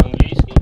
Angliski?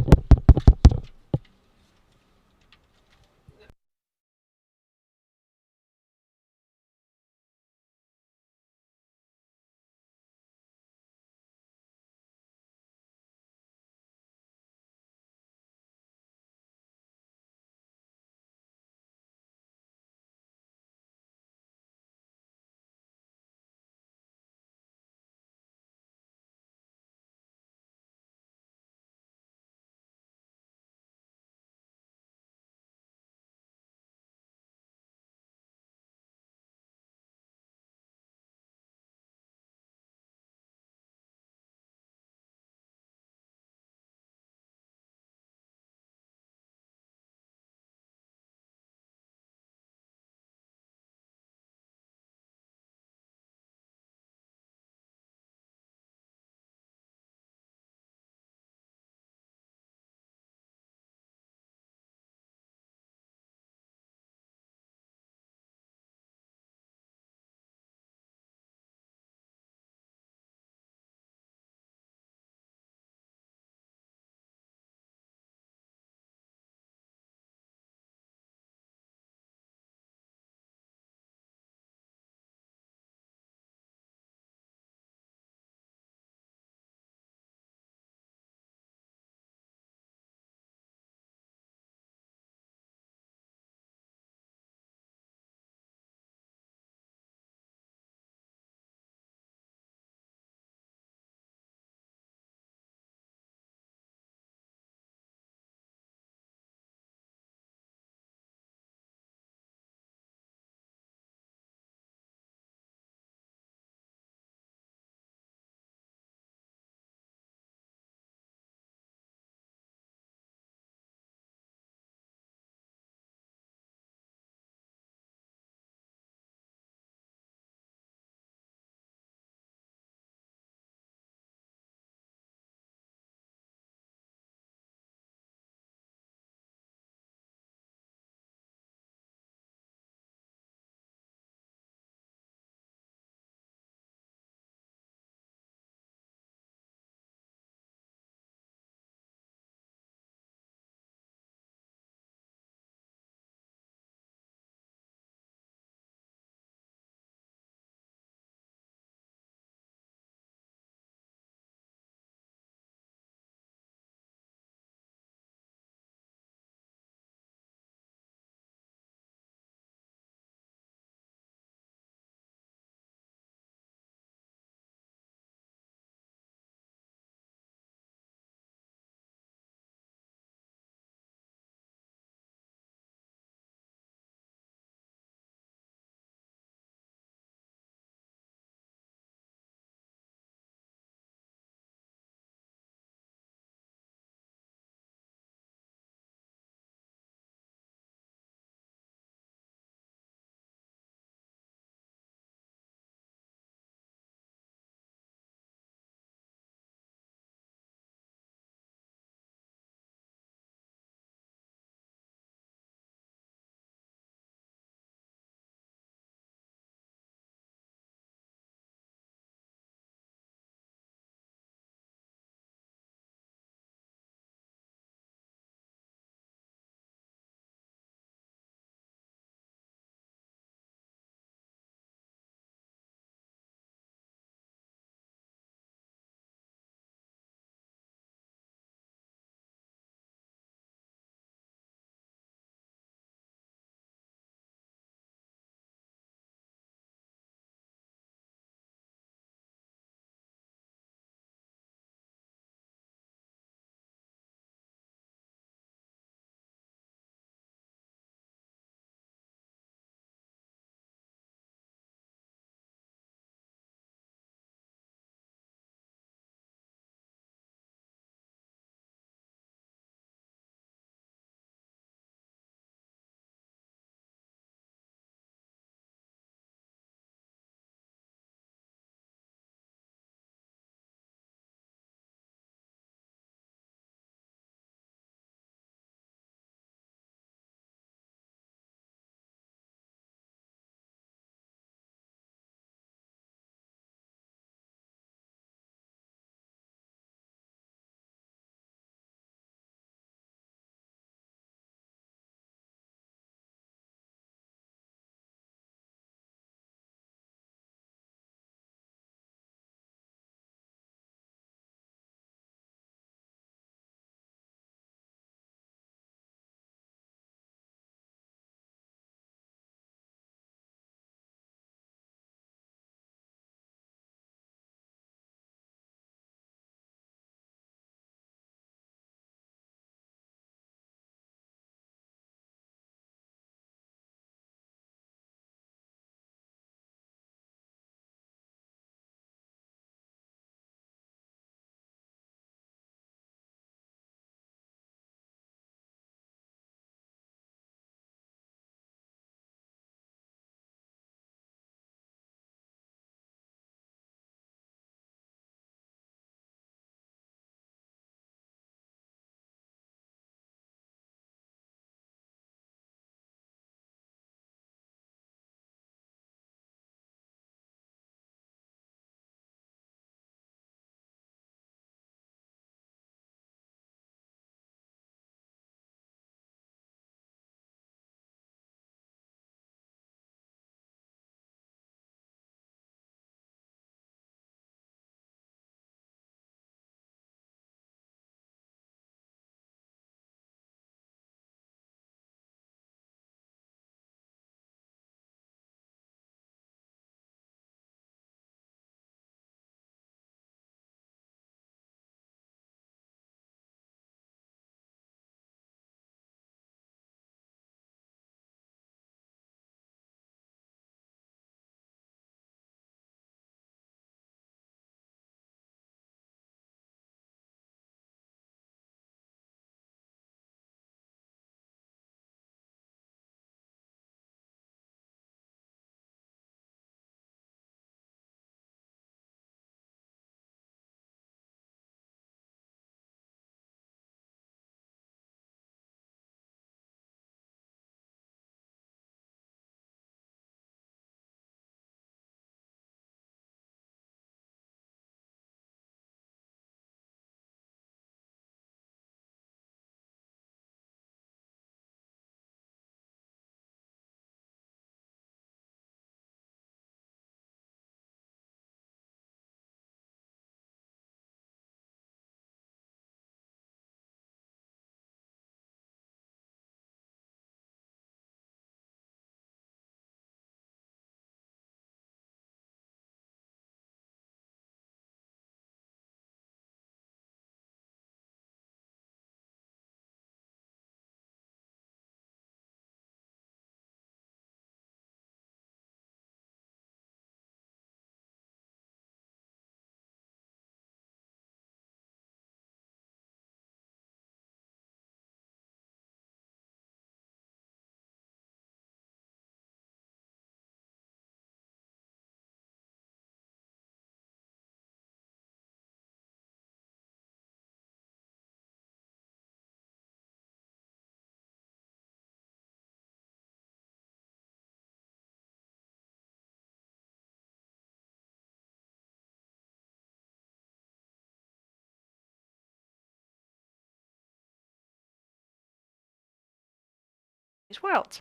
world.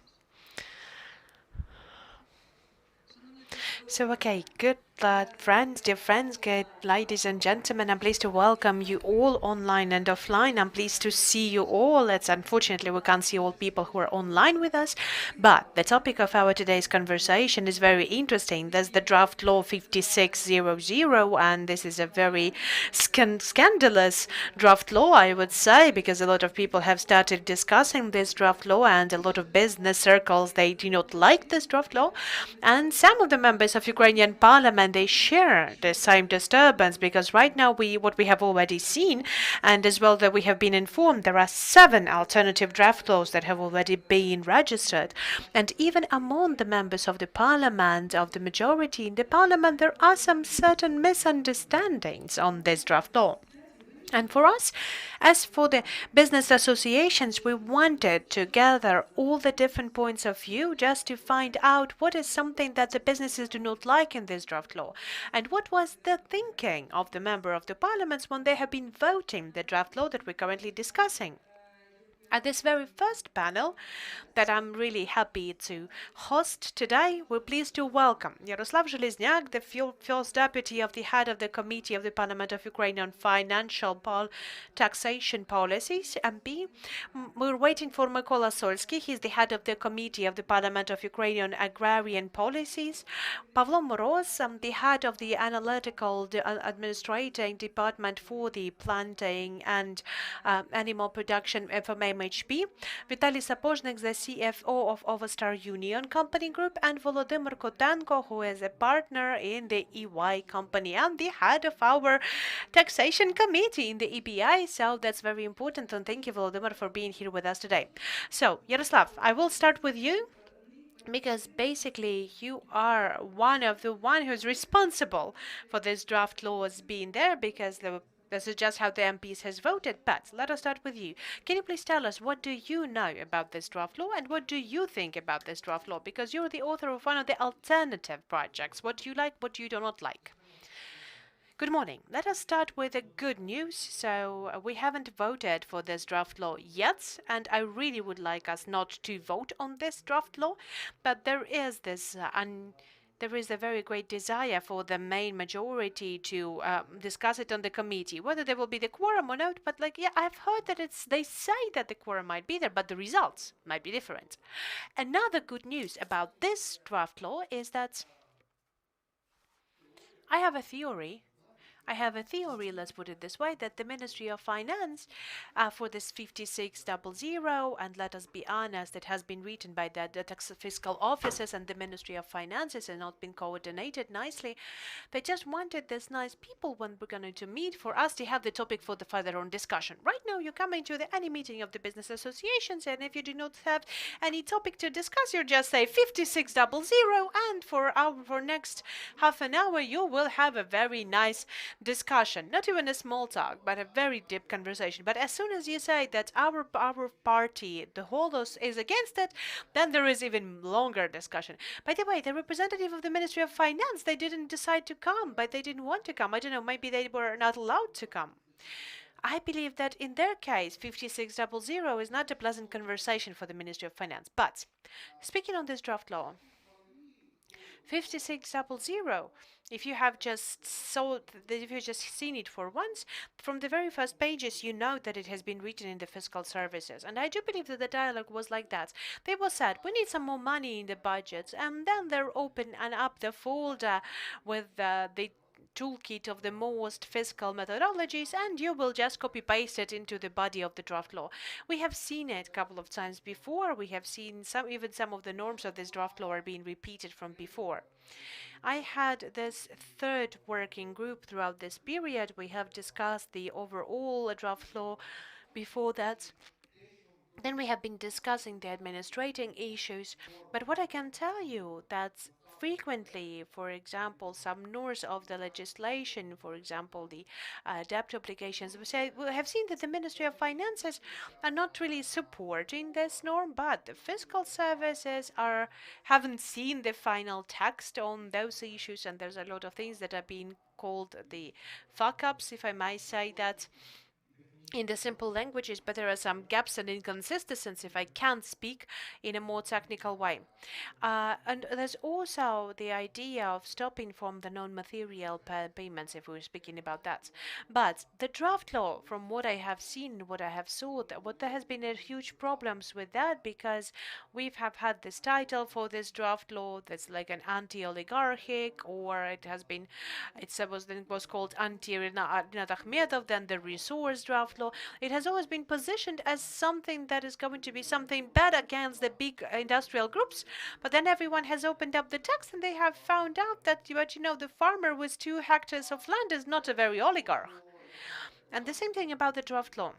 So, okay, good friends, dear friends, good ladies and gentlemen, I'm pleased to welcome you all online and offline. I'm pleased to see you all. It's unfortunately we can't see all people who are online with us, but the topic of our today's conversation is very interesting. There's the draft law 5600, and this is a very scandalous draft law, I would say, because a lot of people have started discussing this draft law, and a lot of business circles, they do not like this draft law, and some of the members of Ukrainian parliament, they share the same disturbance, because right now what we have already seen, and as well that we have been informed, there are 7 alternative draft laws that have already been registered. And even among the members of the parliament, of the majority in the parliament, there are some certain misunderstandings on this draft law. And for us, as for the business associations, we wanted to gather all the different points of view just to find out what is something that the businesses do not like in this draft law, and what was the thinking of the member of the parliaments when they have been voting the draft law that we're currently discussing. At this very first panel that I'm really happy to host today, we're pleased to welcome Yaroslav Zhelezniak, the first deputy of the head of the Committee of the Parliament of Ukraine on Financial Taxation Policies, MP. We're waiting for Mykola Solsky. He's the head of the Committee of the Parliament of Ukraine on Agrarian Policies. Pavlo Moroz, the head of the Analytical Administrating Department for the Planting and Animal Production FMHP. Vitaly Sapozhnik, the CFO of Ovestar Union Company Group, and Volodymyr Kotenko, who is a partner in the EY company and the head of our taxation committee in the EBA. So that's very important, and thank you, Volodymyr, for being here with us today. So, Yaroslav, I will start with you, because basically you are one of the one who's responsible for this draft laws being there, because this is just how the MPs has voted. But let us start with you. Can you please tell us, what do you know about this draft law, and what do you think about this draft law? Because you're the author of one of the alternative projects. What do you like, what you do not like? Good morning. Let us start with the good news. So we haven't voted for this draft law yet, and I really would like us not to vote on this draft law, but there is this there is a very great desire for the main majority to discuss it on the committee, whether there will be the quorum or not. But like, yeah, I've heard that they say that the quorum might be there, but the results might be different. Another good news about this draft law is that I have a theory. Let's put it this way, that the Ministry of Finance for this 5600, and let us be honest, it has been written by the tax fiscal offices and the Ministry of Finances and not been coordinated nicely. They just wanted this nice people when we're going to meet for us to have the topic for the further on discussion. Right now, you're coming to any meeting of the business associations, and if you do not have any topic to discuss, you just say 5600, and for next half an hour, you will have a very nice discussion, not even a small talk, but a very deep conversation. But as soon as you say that our party, the holders, is against it, then there is even longer discussion. By the way, the representative of the Ministry of Finance, they didn't decide to come, but they didn't want to come. I don't know, maybe they were not allowed to come. I believe that in their case, 5600 is not a pleasant conversation for the Ministry of Finance. But speaking on this draft law, 5600, if you have just if you've just seen it for once, from the very first pages, you know that it has been written in the fiscal services. And I do believe that the dialogue was like that. They were said, we need some more money in the budget, and then they're open and up the folder with the toolkit of the most fiscal methodologies, and you will just copy paste it into the body of the draft law. We have seen it a couple of times before. We have seen some of the norms of this draft law are being repeated from before. I had this third working group throughout this period. We have discussed the overall draft law before that. Then we have been discussing the administrating issues, but what I can tell you that frequently, for example, some norms of the legislation, for example, the debt obligations, we have seen that the Ministry of Finances are not really supporting this norm, but the fiscal services haven't seen the final text on those issues, and there's a lot of things that are being called the fuck-ups, if I might say that. in the simple languages, but there are some gaps and inconsistencies if I can't speak in a more technical way. And there's also the idea of stopping from the non-material payments, if we're speaking about that. But the draft law, from what I have seen, what I have saw, what there has been a huge problems with that, because have had this title for this draft law that's like an anti-oligarchic, or it has been, it was called anti-Rinat Akhmedov, then the resource draft law. It has always been positioned as something that is going to be something bad against the big industrial groups, but then everyone has opened up the text and they have found out that, but the farmer with 2 hectares of land is not a very oligarch. And the same thing about the draft law.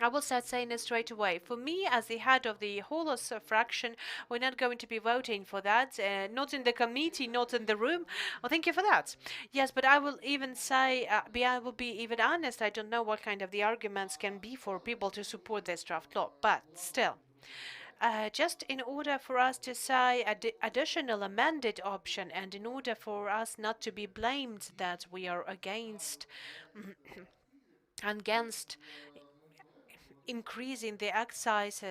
I will start saying it straight away. For me, as the head of the Holos fraction, we're not going to be voting for that. Not in the committee, not in the room. Well, thank you for that. Yes, but I will even say, I will be even honest. I don't know what kind of the arguments can be for people to support this draft law, but still. Just in order for us to say additional amended option, and in order for us not to be blamed that we are against increasing the excise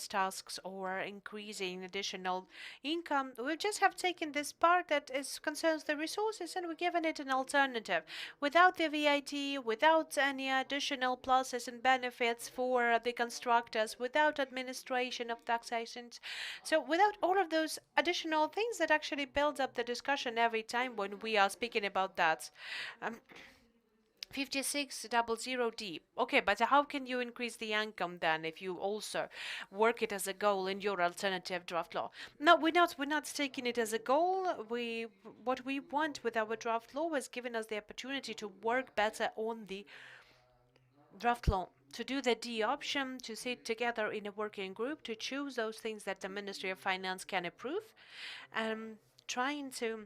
tasks or increasing additional income, we just have taken this part that concerns the resources and we've given it an alternative without the VAT, without any additional pluses and benefits for the constructors, without administration of taxations. So without all of those additional things that actually build up the discussion every time when we are speaking about that. 5600D. Okay, but how can you increase the income then if you also work it as a goal in your alternative draft law? No, we're not taking it as a goal. What we want with our draft law is giving us the opportunity to work better on the draft law, to do the D option, to sit together in a working group, to choose those things that the Ministry of Finance can approve, trying to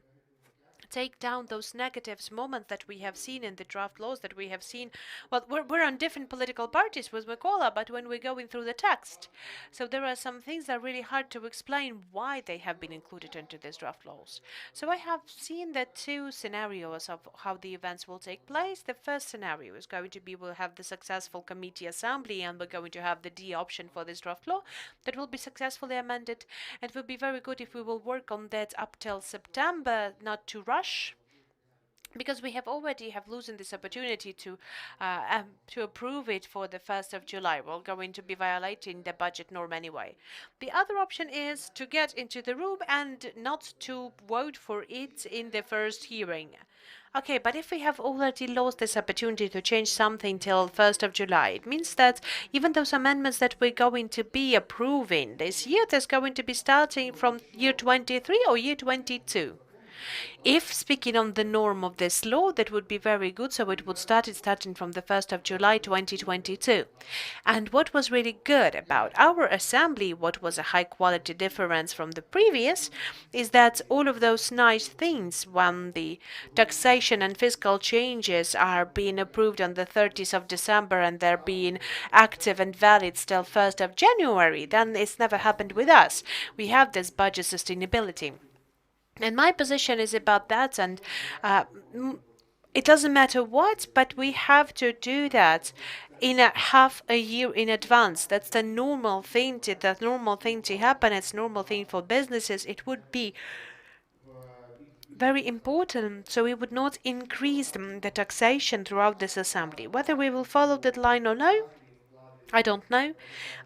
take down those negatives moments that we have seen in the draft laws that we have seen. Well, we're on different political parties with Mikola, but when we're going through the text, so there are some things that are really hard to explain why they have been included into these draft laws. So I have seen the 2 scenarios of how the events will take place. The first scenario is going to be we'll have the successful committee assembly and we're going to have the D option for this draft law that will be successfully amended. It will be very good if we will work on that up till September, not to rush, because we have already losing this opportunity to approve it for the 1st of July. We're going to be violating the budget norm anyway. The other option is to get into the room and not to vote for it in the first hearing. Okay, but if we have already lost this opportunity to change something till 1st of July, it means that even those amendments that we're going to be approving this year, there's going to be starting from year 23 or year 22. If speaking on the norm of this law, that would be very good, so it would starting from the 1st of July 2022. And what was really good about our assembly, what was a high quality difference from the previous, is that all of those nice things, when the taxation and fiscal changes are being approved on the 30th of December and they're being active and valid till 1st of January, then it's never happened with us. We have this budget sustainability. And my position is about that, and it doesn't matter what, but we have to do that in half a year in advance. That's the normal thing to happen. It's normal thing for businesses. It would be very important, so we would not increase the taxation throughout this assembly. Whether we will follow that line or no, I don't know.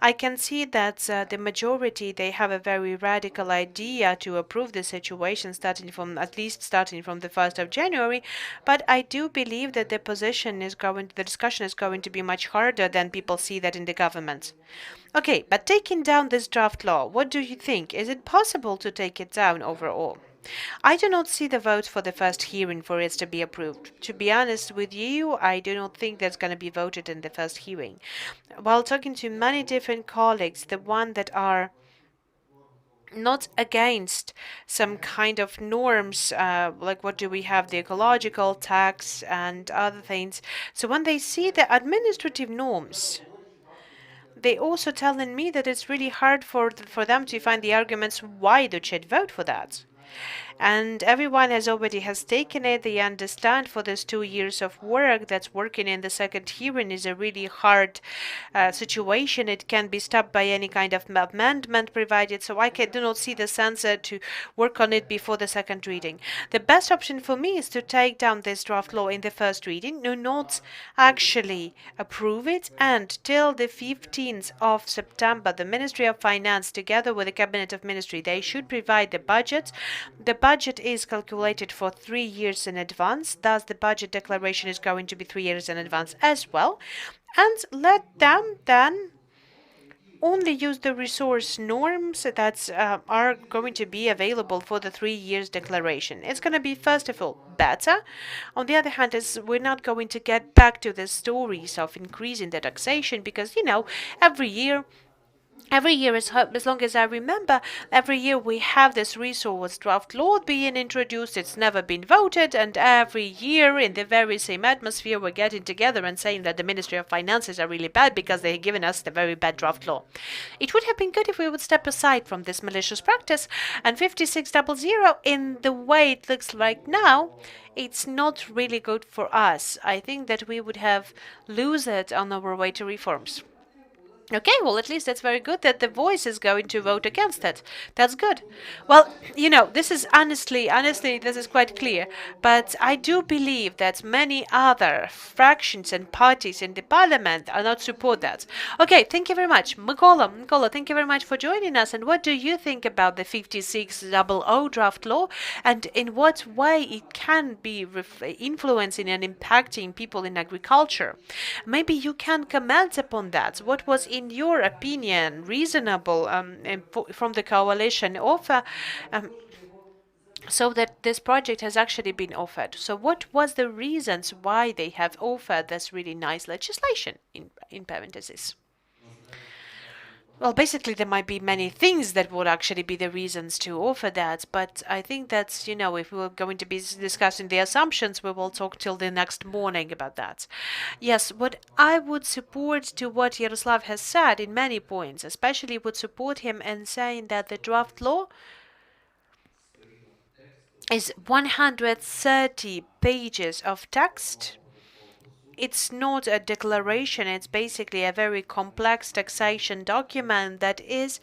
I can see that the majority, they have a very radical idea to approve the situation starting from the 1st of January, but I do believe that the discussion is going to be much harder than people see that in the government. Okay, but taking down this draft law, what do you think? Is it possible to take it down overall? I do not see the vote for the first hearing for it to be approved. To be honest with you, I do not think that's going to be voted in the first hearing. While talking to many different colleagues, the one that are not against some kind of norms, like what do we have, the ecological tax and other things. So when they see the administrative norms, they also telling me that it's really hard for them to find the arguments why they should vote for that. And everyone has taken it. They understand for this 2 years of work that's working in the second hearing is a really hard situation. It can be stopped by any kind of amendment provided. So do not see the sense to work on it before the second reading. The best option for me is to take down this draft law in the first reading, do not actually approve it, and till the 15th of September, the Ministry of Finance, together with the Cabinet of Ministry, they should provide the budget. The budget is calculated for 3 years in advance, thus the budget declaration is going to be 3 years in advance as well. And let them then only use the resource norms that are going to be available for the 3 years declaration. It's going to be, first of all, better. On the other hand, we're not going to get back to the stories of increasing the taxation because, every year as long as I remember, every year we have this resource draft law being introduced. It's never been voted, and every year in the very same atmosphere we're getting together and saying that the Ministry of Finances are really bad because they've given us the very bad draft law. It would have been good if we would step aside from this malicious practice, and 5600 in the way it looks like now, it's not really good for us. I think that we would have lose it on our way to reforms. Okay, well, at least that's very good that the voice is going to vote against it. That's good. Well, this is honestly, this is quite clear. But I do believe that many other fractions and parties in the parliament are not support that. Okay, thank you very much. Mykola, thank you very much for joining us. And what do you think about the 5600 draft law and in what way it can be influencing and impacting people in agriculture? Maybe you can comment upon that. What was, in your opinion, reasonable from the coalition offer so that this project has actually been offered? So what was the reasons why they have offered this really nice legislation, in parentheses? Well, basically, there might be many things that would actually be the reasons to offer that, but I think that's, if we're going to be discussing the assumptions, we will talk till the next morning about that. Yes, what I would support to what Yaroslav has said in many points, especially would support him in saying that the draft law is 130 pages of text. It's not a declaration, it's basically a very complex taxation document that is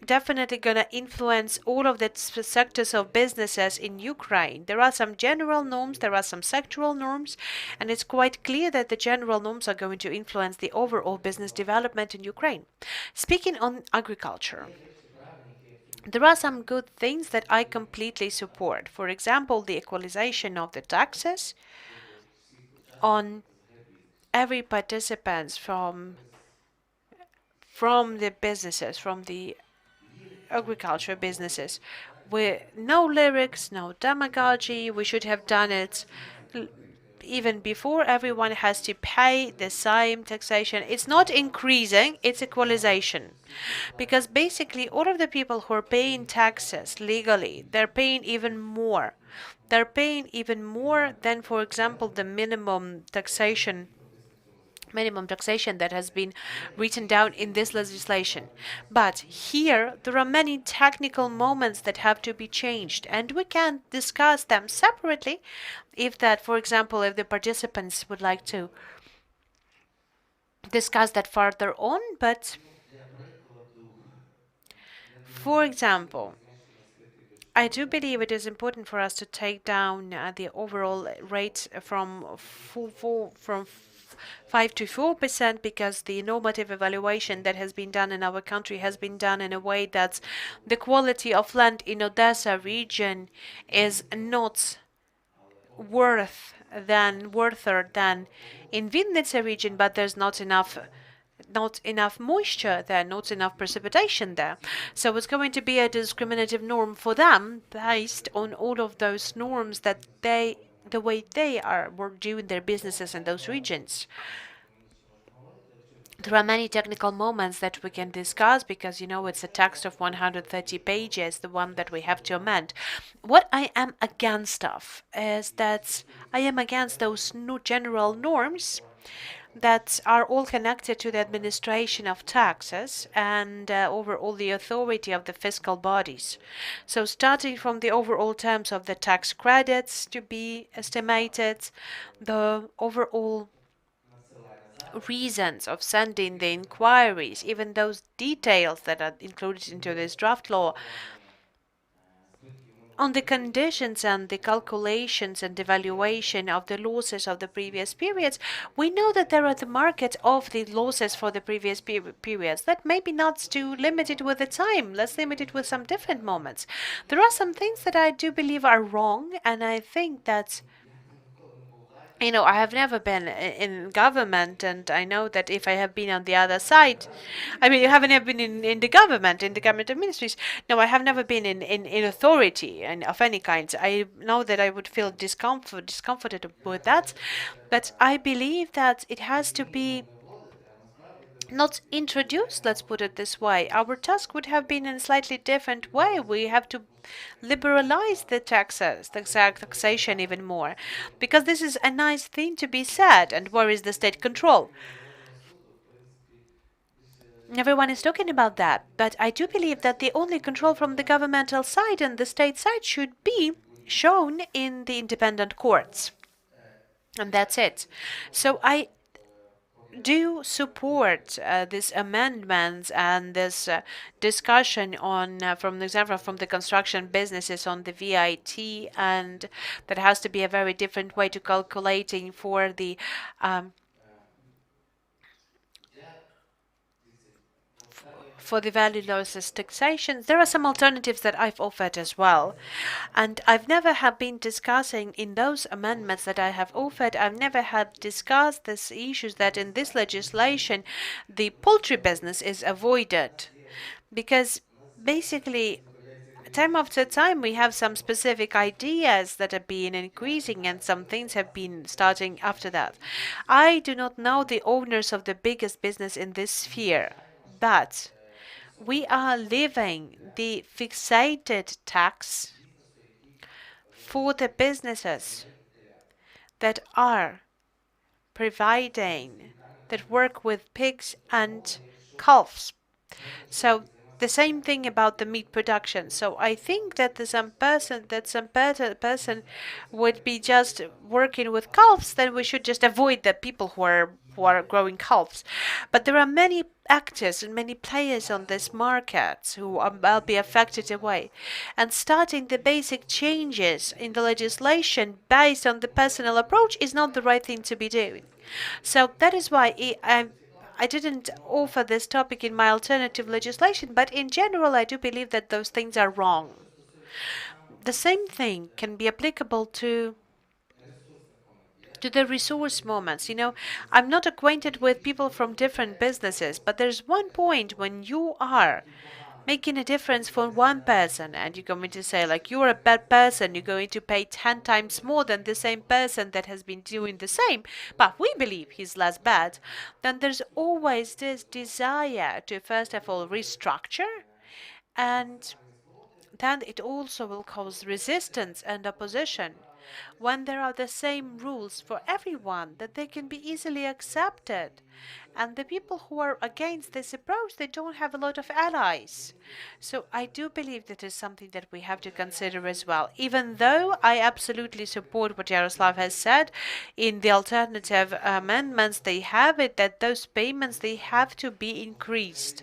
definitely going to influence all of the sectors of businesses in Ukraine. There are some general norms, there are some sectoral norms, and it's quite clear that the general norms are going to influence the overall business development in Ukraine. Speaking on agriculture, there are some good things that I completely support. For example, the equalization of the taxes on every participants from the businesses, from the agriculture businesses. With no lyrics, no demagogy. We should have done it even before. Everyone has to pay the same taxation. It's not increasing, it's equalization. Because basically all of the people who are paying taxes legally, they're paying even more. They're paying even more than, for example, the minimum taxation that has been written down in this legislation. But here there are many technical moments that have to be changed, and we can discuss them separately if that, for example, if the participants would like to discuss that further on. But for example, I do believe it is important for us to take down the overall rate from 5 to 4%, because the normative evaluation that has been done in our country has been done in a way that the quality of land in Odessa region is not worthier than in Vinnytsia region, but there's not enough moisture there, not enough precipitation there. So it's going to be a discriminative norm for them based on all of those norms that the way they were doing their businesses in those regions. There are many technical moments that we can discuss because, it's a text of 130 pages, the one that we have to amend. What I am against of is that I am against those new general norms that are all connected to the administration of taxes and overall the authority of the fiscal bodies. So starting from the overall terms of the tax credits to be estimated, the overall reasons of sending the inquiries, even those details that are included into this draft law, on the conditions and the calculations and evaluation of the losses of the previous periods, we know that there are the market of the losses for the previous periods. That maybe not too limited with the time. Let's limit it with some different moments. There are some things that I do believe are wrong, and I think that I have never been in government, and I know that if I have been on the other side, I mean, you haven't ever been in the government of ministries. No, I have never been in authority and of any kind. I know that I would feel discomforted with that, but I believe that it has to be not introduced, let's put it this way. Our task would have been in a slightly different way. We have to liberalize the taxes, the taxation even more, because this is a nice thing to be said. And where is the state control? Everyone is talking about that, but I do believe that the only control from the governmental side and the state side should be shown in the independent courts. And that's it. So I do support these amendments and this discussion on, from the example from the construction businesses on the VIT, and that has to be a very different way to calculating for the value losses taxation. There are some alternatives that I've offered as well. And I've never have been discussing in those amendments that I have offered, I've never had discussed these issues that in this legislation, the poultry business is avoided. Because basically, time after time, we have some specific ideas that have been increasing and some things have been starting after that. I do not know the owners of the biggest business in this sphere, but we are leaving the fixated tax for the businesses that are providing, that work with pigs and calves. So the same thing about the meat production. So I think that some person would be just working with calves, then we should just avoid the people who are growing calves. But there are many actors and many players on this market who will be affected away. And starting the basic changes in the legislation based on the personal approach is not the right thing to be doing. So that is why I didn't offer this topic in my alternative legislation, but in general, I do believe that those things are wrong. The same thing can be applicable to the resource moments. I'm not acquainted with people from different businesses, but there's one point when you are making a difference for one person and you're going to say, like, you're a bad person, you're going to pay 10 times more than the same person that has been doing the same, but we believe he's less bad, then there's always this desire to first of all restructure, and then it also will cause resistance and opposition. When there are the same rules for everyone, that they can be easily accepted. And the people who are against this approach, they don't have a lot of allies. So I do believe that is something that we have to consider as well. Even though I absolutely support what Yaroslav has said, in the alternative amendments, they have it that those payments, they have to be increased.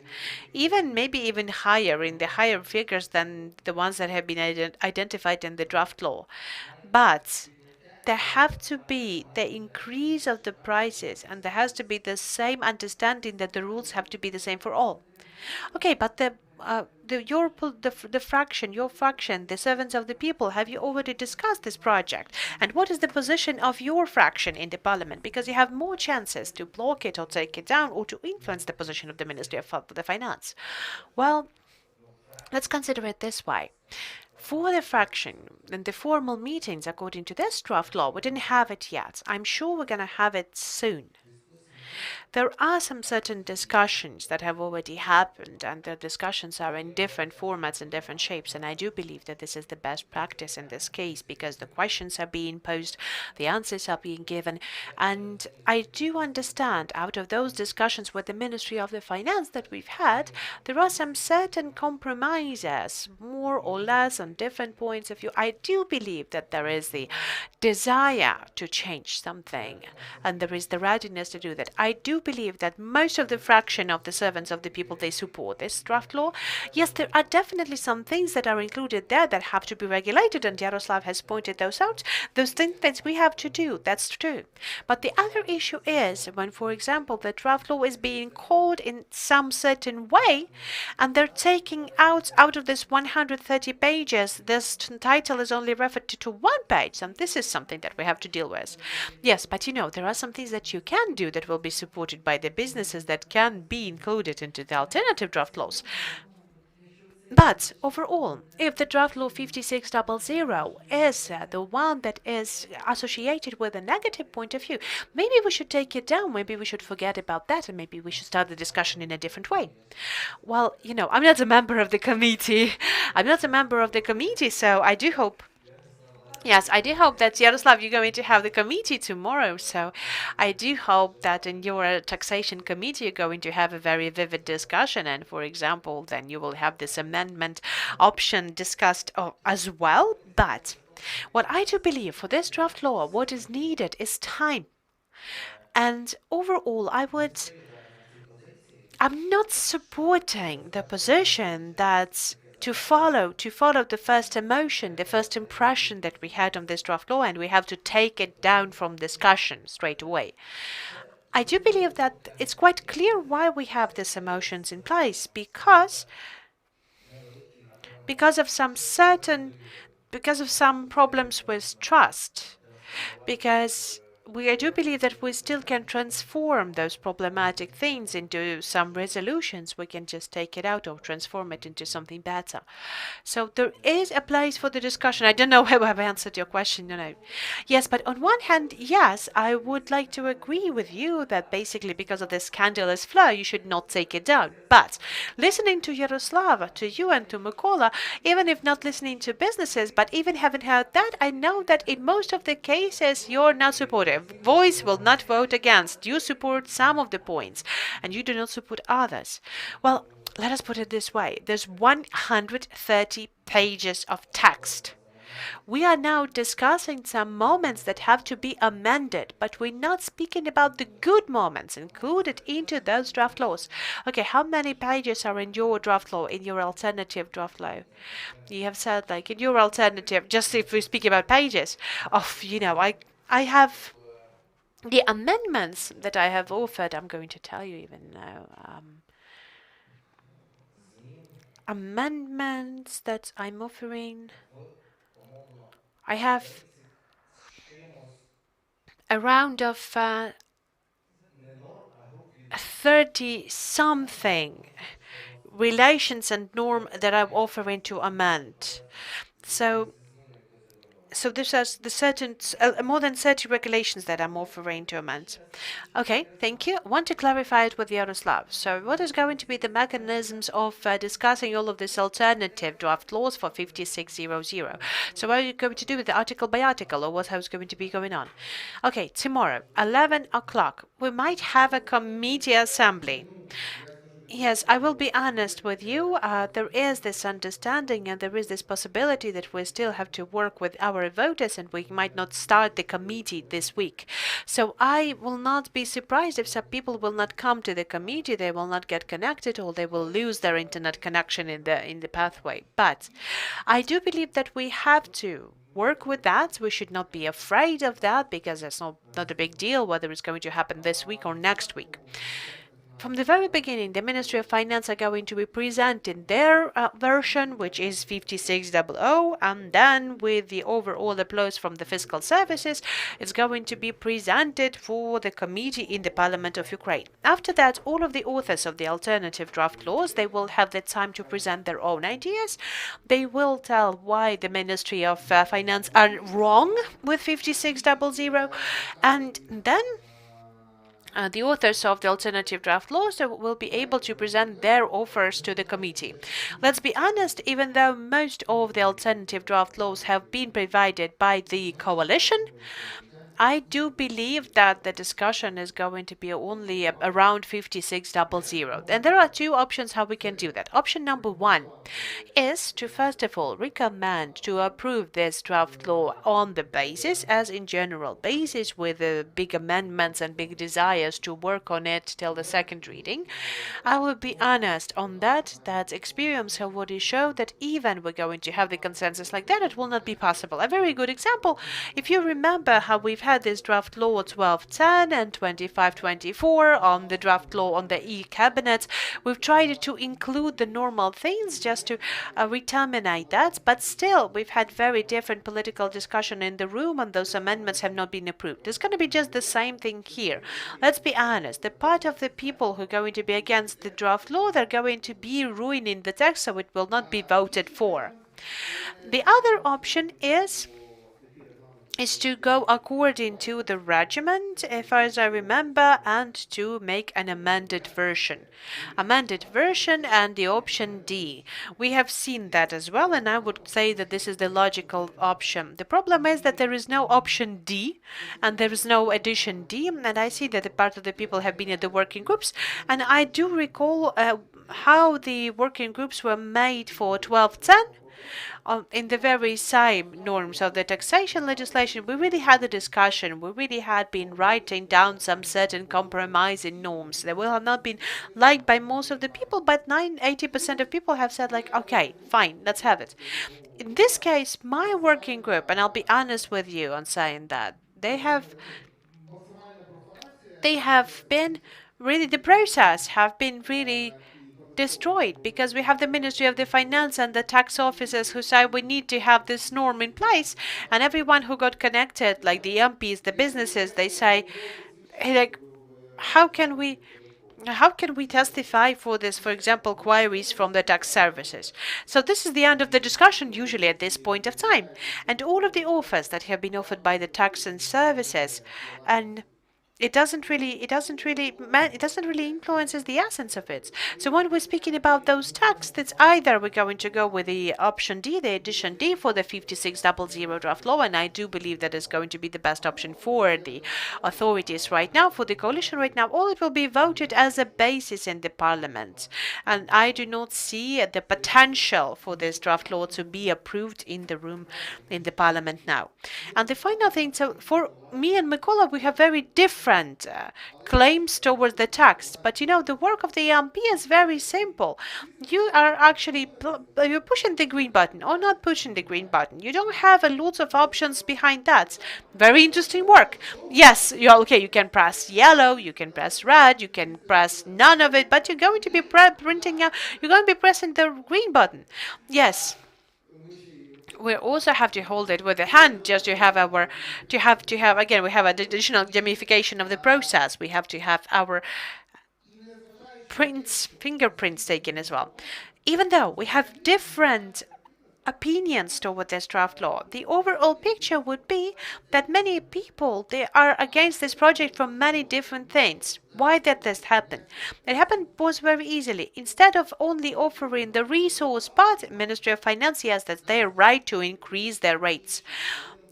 Even maybe even higher, in the higher figures than the ones that have been identified in the draft law. But there have to be the increase of the prices, and there has to be the same understanding that the rules have to be the same for all. Okay, but your fraction, the servants of the people, have you already discussed this project? And what is the position of your fraction in the parliament? Because you have more chances to block it or take it down or to influence the position of the Ministry of the Finance. Well, let's consider it this way. For the fraction and the formal meetings according to this draft law, we didn't have it yet. I'm sure we're going to have it soon. There are some certain discussions that have already happened, and the discussions are in different formats and different shapes. And I do believe that this is the best practice in this case because the questions are being posed, the answers are being given. And I do understand out of those discussions with the Ministry of the Finance that we've had, there are some certain compromises, more or less on different points of view. I do believe that there is the desire to change something, and there is the readiness to do that. I do believe that most of the fraction of the servants of the people, they support this draft law. Yes, there are definitely some things that are included there that have to be regulated, and Yaroslav has pointed those out. Those things that we have to do, that's true. But the other issue is when, for example, the draft law is being called in some certain way, and they're taking out of this 130 pages, this title is only referred to one page, and this is something that we have to deal with. Yes, but there are some things that you can do that will be supported by the businesses that can be included into the alternative draft laws. But overall, if the draft law 5600 is the one that is associated with a negative point of view, maybe we should take it down, maybe we should forget about that, and maybe we should start the discussion in a different way. Well, I'm not a member of the committee. I'm not a member of the committee, so I do hope. Yes, I do hope that, Yaroslav, you're going to have the committee tomorrow. So I do hope that in your taxation committee, you're going to have a very vivid discussion. And for example, then you will have this amendment option discussed as well. But what I do believe for this draft law, what is needed is time. And overall, I'm not supporting the position that to follow the first emotion, the first impression that we had on this draft law, and we have to take it down from discussion straight away. I do believe that it's quite clear why we have these emotions in place, because of some problems with trust, because I do believe that we still can transform those problematic things into some resolutions. We can just take it out or transform it into something better. So there is a place for the discussion. I don't know how I've answered your question. Yes, but on one hand, yes, I would like to agree with you that basically because of the scandalous flow, you should not take it down. But listening to Yaroslava, to you and to Mykola, even if not listening to businesses, but even having heard that, I know that in most of the cases, you're not supportive. Voice will not vote against. You support some of the points, and you do not support others. Well, let us put it this way. There's 130 pages of text. We are now discussing some moments that have to be amended, but we're not speaking about the good moments included into those draft laws. Okay, how many pages are in your draft law, in your alternative draft law? You have said, like, in your alternative, just if we speak about pages, I have the amendments that I have offered. I'm going to tell you even now. Amendments that I'm offering. I have a round of 30 something relations and norm that I'm offering to amend. So this has the certain more than 30 regulations that I'm offering to amend. Okay, thank you. I want to clarify it with Yaroslav. So what is going to be the mechanisms of discussing all of these alternative draft laws for 5600? So what are you going to do with the article by article, or what is going to be going on? Okay, tomorrow, 11 o'clock, we might have a committee assembly. Yes, I will be honest with you. There is this understanding and there is this possibility that we still have to work with our voters and we might not start the committee this week. So I will not be surprised if some people will not come to the committee, they will not get connected, or they will lose their internet connection in the pathway. But I do believe that we have to work with that. We should not be afraid of that because it's not a big deal whether it's going to happen this week or next week. From the very beginning, the Ministry of Finance are going to be presenting their version, which is 5600, and then with the overall applause from the fiscal services, it's going to be presented for the committee in the Parliament of Ukraine. After that, all of the authors of the alternative draft laws, they will have the time to present their own ideas. They will tell why the Ministry of Finance are wrong with 5600, and then the authors of the alternative draft laws will be able to present their offers to the committee. Let's be honest, even though most of the alternative draft laws have been provided by the coalition, I do believe that the discussion is going to be only around 5600. And there are two options how we can do that. Option number one is to first of all recommend to approve this draft law on the basis, as in general basis, with big amendments and big desires to work on it till the second reading. I will be honest on that experience have already showed that even we're going to have the consensus like that, it will not be possible. A very good example, if you remember how we've had this draft law 1210 and 2524 on the draft law on the e-cabinets, we've tried to include the normal things just to re-terminate that, but still we've had very different political discussion in the room and those amendments have not been approved. It's going to be just the same thing here. Let's be honest, the part of the people who are going to be against the draft law, they're going to be ruining the text, so it will not be voted for. The other option is to go according to the regiment, as far as I remember, and to make an amended version. Amended version and the option D. We have seen that as well, and I would say that this is the logical option. The problem is that there is no option D, and there is no addition D, and I see that the part of the people have been at the working groups, and I do recall how the working groups were made for 1210. In the very same norms of the taxation legislation, we really had a discussion. We really had been writing down some certain compromising norms. They will have not been liked by most of the people, but 80% of people have said like, okay, fine, let's have it. In this case, my working group, and I'll be honest with you on saying that, they have been really, the process have been really destroyed, because we have the Ministry of the Finance and the tax officers who say we need to have this norm in place, and everyone who got connected, like the MPs, the businesses, they say, hey, like, how can we testify for this, for example, queries from the tax services? So this is the end of the discussion usually at this point of time, and all of the offers that have been offered by the tax and services, and it doesn't really influences the essence of it. So when we're speaking about those texts, it's either we're going to go with the option D, the addition D for the 5600 draft law, and I do believe that is going to be the best option for the authorities right now, for the coalition right now, or it will be voted as a basis in the parliament. And I do not see the potential for this draft law to be approved in the room in the parliament now. And the final thing, so for me and Mykola, we have very different claims towards the text. But you know, the work of the MP is very simple. You are actually you're pushing the green button or not pushing the green button. You don't have a lot of options behind that. Very interesting work. Yes, okay. You can press yellow, you can press red, you can press none of it, but you're going to be you're going to be pressing the green button. Yes. We also have to hold it with the hand just to have our again, we have an additional gamification of the process. We have to have our fingerprints taken as well. Even though we have different opinions toward this draft law, the overall picture would be that many people, they are against this project from many different things. Why did this happen? It happened was very easily. Instead of only offering the resource part, Ministry of Finance has that their right to increase their rates.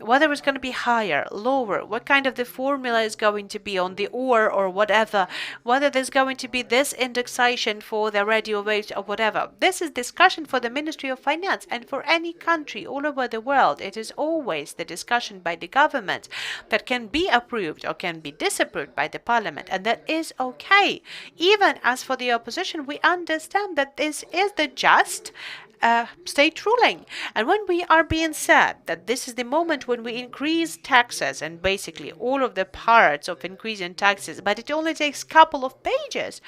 Whether it's going to be higher, lower, what kind of the formula is going to be on the or whatever, whether there's going to be this indexation for the radio wage or whatever. This is discussion for the Ministry of Finance, and for any country all over the world, it is always the discussion by the government that can be approved or can be disapproved by the parliament, and that is okay. Even as for the opposition, we understand that this is the just state ruling. And when we are being said that this is the moment when we increase taxes and basically all of the parts of increasing taxes, but it only takes a couple of pages,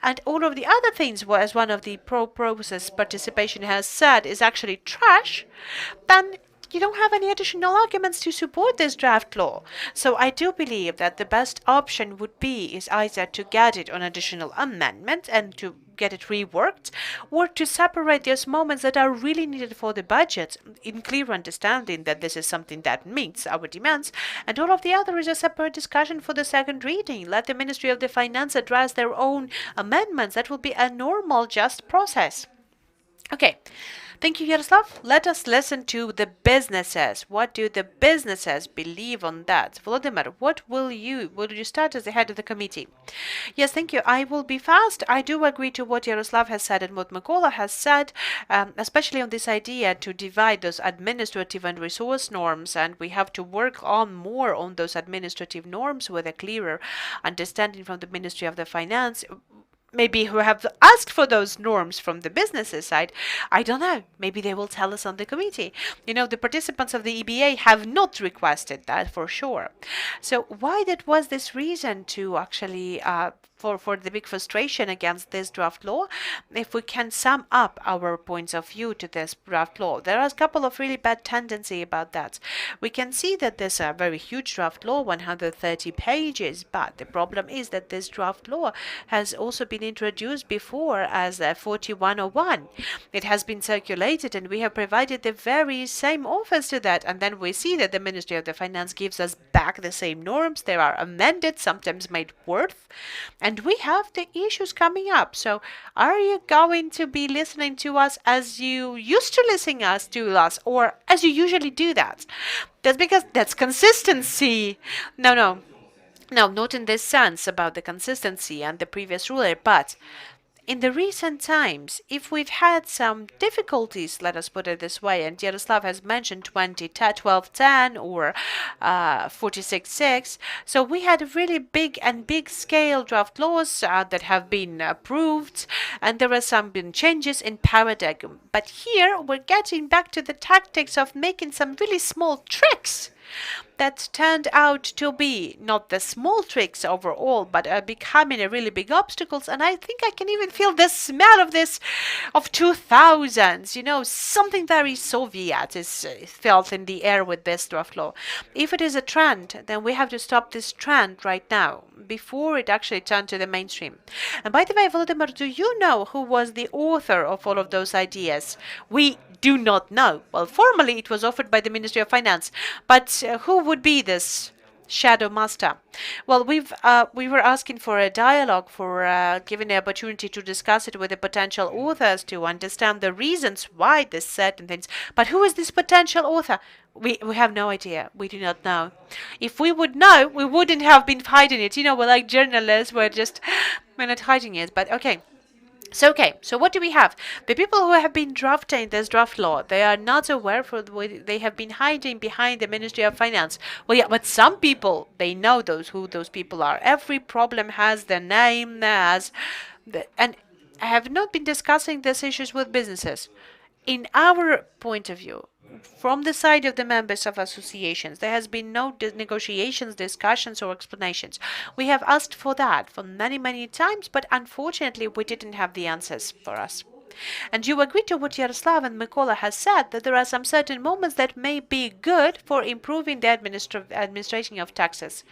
and all of the other things, as one of the pro-process participation has said, is actually trash, then you don't have any additional arguments to support this draft law. So I do believe that the best option would be is either to get it on additional amendment and to get it reworked, or to separate those moments that are really needed for the budget in clear understanding that this is something that meets our demands, and all of the other is a separate discussion for the second reading. Let the Ministry of the Finance address their own amendments. That will be a normal, just process. Okay. Thank you, Yaroslav. Let us listen to the businesses. What do the businesses believe on that? Volodymyr, will you start as the head of the committee? Yes, thank you. I will be fast. I do agree to what Yaroslav has said and what Mykola has said, especially on this idea to divide those administrative and resource norms, and we have to work on more on those administrative norms with a clearer understanding from the Ministry of the Finance. Maybe who have asked for those norms from the businesses side, I don't know. Maybe they will tell us on the committee. The participants of the EBA have not requested that for sure. So why that was this reason to actually for the big frustration against this draft law? If we can sum up our points of view to this draft law, there are a couple of really bad tendency about that. We can see that there's a very huge draft law, 130 pages, but the problem is that this draft law has also been introduced before as 4101. It has been circulated and we have provided the very same offers to that, and then we see that the Ministry of the Finance gives us back the same norms. They are amended, sometimes made worse, and we have the issues coming up. So are you going to be listening to us as you used to listen to us, or as you usually do that? That's because that's consistency. No, not in this sense about the consistency and the previous ruler, but in the recent times, if we've had some difficulties, let us put it this way, and Yaroslav has mentioned 1210 or 46.6, so we had really big scale draft laws that have been approved, and there are some been changes in paradigm. But here we're getting back to the tactics of making some really small tricks that turned out to be not the small tricks overall, but are becoming a really big obstacles. And I think I can even feel the smell of this, of 2000s. Something very Soviet is felt in the air with this draft law. If it is a trend, then we have to stop this trend right now, before it actually turned to the mainstream. And by the way, Volodymyr, do you know who was the author of all of those ideas? We do not know. Well, formally it was offered by the Ministry of Finance, but who would be this shadow master? Well, we were asking for a dialogue, for giving the opportunity to discuss it with the potential authors to understand the reasons why this certain things. But who is this potential author? We have no idea. We do not know. If we would know, we wouldn't have been hiding it. We're like journalists. We're not hiding it. But okay. So what do we have? The people who have been drafting this draft law, they are not aware they have been hiding behind the Ministry of Finance. Well, yeah, but some people, they know who those people are. Every problem has their name, and I have not been discussing these issues with businesses. In our point of view, from the side of the members of associations, there has been no negotiations, discussions, or explanations. We have asked for that for many, many times, but unfortunately, we didn't have the answers for us. And you agree to what Yaroslav and Mykola has said, that there are some certain moments that may be good for improving the administration of taxes.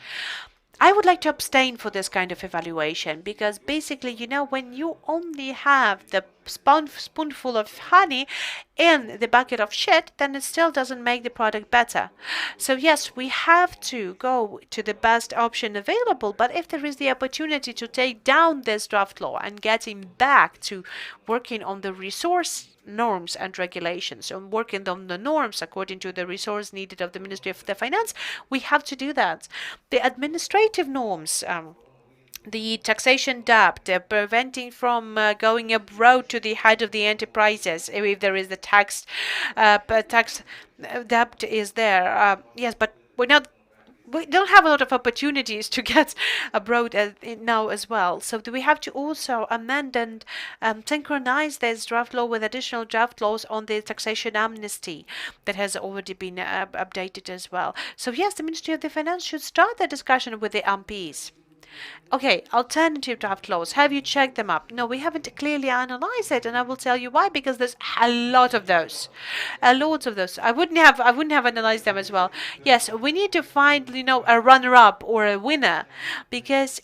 I would like to abstain for this kind of evaluation, because basically, when you only have the spoonful of honey in the bucket of shit, then it still doesn't make the product better. So yes, we have to go to the best option available, but if there is the opportunity to take down this draft law and getting back to working on the resource norms and regulations, and working on the norms according to the resource needed of the Ministry of the Finance, we have to do that. The administrative norms, the taxation debt, preventing from going abroad to the height of the enterprises if there is the tax debt is there. Yes, but we don't have a lot of opportunities to get abroad now as well. So do we have to also amend and synchronize this draft law with additional draft laws on the taxation amnesty that has already been updated as well? So yes, the Ministry of the Finance should start the discussion with the MPs. Okay, alternative draft laws. Have you checked them up? No, we haven't clearly analyzed it, and I will tell you why. Because there's a lot of those, a lot of those. I wouldn't have analyzed them as well. Yes, we need to find, a runner-up or a winner, because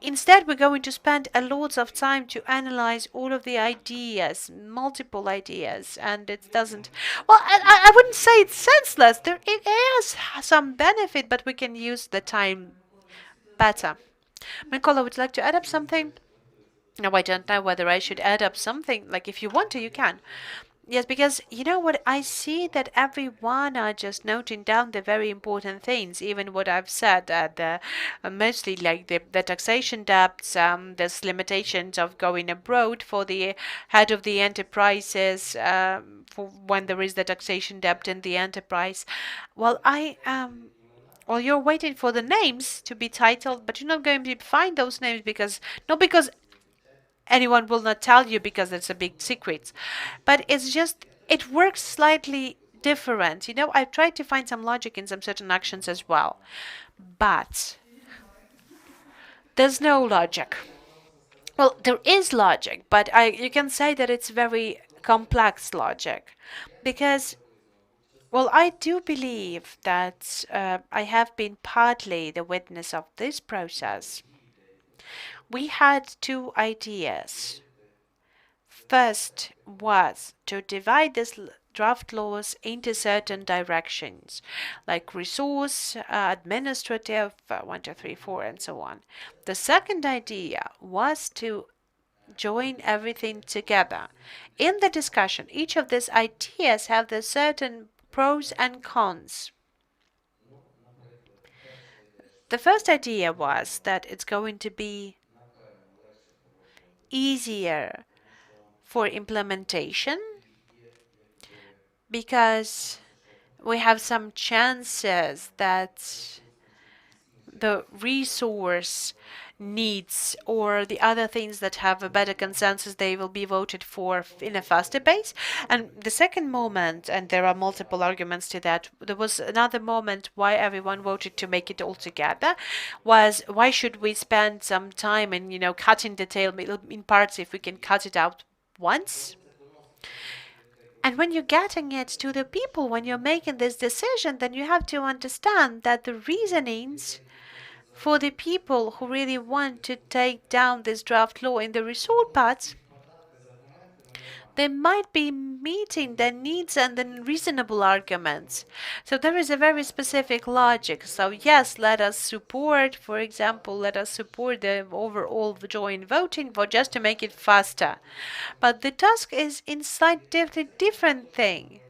instead, we're going to spend a lot of time to analyze all of the ideas, multiple ideas, and it doesn't. Well, I wouldn't say it's senseless. It has some benefit, but we can use the time better. Mykola, would you like to add up something? No, I don't know whether I should add up something. Like, if you want to, you can. Yes, because you know what? I see that everyone are just noting down the very important things, even what I've said, mostly like the taxation debts, there's limitations of going abroad for the head of the enterprises, for when there is the taxation debt in the enterprise. Well, well, you're waiting for the names to be titled, but you're not going to find those names not because anyone will not tell you because it's a big secret, but it's just, it works slightly different. I've tried to find some logic in some certain actions as well, but there's no logic. Well, there is logic, but you can say that it's very complex logic, because well, I do believe that I have been partly the witness of this process. We had two ideas. First was to divide this draft laws into certain directions, like resource, administrative, 1, 2, 3, 4, and so on. The second idea was to join everything together. In the discussion, each of these ideas have the certain pros and cons. The first idea was that it's going to be easier for implementation because we have some chances that the resource needs or the other things that have a better consensus, they will be voted for in a faster pace. And the second moment, and there are multiple arguments to that, there was another moment why everyone voted to make it all together, was why should we spend some time in, cutting the tail in parts if we can cut it out once? And when you're getting it to the people, when you're making this decision, then you have to understand that the reasonings for the people who really want to take down this draft law in the resort parts, they might be meeting their needs and the reasonable arguments. So there is a very specific logic. So yes, let us support, for example, let us support the overall joint voting for just to make it faster. But the task is in slightly different thing.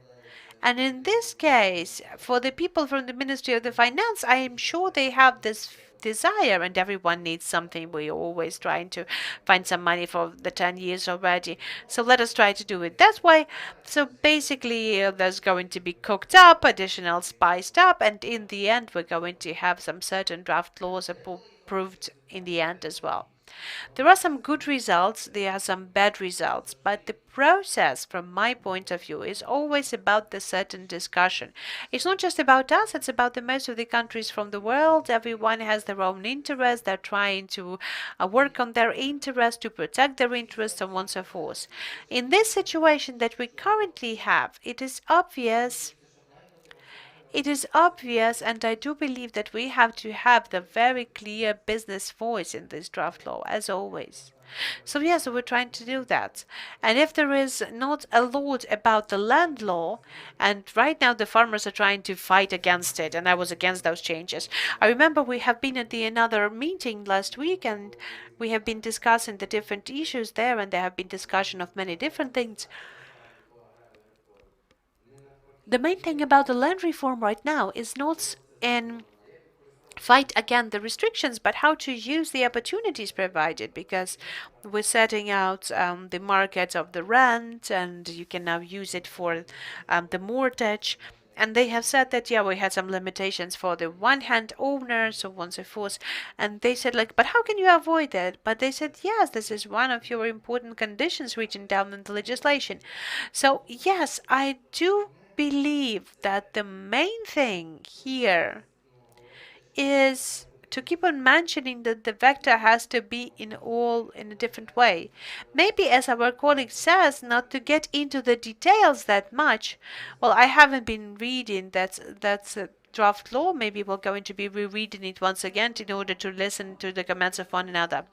And in this case, for the people from the Ministry of the Finance, I am sure they have this desire, and everyone needs something. We're always trying to find some money for the 10 years already. So let us try to do it that way. So basically, there's going to be cooked up, additional spiced up, and in the end, we're going to have some certain draft laws approved in the end as well. There are some good results, there are some bad results, but the process, from my point of view, is always about the certain discussion. It's not just about us, it's about the most of the countries from the world. Everyone has their own interest, they're trying to work on their interest, to protect their interests, and so on and so forth. In this situation that we currently have, it is obvious, and I do believe that we have to have the very clear business voice in this draft law, as always. So yes, we're trying to do that. And if there is not a lot about the land law, and right now the farmers are trying to fight against it, and I was against those changes. I remember we have been at another meeting last week, and we have been discussing the different issues there, and there have been discussion of many different things. The main thing about the land reform right now is not in fight against the restrictions, but how to use the opportunities provided, because we're setting out the market of the rent, and you can now use it for the mortgage. And they have said that, yeah, we had some limitations for the one-hand owner, so on and so forth. And they said, like, but how can you avoid that? But they said, yes, this is one of your important conditions written down in the legislation. So, yes, I do believe that the main thing here is to keep on mentioning that the vector has to be in a different way. Maybe, as our colleague says, not to get into the details that much. Well, I haven't been reading that's a draft law. Maybe we're going to be rereading it once again in order to listen to the comments of one another.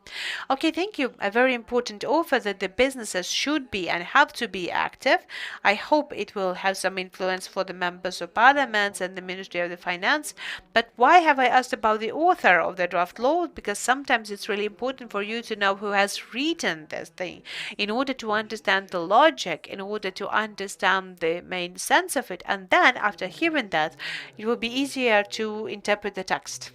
Okay, thank you. A very important offer that the businesses should be and have to be active. I hope it will have some influence for the members of parliament and the Ministry of the Finance. But why have I asked about the author of the draft law? Because sometimes it's really important for you to know who has written this thing in order to understand the logic, in order to understand the main sense of it. And then after hearing that, it will be easier to interpret the text.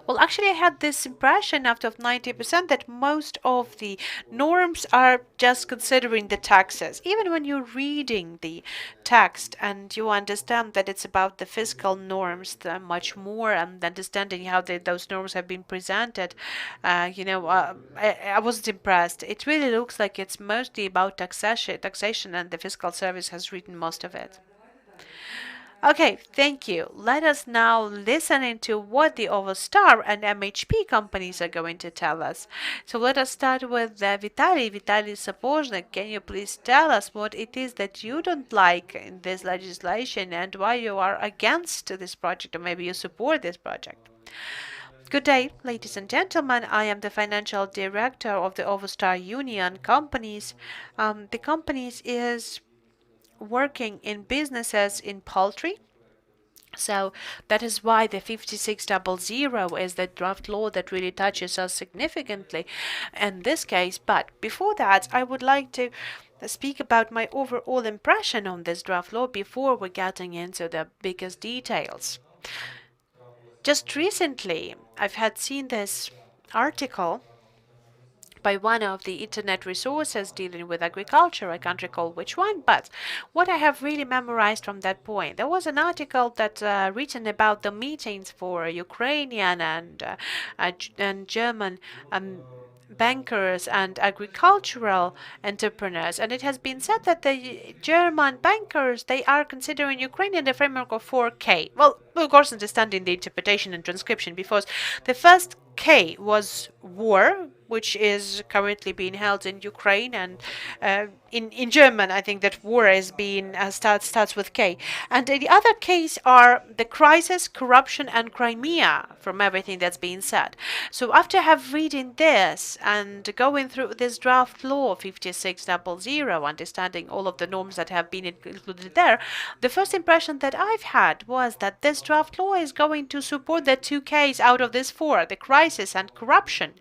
Well, actually, I had this impression out of 90% that most of the norms are just considering the taxes. Even when you're reading the text and you understand that it's about the fiscal norms much more, and understanding how those norms have been presented, I wasn't impressed. It really looks like it's mostly about taxation, and the fiscal service has written most of it. Okay, thank you. Let us now listen into what the Overstar and MHP companies are going to tell us. So let us start with Vitaly. Vitaly Sapochnik, can you please tell us what it is that you don't like in this legislation and why you are against this project, or maybe you support this project? Good day, ladies and gentlemen. I am the financial director of the Overstar Union Companies. The companies is working in businesses in poultry. So that is why the 5600 is the draft law that really touches us significantly in this case. But before that, I would like to speak about my overall impression on this draft law before we're getting into the biggest details. Just recently, I've had seen this article by one of the internet resources dealing with agriculture. I can't recall which one, but what I have really memorized from that point, there was an article that written about the meetings for Ukrainian and German bankers and agricultural entrepreneurs, and it has been said that the German bankers, they are considering Ukraine in the framework of 4K. Well, of course, understanding the interpretation and transcription, because the first K was war, which is currently being held in Ukraine, and in German, I think that war is being starts with K, and the other Ks are the crisis, corruption, and Crimea. From everything that's being said, so after have reading this and going through this draft law 5600, understanding all of the norms that have been included there, the first impression that I've had was that this draft law is going to support the two Ks out of this four, the crisis and corruption.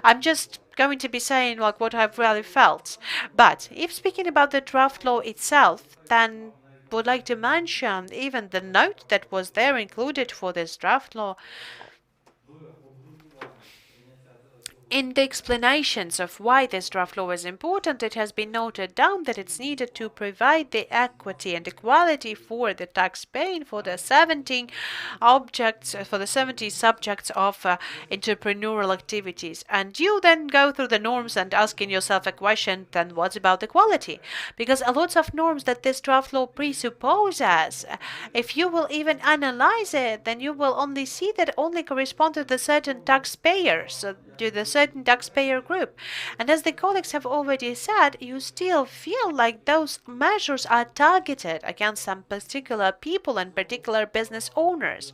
I'm just going to be saying like what I've really felt. But if speaking about the draft law itself, then would like to mention even the note that was there included for this draft law. In the explanations of why this draft law is important, it has been noted down that it's needed to provide the equity and equality for the taxpaying for the 70 subjects of entrepreneurial activities. And you then go through the norms and asking yourself a question, then what about equality? Because a lot of norms that this draft law presupposes, if you will even analyze it, then you will only see that only correspond to the certain taxpayers, to the certain taxpayer group. And as the colleagues have already said, you still feel like those measures are targeted against some particular people and particular business owners,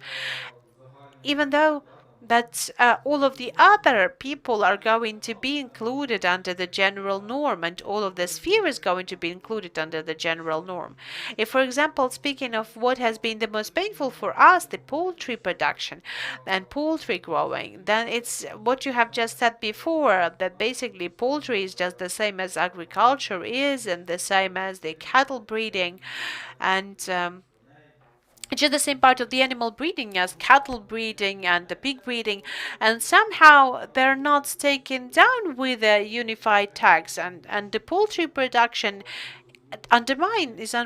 even though that all of the other people are going to be included under the general norm, and all of the sphere is going to be included under the general norm. If, for example, speaking of what has been the most painful for us, the poultry production and poultry growing, then it's what you have just said before, that basically poultry is just the same as agriculture is, and the same as the cattle breeding, and it's just the same part of the animal breeding as cattle breeding and the pig breeding, and somehow they're not taken down with a unified tax, and the poultry production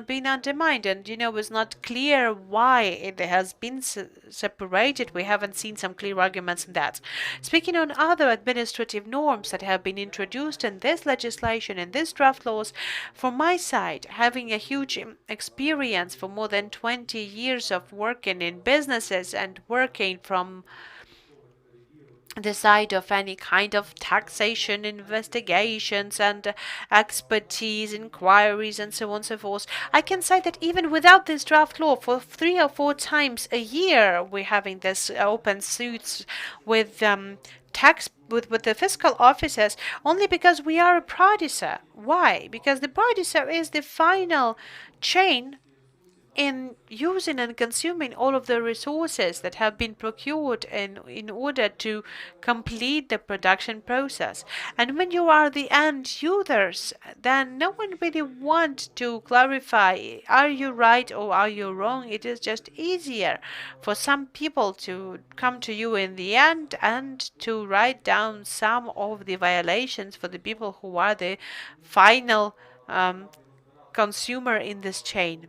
being undermined, and it's not clear why it has been separated. We haven't seen some clear arguments in that. Speaking on other administrative norms that have been introduced in this legislation, in this draft laws, from my side, having a huge experience for more than 20 years of working in businesses and working from the side of any kind of taxation investigations and expertise inquiries and so on and so forth. I can say that even without this draft law, for 3 or 4 times a year, we're having this open suits with with the fiscal officers, only because we are a producer. Why? Because the producer is the final chain in using and consuming all of the resources that have been procured in order to complete the production process. And when you are the end users, then no one really wants to clarify, are you right or are you wrong? It is just easier for some people to come to you in the end and to write down some of the violations for the people who are the final consumer in this chain.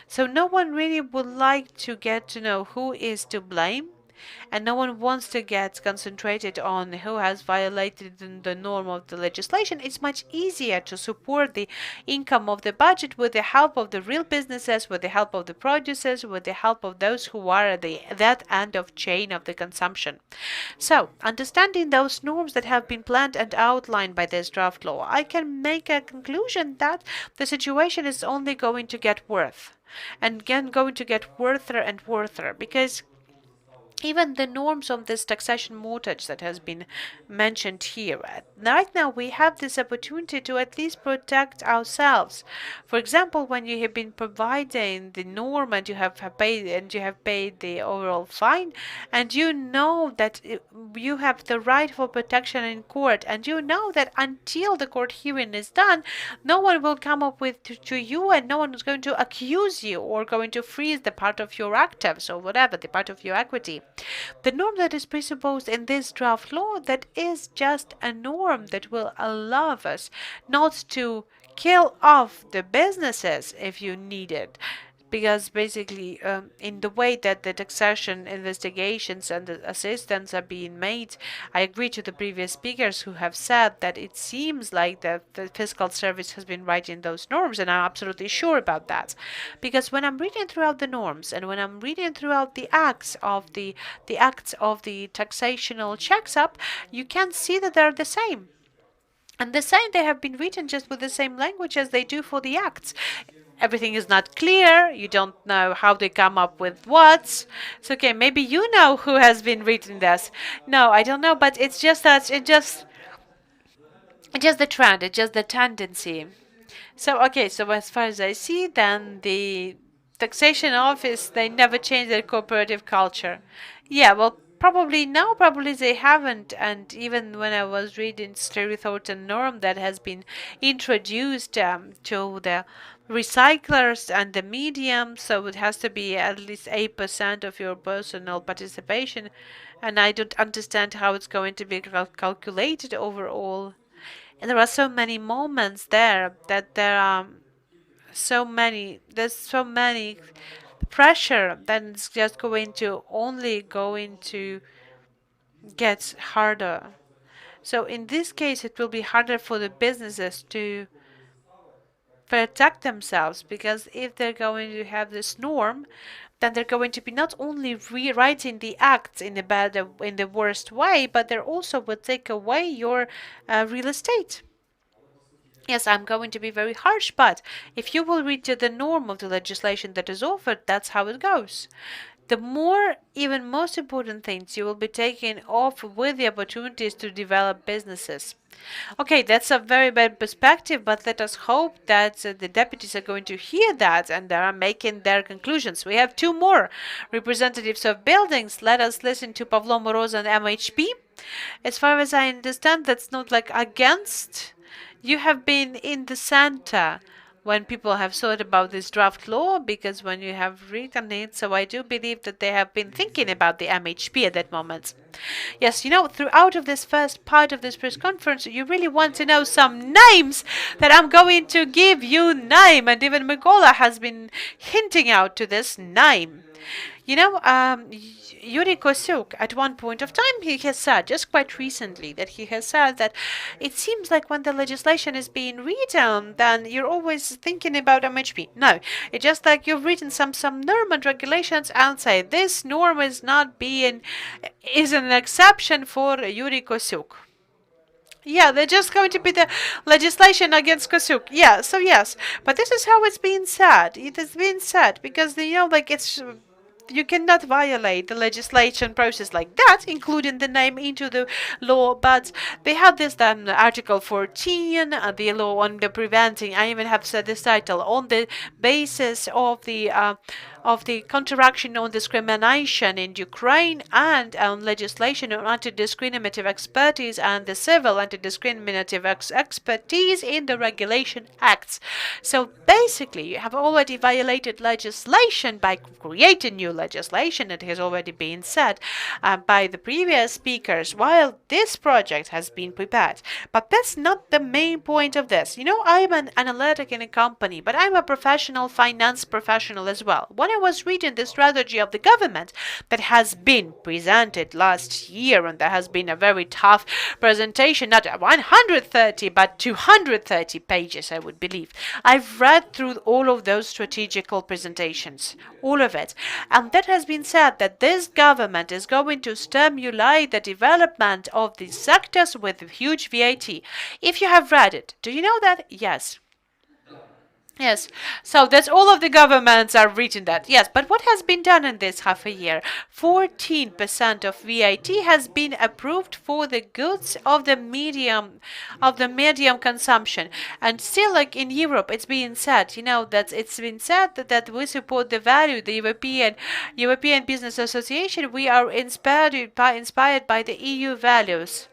So no one really would like to get to know who is to blame, and no one wants to get concentrated on who has violated the norm of the legislation. It's much easier to support the income of the budget with the help of the real businesses, with the help of the producers, with the help of those who are at that end of chain of the consumption. So, understanding those norms that have been planned and outlined by this draft law, I can make a conclusion that the situation is only going to get worse, and again going to get worser and worser, because even the norms of this taxation mortgage that has been mentioned here. Right now, we have this opportunity to at least protect ourselves. For example, when you have been providing the norm and you have paid the overall fine, and you know that you have the right for protection in court, and you know that until the court hearing is done, no one will come up with to you, and no one is going to accuse you or going to freeze the part of your actives or whatever, the part of your equity. The norm that is presupposed in this draft law, that is just a norm that will allow us not to kill off the businesses if you need it. Because basically, in the way that the taxation investigations and the assistance are being made, I agree to the previous speakers who have said that it seems like the fiscal service has been writing those norms, and I'm absolutely sure about that. Because when I'm reading throughout the norms and when I'm reading throughout the acts of the taxational checks up, you can see that they're the same. And the same, they have been written just with the same language as they do for the acts. Everything is not clear. You don't know how they come up with what. So, okay, maybe you know who has been written this. No, I don't know, but it's just that it's just the trend. It's just the tendency. So, okay, so as far as I see, then the taxation office, they never change their cooperative culture. Yeah, well, probably no, probably they haven't. And even when I was reading Stray Thought and Norm that has been introduced to the recyclers and the medium, so it has to be at least 8% of your personal participation. And I don't understand how it's going to be calculated overall. And there are so many moments there that there's so many pressure that it's just going to get harder. So in this case, it will be harder for the businesses to protect themselves, because if they're going to have this norm, then they're going to be not only rewriting the acts in the worst way, but they also will take away your real estate. Yes, I'm going to be very harsh, but if you will read to the norm of the legislation that is offered, that's how it goes. The more, even most important things, you will be taking off with the opportunities to develop businesses. Okay, that's a very bad perspective, but let us hope that the deputies are going to hear that and they are making their conclusions. We have two more representatives of buildings. Let us listen to Pavlo Moroz and MHP. As far as I understand, that's not like against. You have been in the center when people have thought about this draft law, because when you have written it, so I do believe that they have been thinking about the MHP at that moment. Yes, throughout of this first part of this press conference, you really want to know some names that I'm going to give you name, and even Mykola has been hinting out to this name. You know, Yuri Kosuk, at one point of time, he has said, just quite recently, that he has said that it seems like when the legislation is being written, then you're always thinking about MHP. No, it's just like you've written some norm and regulations and say this norm is an exception for Yuri Kosuk. Yeah, they're just going to be the legislation against Kosuk. Yeah, so yes, but this is how it's being said. It has been said because like it's you cannot violate the legislation process like that, including the name into the law. But they had this Article 14, the law on the preventing. I even have said this title on the basis of the counteraction on discrimination in Ukraine and on legislation on anti-discriminative expertise and the civil anti-discriminative expertise in the regulation acts. So basically, you have already violated legislation by creating new legislation. It has already been said by the previous speakers while this project has been prepared. But that's not the main point of this. I'm an analytic in a company, but I'm a professional finance professional as well. When I was reading the strategy of the government that has been presented last year, and there has been a very tough presentation, not 130 but 230 pages, I would believe. I've read through all of those strategical presentations, all of it, and that has been said that this government is going to stimulate the development of these sectors with huge VAT. If you have read it, do you know that? Yes. Yes, so that's all of the governments are written that. Yes, but what has been done in this half a year? 14% of VAT has been approved for the goods of the medium consumption. And still, like in Europe, it's being said, that it's been said that we support the value, the European Business Association. We are inspired by the EU values.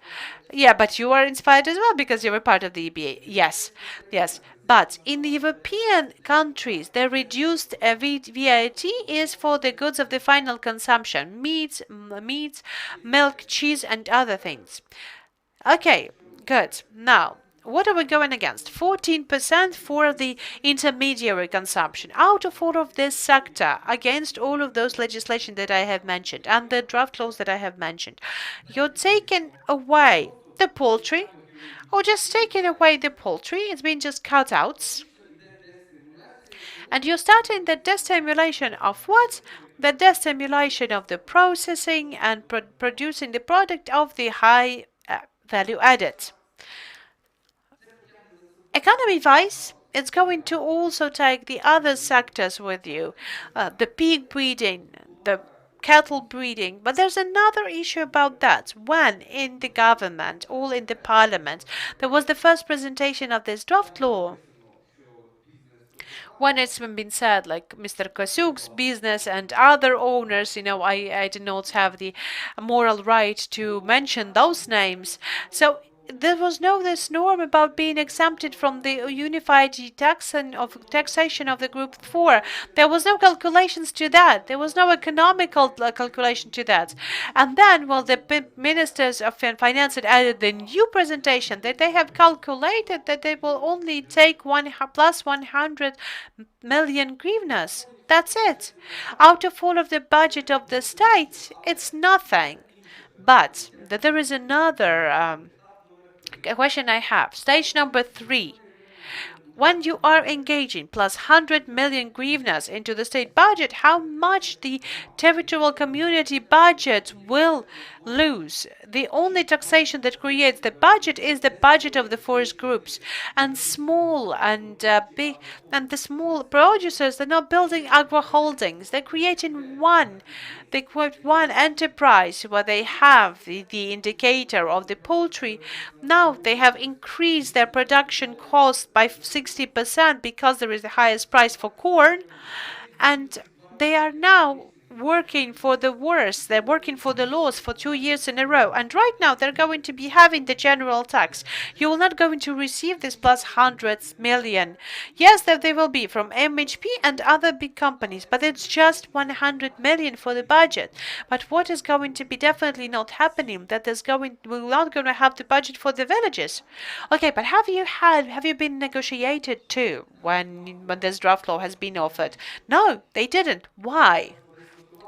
Yeah, but you are inspired as well because you were part of the EBA. Yes, yes. But in the European countries, the reduced VAT is for the goods of the final consumption, meats, milk, cheese, and other things. Okay, good. Now, what are we going against? 14% for the intermediary consumption. Out of all of this sector, against all of those legislation that I have mentioned and the draft laws that I have mentioned, you're taking away the poultry, or just taking away the poultry. It's been just cutouts. And you're starting the destimulation of what? The destimulation of the processing and producing the product of the high value added. Economy-wise, it's going to also take the other sectors with you, the pig breeding, the cattle breeding. But there's another issue about that. When in the government, or in the parliament, there was the first presentation of this draft law, when it's been said, like Mr. Kosuk's business and other owners, I do not have the moral right to mention those names. So there was no this norm about being exempted from the unified taxation of the group 4. There was no calculations to that. There was no economical calculation to that. And then, the ministers of finance had added the new presentation that they have calculated that they will only take plus 100 million hryvnias. That's it. Out of all of the budget of the state, it's nothing. But there is another question I have. Stage number 3. When you are engaging plus 100 million hryvnias into the state budget, how much the territorial community budget will lose? The only taxation that creates the budget is the budget of the forest groups, and small and big, and the small producers. They're not building agro holdings. They're creating one enterprise where they have the indicator of the poultry. Now they have increased their production cost by 60% because there is the highest price for corn, and they are now working for the worst. They're working for the laws for 2 years in a row, and right now they're going to be having the general tax. You will not going to receive this plus 100 million. Yes, that they will be from MHP and other big companies, but it's just 100 million for the budget. But what is going to be definitely not happening, we're not going to have the budget for the villages. Okay, but have you been negotiated too when this draft law has been offered? No, they didn't. Why?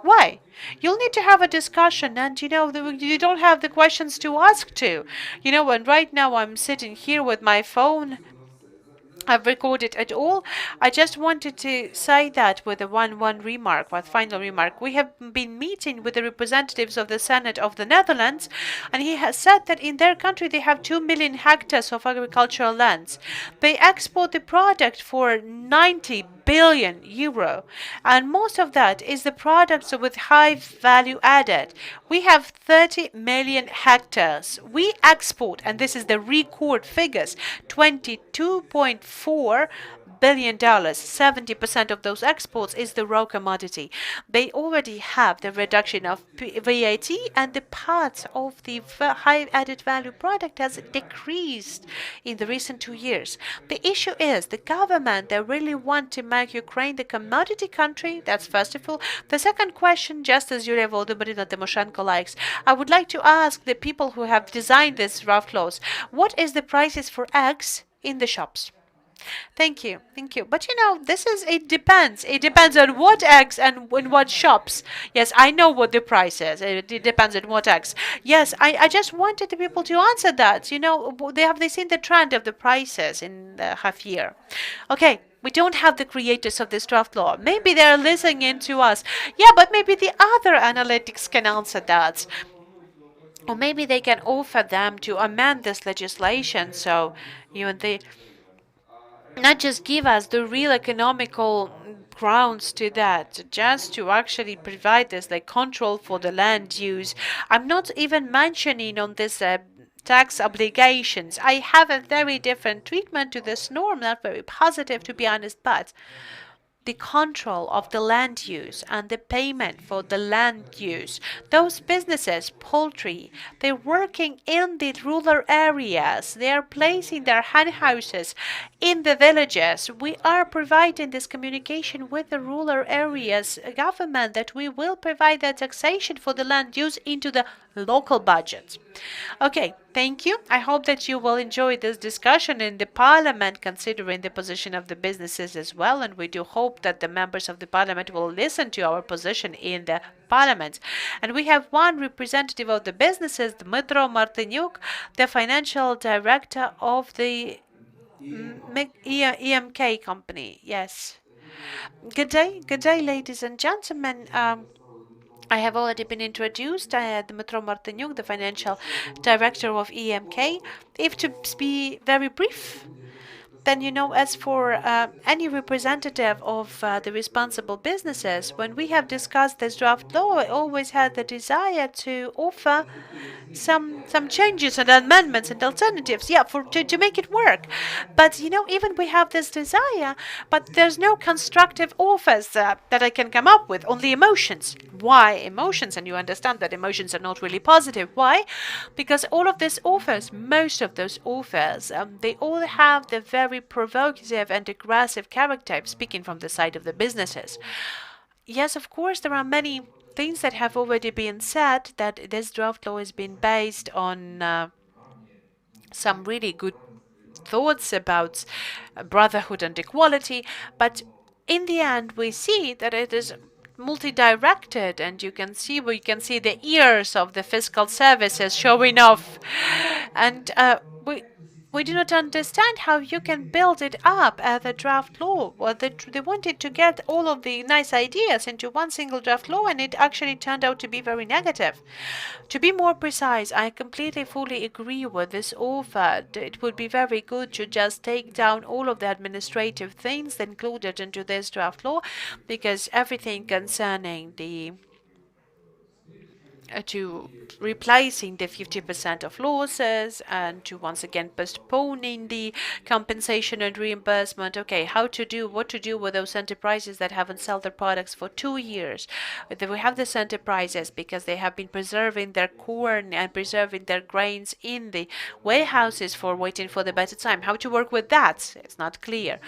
Why? You'll need to have a discussion, and you don't have the questions to ask to. And right now I'm sitting here with my phone. I've recorded it all. I just wanted to say that with a one remark, one final remark. We have been meeting with the representatives of the Senate of the Netherlands, and he has said that in their country they have 2 million hectares of agricultural lands. They export the product for 90 billion euro, and most of that is the products with high value added. We have 30 million hectares. We export, and this is the record figures, $22.4 billion. 70% of those exports is the raw commodity. They already have the reduction of VAT, and the part of the high added value product has decreased in the recent 2 years. The issue is the government, they really want to make Ukraine the commodity country. That's first of all. The second question, just as Yulia Volodymyrina Tymoshenko likes, I would like to ask the people who have designed this draft laws, what is the prices for eggs in the shops? Thank you, thank you. But it depends. It depends on what eggs and in what shops. Yes, I know what the price is. It depends on what eggs. Yes, I just wanted the people to answer that. Have they seen the trend of the prices in the half year? Okay. We don't have the creators of this draft law. Maybe they're listening in to us. Yeah, but maybe the other analytics can answer that. Or maybe they can offer them to amend this legislation so they not just give us the real economical grounds to that, just to actually provide this like control for the land use. I'm not even mentioning on this tax obligations. I have a very different treatment to this norm, not very positive to be honest, but the control of the land use and the payment for the land use. Those businesses, poultry, they're working in the rural areas. They are placing their hen houses in the villages. We are providing this communication with the rural areas government that we will provide that taxation for the land use into the local budget. Okay, thank you. I hope that you will enjoy this discussion in the parliament, considering the position of the businesses as well. And we do hope that the members of the parliament will listen to our position in the parliament. And we have one representative of the businesses, Dmytro Martyniuk, the financial director of the EMK company. Yes. Good day, ladies and gentlemen. I have already been introduced. I am Dmytro Martyniuk, the financial director of EMK. If to be very brief, then as for any representative of the responsible businesses, when we have discussed this draft law, I always had the desire to offer some changes and amendments and alternatives, to make it work. But even we have this desire, but there's no constructive offers that I can come up with, only emotions. Why emotions? And you understand that emotions are not really positive. Why? Because all of these offers, most of those offers, they all have the very provocative and aggressive character, speaking from the side of the businesses. Yes, of course, there are many things that have already been said, that this draft law has been based on some really good thoughts about brotherhood and equality, but in the end we see that it is multi-directed, and we can see the ears of the fiscal services showing off, and we do not understand how you can build it up as a draft law. Well, they wanted to get all of the nice ideas into one single draft law, and it actually turned out to be very negative. To be more precise, I completely, fully agree with this offer. It would be very good to just take down all of the administrative things included into this draft law, because everything concerning the to replacing the 50% of losses, and to once again postponing the compensation and reimbursement. Okay, what to do with those enterprises that haven't sold their products for 2 years? We have these enterprises because they have been preserving their corn and preserving their grains in the warehouses for waiting for the better time. How to work with that? It's not clear.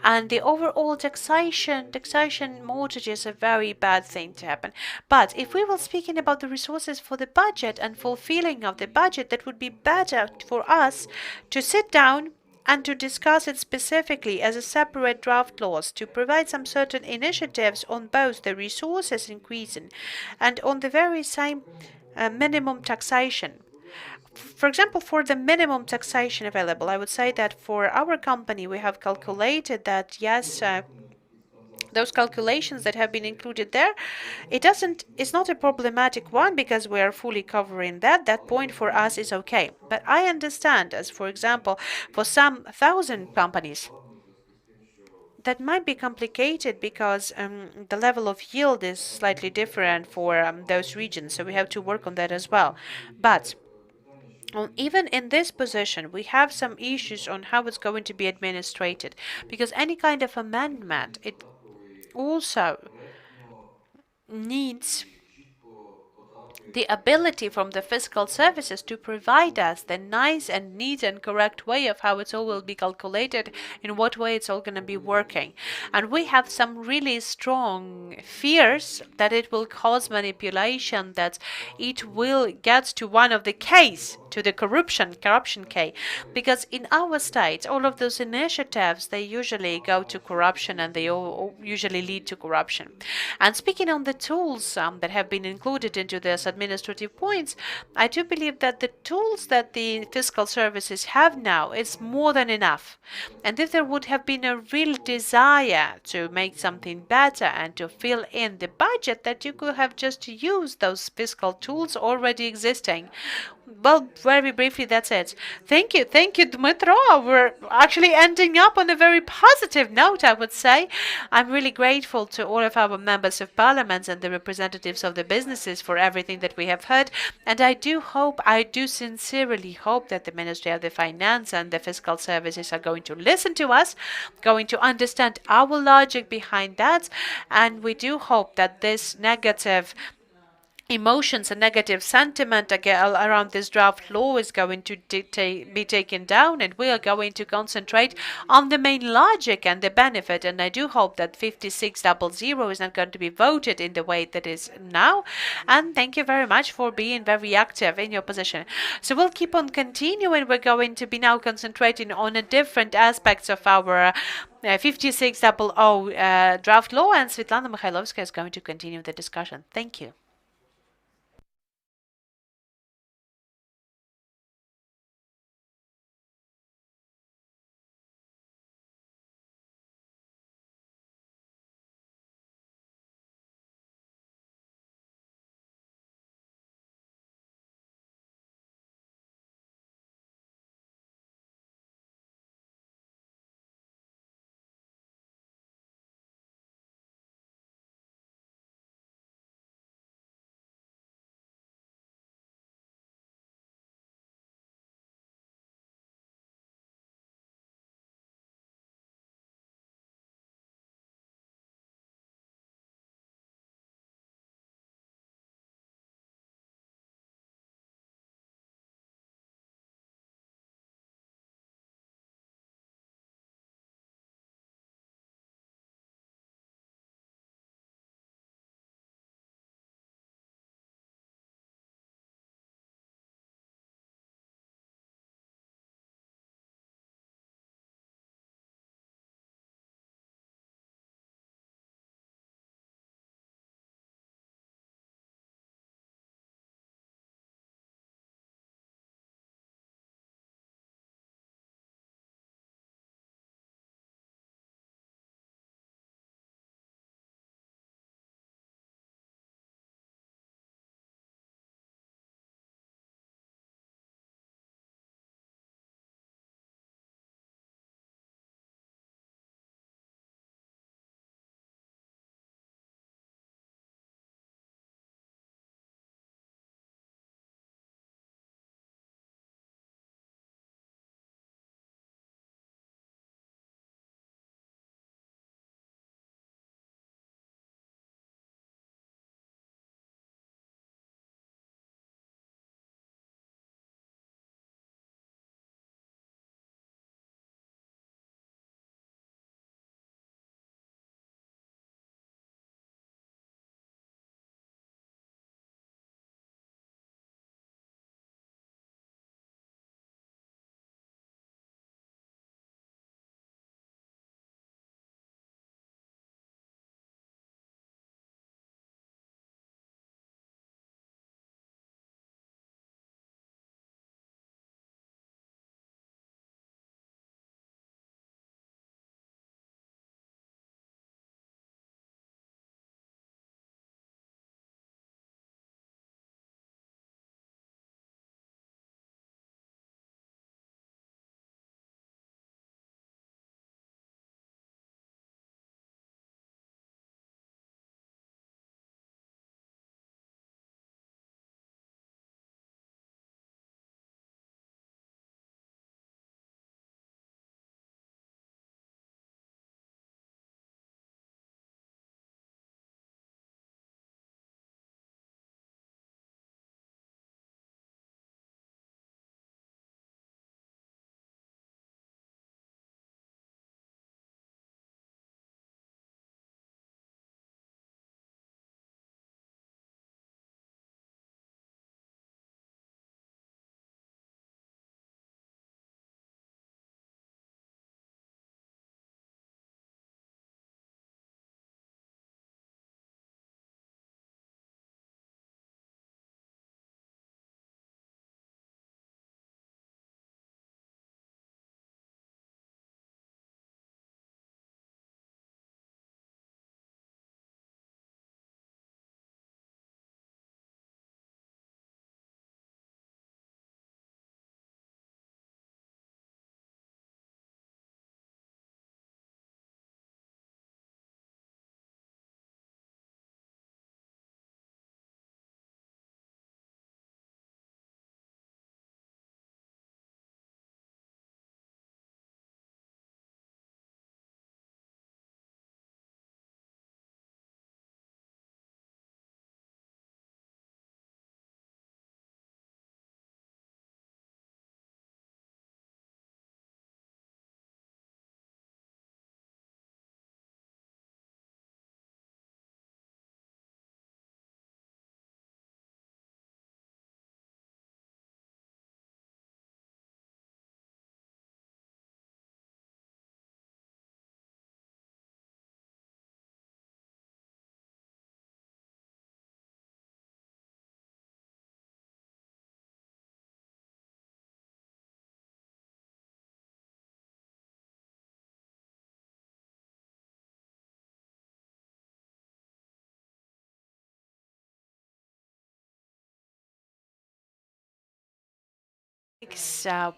And the overall taxation mortgage is a very bad thing to happen. But if we were speaking about the resources for the budget and fulfilling of the budget, that would be better for us to sit down and to discuss it specifically as a separate draft laws to provide some certain initiatives on both the resources increasing and on the very same minimum taxation. For example, for the minimum taxation available, I would say that for our company, we have calculated that yes, those calculations that have been included there, it's not a problematic one because we are fully covering that point for us is okay. But I understand, as for example, for some thousand companies that might be complicated because the level of yield is slightly different for those regions, so we have to work on that as well. But even in this position, we have some issues on how it's going to be administrated, because any kind of amendment, it also needs the ability from the fiscal services to provide us the nice and neat and correct way of how it all will be calculated, in what way it's all going to be working. And we have some really strong fears that it will cause manipulation, that it will get to one of the case, to the corruption case, because in our state, all of those initiatives, they usually go to corruption and they all usually lead to corruption. And speaking on the tools that have been included into this administrative points, I do believe that the tools that the fiscal services have now is more than enough. And if there would have been a real desire to make something better and to fill in the budget, that you could have just used those fiscal tools already existing. Well, very briefly, that's it. Thank you, Dmitro. We're actually ending up on a very positive note, I would say. I'm really grateful to all of our members of parliament and the representatives of the businesses for everything that we have heard. And I do sincerely hope that the Ministry of the Finance and the Fiscal Services are going to listen to us, going to understand our logic behind that. And we do hope that this negative emotions and negative sentiment around this draft law is going to be taken down, and we are going to concentrate on the main logic and the benefit. And I do hope that 5600 is not going to be voted in the way that is now. And thank you very much for being very active in your position. So we'll keep on continuing. We're going to be now concentrating on a different aspects of our 5600 draft law, and Svetlana Mikhailovska is going to continue the discussion. Thank you.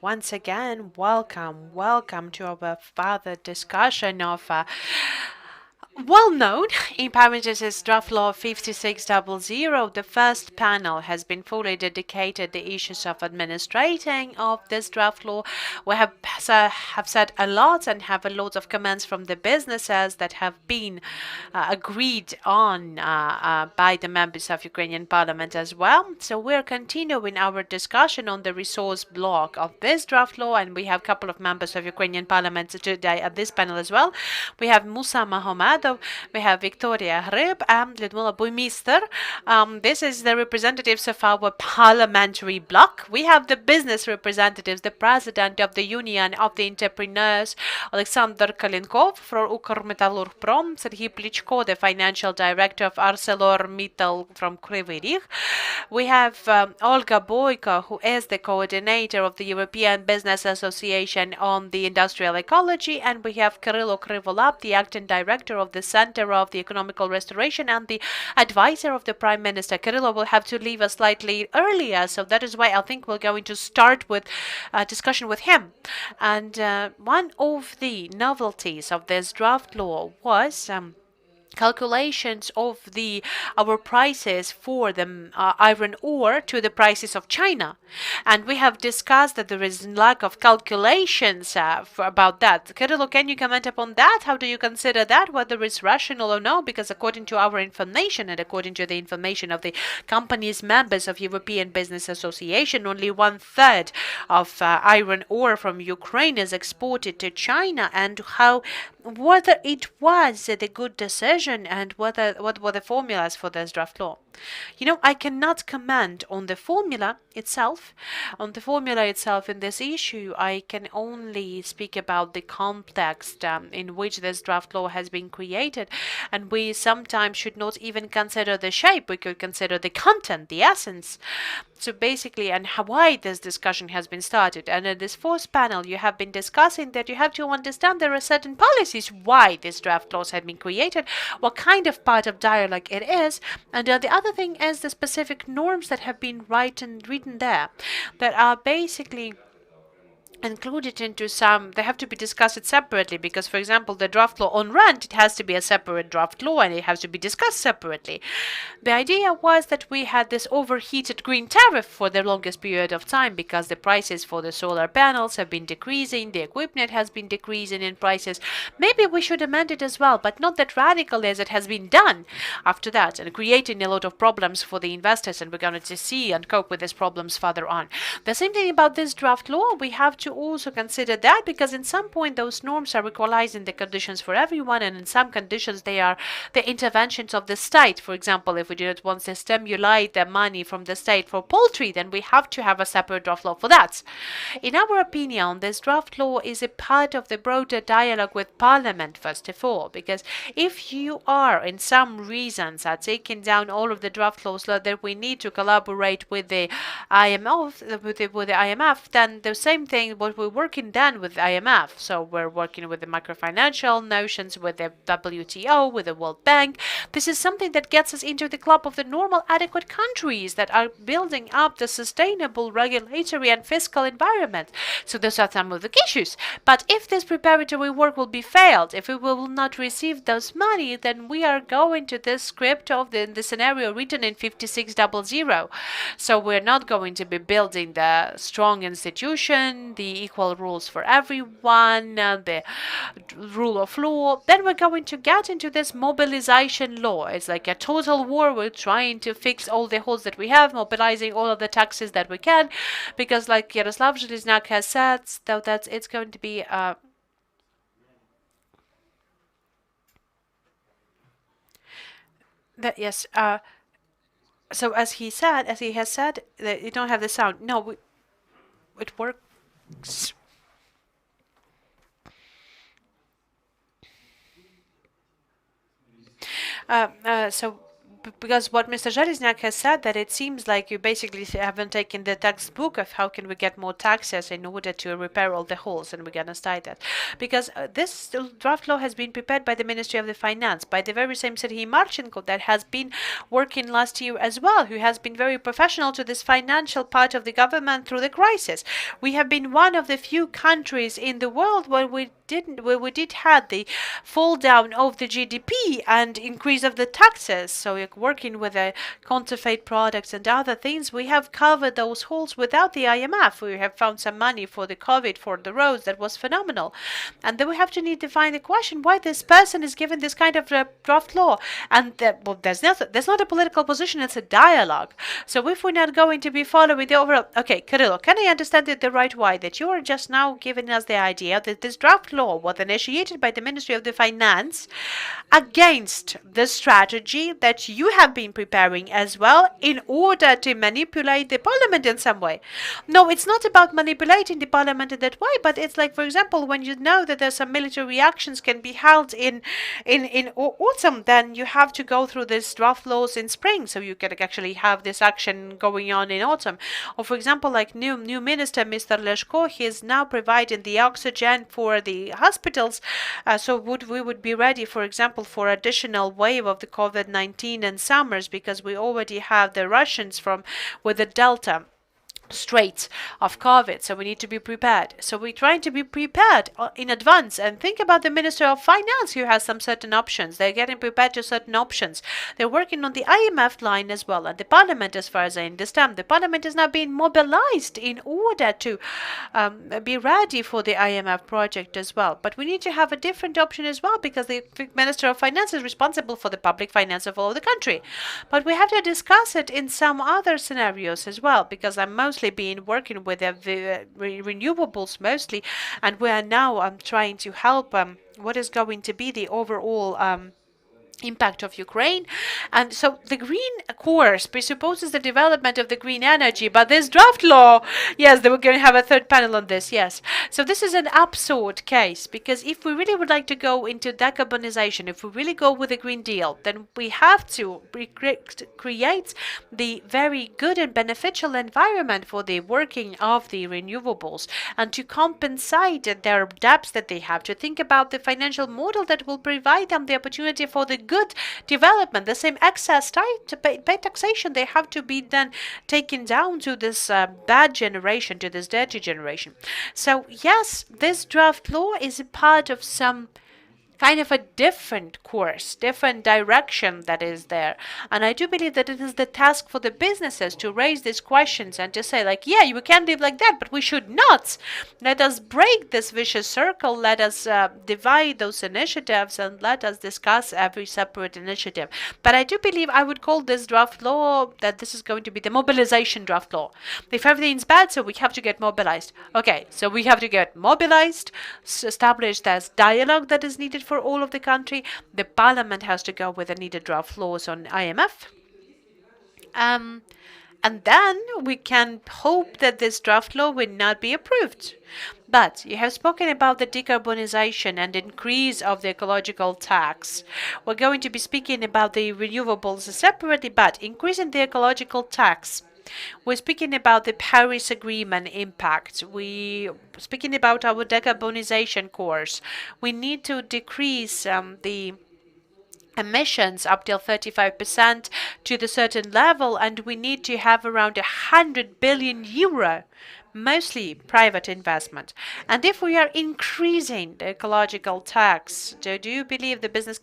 Once again, welcome to our further discussion of well known in Parliament's draft law 5600. The first panel has been fully dedicated to the issues of administrating of this draft law. We have said a lot and have a lot of comments from the businesses that have been agreed on by the members of Ukrainian Parliament as well. So we're continuing our discussion on the resource block of this draft law, and we have a couple of members of Ukrainian Parliament today at this panel as well. We have Musa Mahomadov, we have Victoria Hrib, and Lyudmila Buimister. This is the representatives of our parliamentary bloc. We have the business representatives, the president of the Union of the Entrepreneurs, Alexander Kalinkov from Ukrmetallurgprom, Serhiy Plichko, the financial director of ArcelorMittal from Kryvyi Rih. We have Olga Boyko, who is the coordinator of the European Business Association on the Industrial Ecology, and we have Kyrylo Krivolap, the acting director of the Center of the Economical Restoration and the advisor of the Prime Minister. Kyrylo will have to leave us slightly earlier, so that is why I think we're going to start with a discussion with him. And one of the novelties of this draft law was calculations of our prices for the iron ore to the prices of China, and we have discussed that there is lack of calculations about that. Kyrylo, can you comment upon that? How do you consider that, whether it's rational or no? Because according to our information and according to the information of the company's members of European Business Association, only 1/3 of iron ore from Ukraine is exported to China, and whether it was the good decision and what were the formulas for this draft law. I cannot comment on the formula itself. On the formula itself in this issue, I can only speak about the context in which this draft law has been created, and we sometimes should not even consider the shape. We could consider the content, the essence. So basically, and why this discussion has been started. And in this fourth panel, you have been discussing that you have to understand there are certain policies why this draft laws have been created, what kind of part of dialogue it is, and the other thing is the specific norms that have been written there that are basically included into some. They have to be discussed separately because, for example, the draft law on rent, it has to be a separate draft law and it has to be discussed separately. The idea was that we had this overheated green tariff for the longest period of time because the prices for the solar panels have been decreasing, the equipment has been decreasing in prices. Maybe we should amend it as well, but not that radically as it has been done after that, and creating a lot of problems for the investors, and we're going to see and cope with these problems further on. The same thing about this draft law, we have to also consider that because in some point those norms are equalizing the conditions for everyone, and in some conditions they are the interventions of the state. For example, if we do not want to stimulate the money from the state for poultry, then we have to have a separate draft law for that. In our opinion, this draft law is a part of the broader dialogue with Parliament, first of all, because if you are, in some reasons, are taking down all of the draft laws that we need to collaborate with the IMF, then the same thing what we're working then with the IMF. So we're working with the microfinancial notions, with the WTO, with the World Bank. This is something that gets us into the club of the normal adequate countries that are building up the sustainable regulatory and fiscal environment. So those are some of the issues. But if this preparatory work will be failed, if we will not receive those money, then we are going to this script of the scenario written in 5600. So we're not going to be building the strong institution, the equal rules for everyone, the rule of law. Then we're going to get into this mobilization law. It's like a total war. We're trying to fix all the holes that we have, mobilizing all of the taxes that we can, because like Yaroslav Zheleznak has said, that it's going to be that yes. So as he has said, that you don't have the sound. No, it works. So because what Mr. Zhelezniak has said, that it seems like you basically haven't taken the textbook of how can we get more taxes in order to repair all the holes, and we're going to start that. Because this draft law has been prepared by the Ministry of the Finance, by the very same Serhiy Marchenko that has been working last year as well, who has been very professional to this financial part of the government through the crisis. We have been one of the few countries in the world where we did had the fall down of the GDP and increase of the taxes. So working with the counterfeit products and other things, we have covered those holes without the IMF. We have found some money for the COVID, for the roads. That was phenomenal. And then we have to need to find the question why this person is given this kind of draft law. And well, there's not a political position, it's a dialogue. So if we're not going to be following the overall... Okay, Kirilo, can I understand it the right way, that you are just now giving us the idea that this draft law was initiated by the Ministry of the Finance against the strategy that you have been preparing as well in order to manipulate the parliament in some way? No, it's not about manipulating the parliament in that way, but it's like, for example, when you know that there's some military actions can be held in autumn, then you have to go through this draft laws in spring, so you can actually have this action going on in autumn. Or for example, like new minister, Mr. Leshko, he is now providing the oxygen for the hospitals, so we would be ready, for example, for additional wave of the COVID-19 in summers, because we already have the Russians with the Delta straits of COVID, so we need to be prepared. So we're trying to be prepared in advance, and think about the Minister of Finance who has some certain options. They're getting prepared to certain options. They're working on the IMF line as well, and the Parliament, as far as I understand, the Parliament is now being mobilized in order to be ready for the IMF project as well. But we need to have a different option as well, because the Minister of Finance is responsible for the public finance of all of the country. But we have to discuss it in some other scenarios as well, because I'm mostly been working with the renewables mostly, and we are now trying to help what is going to be the overall impact of Ukraine. And so the green course presupposes the development of the green energy, but this draft law, yes, they were going to have a third panel on this, yes. So this is an absurd case, because if we really would like to go into decarbonization, if we really go with a Green Deal, then we have to create the very good and beneficial environment for the working of the renewables, and to compensate their debts that they have, to think about the financial model that will provide them the opportunity for the good development. The same excess to pay taxation, they have to be then taken down to this bad generation, to this dirty generation. So yes, this draft law is a part of some kind of a different course, different direction that is there. And I do believe that it is the task for the businesses to raise these questions and to say, like, yeah, you can live like that, but we should not. Let us break this vicious circle. Let us divide those initiatives, and let us discuss every separate initiative. But I do believe I would call this draft law that this is going to be the mobilization draft law. If everything's bad, so we have to get mobilized. Okay, so we have to get mobilized, established as dialogue that is needed for all of the country. The parliament has to go with the needed draft laws on IMF. And then we can hope that this draft law will not be approved. But you have spoken about the decarbonization and increase of the ecological tax. We're going to be speaking about the renewables separately, but increasing the ecological tax. We're speaking about the Paris Agreement impact. We're speaking about our decarbonization course. We need to decrease the emissions up till 35% to the certain level, and we need to have around 100 billion euro, mostly private investment. And if we are increasing the ecological tax, do you believe the business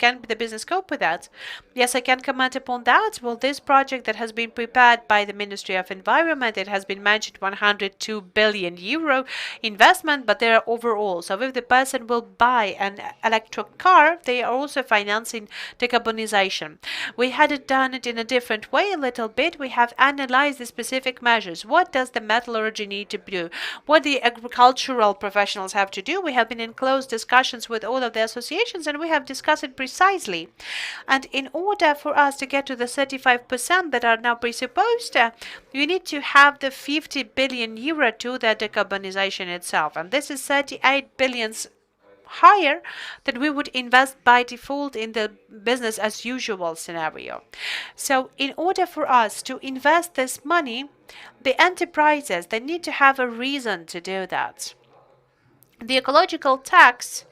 cope with that? Yes, I can comment upon that. Well, this project that has been prepared by the Ministry of Environment, it has been mentioned 102 billion euro investment, but they are overall. So if the person will buy an electric car, they are also financing decarbonization. We had done it in a different way a little bit. We have analyzed the specific measures. What does the metallurgy need to do? What the agricultural professionals have to do? We have been in close discussions with all of the associations, and we have discussed it precisely. And in order for us to get to the 35% that are now presupposed, you need to have the 50 billion euro to the decarbonization itself. And this is 38 billion higher, then we would invest by default in the business as usual scenario. So in order for us to invest this money, the enterprises, they need to have a reason to do that. The ecological tax,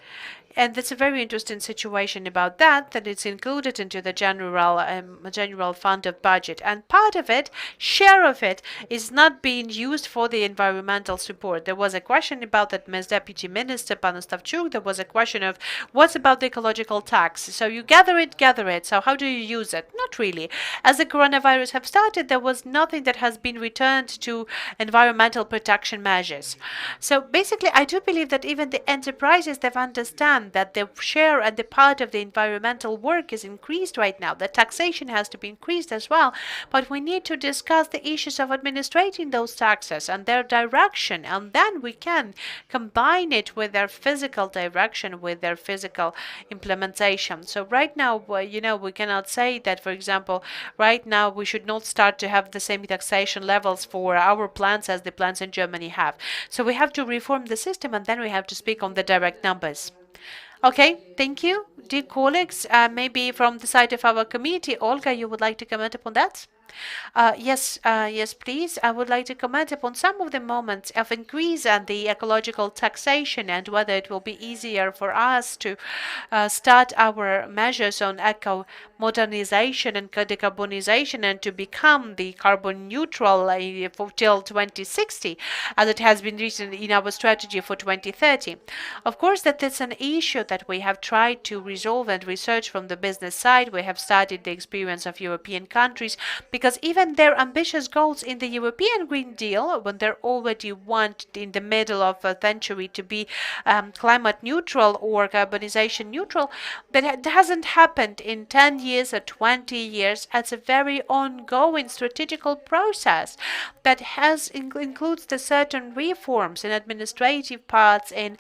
and that's a very interesting situation about that, that it's included into the general fund of budget. And part of it, share of it, is not being used for the environmental support. There was a question about that, Ms. Deputy Minister Panastavchuk. There was a question of what's about the ecological tax. So you gather it. So how do you use it? Not really. As the coronavirus have started, there was nothing that has been returned to environmental protection measures. So basically, I do believe that even the enterprises, they understand that the share and the part of the environmental work is increased right now. The taxation has to be increased as well, but we need to discuss the issues of administrating those taxes and their direction, and then we can combine it with their physical direction, with their physical implementation. So right now, we cannot say that, for example, right now we should not start to have the same taxation levels for our plants as the plants in Germany have. So we have to reform the system, and then we have to speak on the direct numbers. Okay, thank you. Dear colleagues, maybe from the side of our committee, Olga, you would like to comment upon that? Yes, please. I would like to comment upon some of the moments of increase and the ecological taxation, and whether it will be easier for us to start our measures on eco modernization and decarbonization and to become the carbon neutral till 2060, as it has been written in our strategy for 2030. Of course, that is an issue that we have tried to resolve and research from the business side. We have studied the experience of European countries, because even their ambitious goals in the European Green Deal, when they already want in the middle of a century to be climate neutral or carbonization neutral, but it hasn't happened in 10 years or 20 years. It's a very ongoing strategical process that includes the certain reforms in administrative parts, in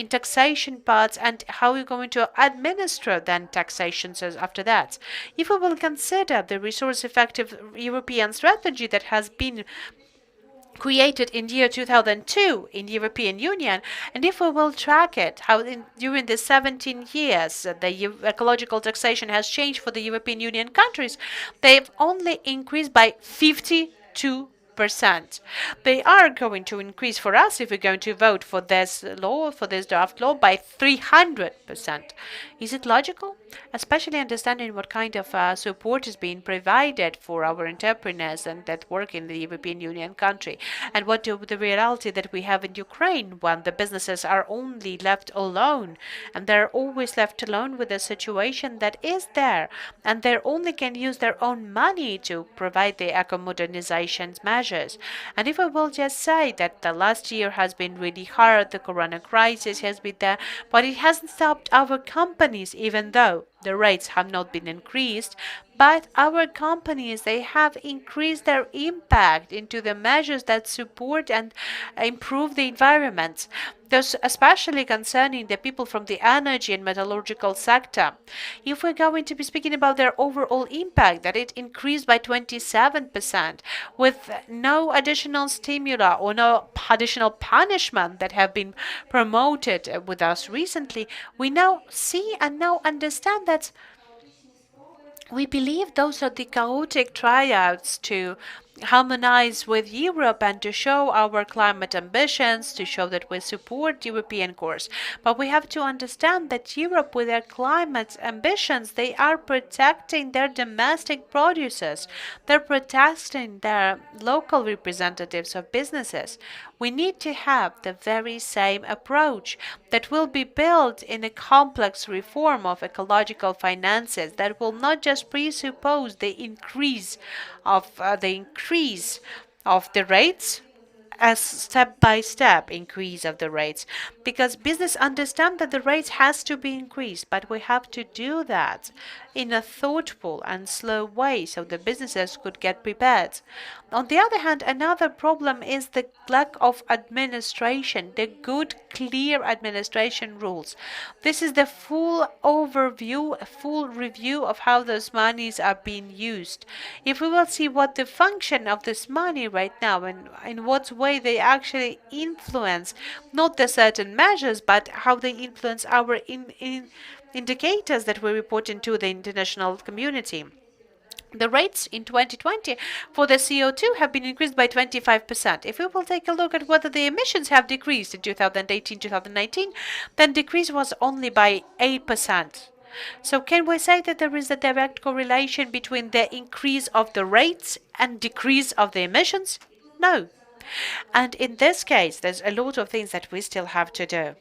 taxation parts, and how you're going to administer then taxation after that. If we will consider the resource-effective European strategy that has been created in year 2002 in the European Union, and if we will track it, how during the 17 years the ecological taxation has changed for the European Union countries, they've only increased by 52%. They are going to increase for us, if we're going to vote for this law, for this draft law, by 300%. Is it logical? Especially understanding what kind of support is being provided for our entrepreneurs and that work in the European Union country, and what the reality that we have in Ukraine, when the businesses are only left alone, and they're always left alone with the situation that is there, and they only can use their own money to provide the eco-modernization measures. And if I will just say that the last year has been really hard, the corona crisis has been there, but it hasn't stopped our companies, even though the rates have not been increased, but our companies, they have increased their impact into the measures that support and improve the environment. Thus, especially concerning the people from the energy and metallurgical sector. If we're going to be speaking about their overall impact, that it increased by 27%, with no additional stimuli or no additional punishment that have been promoted with us recently, we now see and now understand that we believe those are the chaotic tryouts to harmonize with Europe and to show our climate ambitions, to show that we support European course. But we have to understand that Europe, with their climate ambitions, they are protecting their domestic producers. They're protecting their local representatives of businesses. We need to have the very same approach that will be built in a complex reform of ecological finances that will not just presuppose the increase of the rates, as step-by-step increase of the rates, because business understand that the rates has to be increased, but we have to do that in a thoughtful and slow way so the businesses could get prepared. On the other hand, another problem is the lack of administration, the good, clear administration rules. This is the full overview, a full review of how those monies are being used. If we will see what the function of this money right now and in what way way they actually influence not the certain measures, but how they influence our indicators that we report into the international community. The rates in 2020 for the CO2 have been increased by 25%. If we will take a look at whether the emissions have decreased in 2018-2019, then decrease was only by 8%. So can we say that there is a direct correlation between the increase of the rates and decrease of the emissions? No. And in this case, there's a lot of things that we still have to do.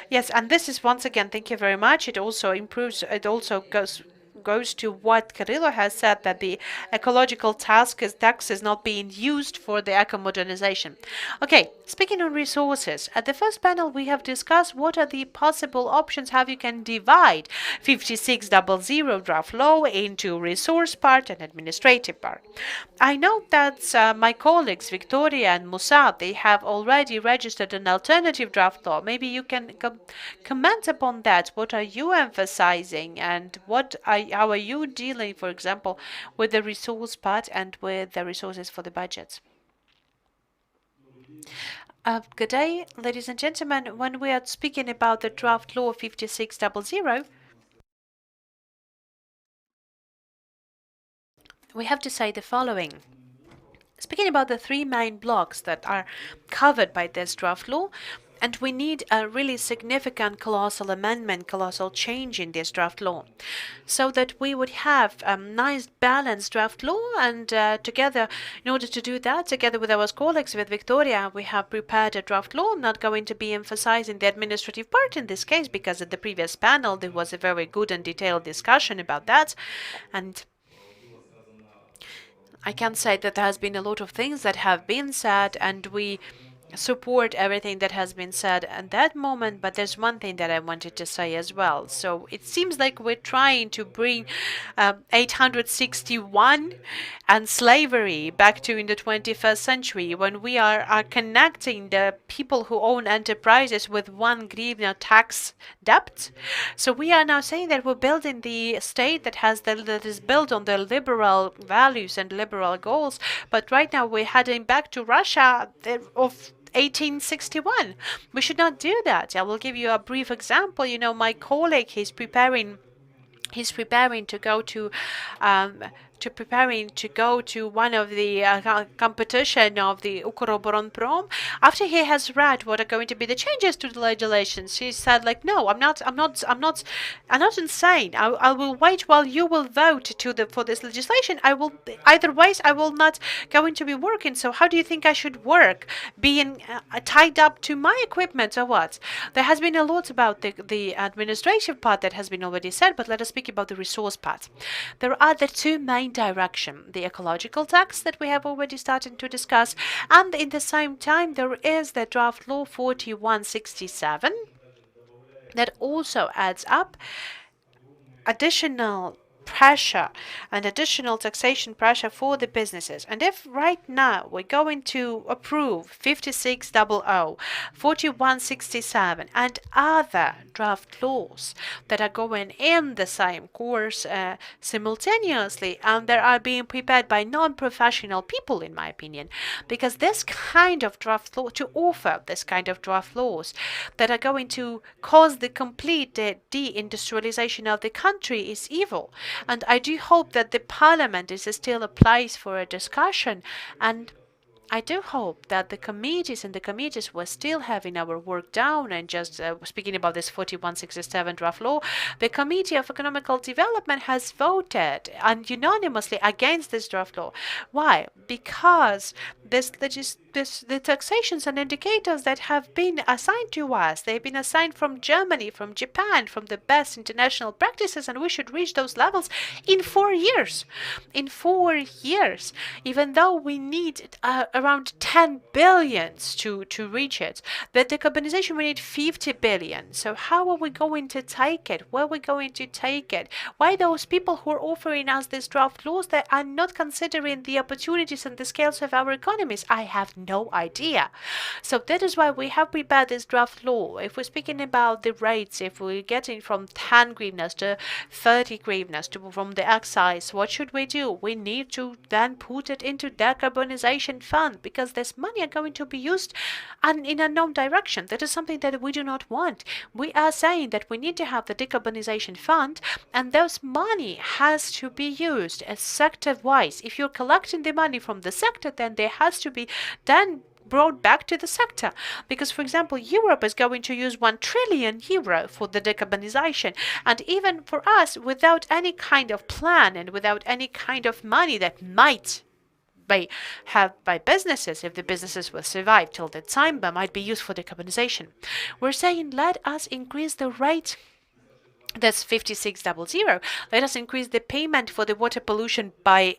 Yes, and this is once again, thank you very much. It also improves, it also goes to what Kirilo has said, that the ecological tax is not being used for the eco modernization. Okay, speaking on resources, at the first panel we have discussed what are the possible options, how you can divide 5600 draft law into resource part and administrative part. I know that my colleagues Victoria and Musa, they have already registered an alternative draft law. Maybe you can comment upon that. What are you emphasizing, and how are you dealing, for example, with the resource part and with the resources for the budgets? Good day, ladies and gentlemen. When we are speaking about the draft law 5600, we have to say the following. Speaking about the three main blocks that are covered by this draft law, and we need a really significant colossal amendment, colossal change in this draft law, so that we would have a nice balanced draft law. And together, in order to do that, together with our colleagues, with Victoria, we have prepared a draft law. I'm not going to be emphasizing the administrative part in this case, because at the previous panel there was a very good and detailed discussion about that. And I can say that there has been a lot of things that have been said, and we support everything that has been said at that moment. But there's one thing that I wanted to say as well. So it seems like we're trying to bring 861 and slavery back to in the 21st century, when we are connecting the people who own enterprises with 1 hryvnia tax debt. So we are now saying that we're building the state that is built on the liberal values and liberal goals, but right now we're heading back to Russia of 1861. We should not do that. I will give you a brief example. You know, my colleague, he's preparing to go to one of the competition of the Ukroboronprom. After he has read what are going to be the changes to the legislations, he said, like, no, I'm not insane. I will wait while you will vote for this legislation. Either ways, I will not going to be working. So how do you think I should work, being tied up to my equipment or what? There has been a lot about the administrative part that has been already said, but let us speak about the resource part. There are the two main direction, the ecological tax that we have already started to discuss, and in the same time there is the draft law 4167 that also adds up additional pressure and additional taxation pressure for the businesses. And if right now we're going to approve 5600, 4167 and other draft laws that are going in the same course simultaneously, and they are being prepared by non-professional people, in my opinion, because this kind of draft law, to offer this kind of draft laws that are going to cause the complete deindustrialization of the country is evil. And I do hope that the Parliament is still a place for a discussion, and I do hope that the committees were still having our work down. And just speaking about this 4167 draft law, the Committee of Economical Development has voted unanimously against this draft law. Why? Because the taxations and indicators that have been assigned to us, they've been assigned from Germany, from Japan, from the best international practices, and we should reach those levels in 4 years. In 4 years, even though we need around 10 billions to reach it. The decarbonization, we need 50 billion. So how are we going to take it? Where are we going to take it? Why those people who are offering us these draft laws that are not considering the opportunities and the scales of our economies? I have no idea. So that is why we have prepared this draft law. If we're speaking about the rates, if we're getting from 10 hryvnias to 30 hryvnias from the excise, what should we do? We need to then put it into decarbonization fund, because this money are going to be used in a unknown direction. That is something that we do not want. We are saying that we need to have the decarbonization fund, and those money has to be used as sector-wise. If you're collecting the money from the sector, then there has to be then brought back to the sector. Because, for example, Europe is going to use 1 trillion euro for the decarbonization. And even for us, without any kind of plan and without any kind of money that might by businesses, if the businesses will survive till that time, but might be used for decarbonization. We're saying let us increase the rate. That's 5600. Let us increase the payment for the water pollution by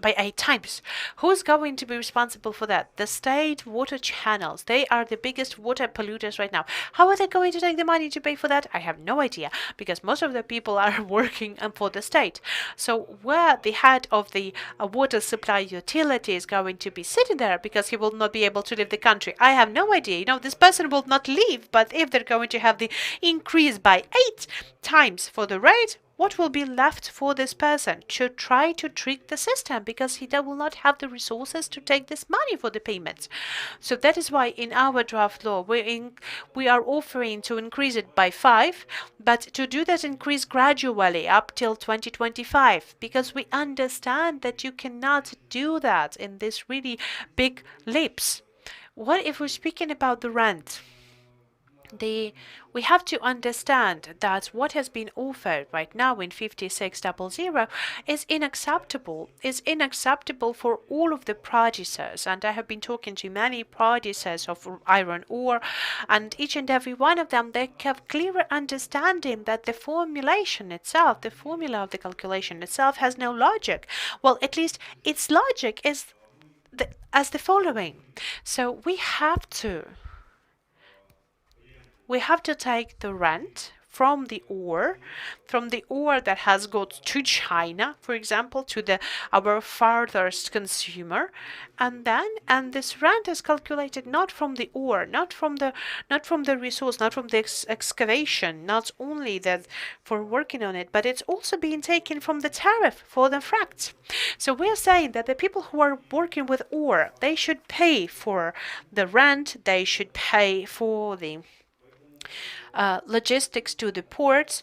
8 times. Who's going to be responsible for that? The state water channels. They are the biggest water polluters right now. How are they going to take the money to pay for that? I have no idea, because most of the people are working for the state. So where the head of the water supply utility is going to be sitting there, because he will not be able to leave the country, I have no idea. You know, this person will not leave, but if they're going to have the increase by 8 times for the rate, what will be left for this person to try to trick the system, because he will not have the resources to take this money for the payments. So that is why in our draft law we are offering to increase it by 5, but to do that increase gradually up till 2025, because we understand that you cannot do that in this really big leaps. What if we're speaking about the rent? We have to understand that what has been offered right now in 5600 is unacceptable for all of the producers. And I have been talking to many producers of iron ore, and each and every one of them, they have clearer understanding that the formulation itself, the formula of the calculation itself, has no logic. Well, at least its logic is as the following. So we have to take the rent from the ore that has got to China, for example, to our farthest consumer, and this rent is calculated not from the ore, not from the resource, not from the excavation, not only that for working on it, but it's also being taken from the tariff for the fracts. So we're saying that the people who are working with ore, they should pay for the rent, they should pay for the logistics to the ports.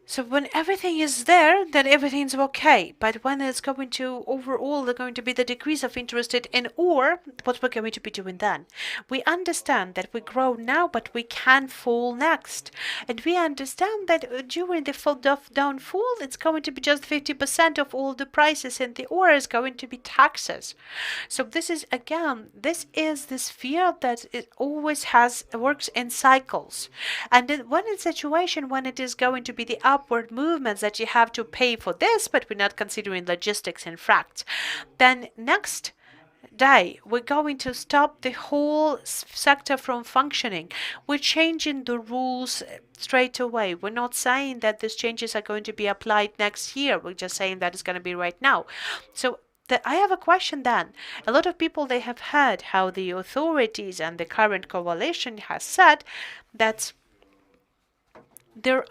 So when everything is there, then everything's okay. But when it's going to overall, there's going to be the decrease of interest in ore, what we're going to be doing then? We understand that we grow now, but we can fall next. And we understand that during the downfall, it's going to be just 50% of all the prices in the ore is going to be taxes. So this is, again, this field that it always works in cycles. And when it's a situation when it is going to be the upward movements that you have to pay for this, but we're not considering logistics and fracts, then next day we're going to stop the whole sector from functioning. We're changing the rules straight away. We're not saying that these changes are going to be applied next year. We're just saying that it's going to be right now. So I have a question then. A lot of people, they have heard how the authorities and the current coalition has said that there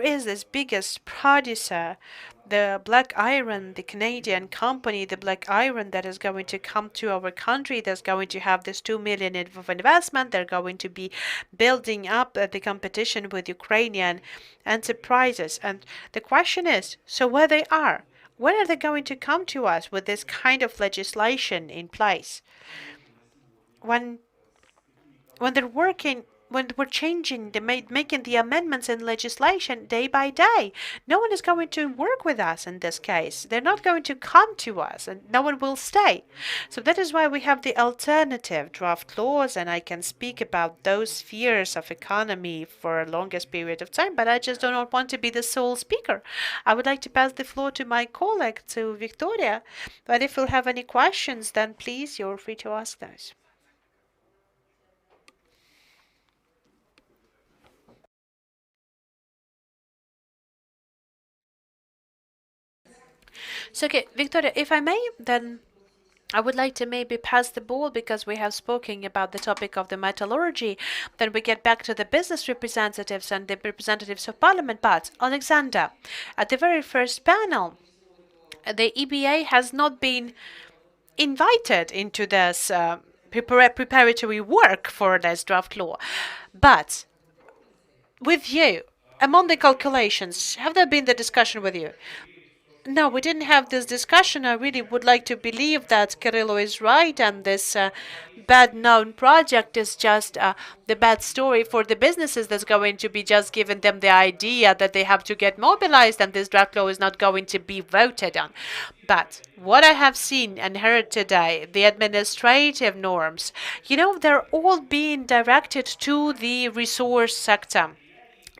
is this biggest producer, the black iron, the Canadian company, the black iron that is going to come to our country, that's going to have this 2 million of investment. They're going to be building up the competition with Ukrainian enterprises. And the question is, so when are they going to come to us with this kind of legislation in place? When they're working, when we're changing, making the amendments in legislation day by day, no one is going to work with us in this case. They're not going to come to us, and no one will stay. So that is why we have the alternative draft laws, and I can speak about those spheres of economy for a longest period of time, but I just do not want to be the sole speaker. I would like to pass the floor to my colleague, to Victoria, but if you have any questions, then please, you're free to ask those. So, okay, Victoria, if I may, then I would like to maybe pass the ball because we have spoken about the topic of the metallurgy. Then we get back to the business representatives and the representatives of parliament. But Alexander, at the very first panel, the EBA has not been invited into this preparatory work for this draft law. But with you, among the calculations, have there been the discussion with you? No, we didn't have this discussion. I really would like to believe that Kirillo is right, and this bad-known project is just the bad story for the businesses that's going to be just giving them the idea that they have to get mobilized, and this draft law is not going to be voted on. But what I have seen and heard today, the administrative norms, they're all being directed to the resource sector.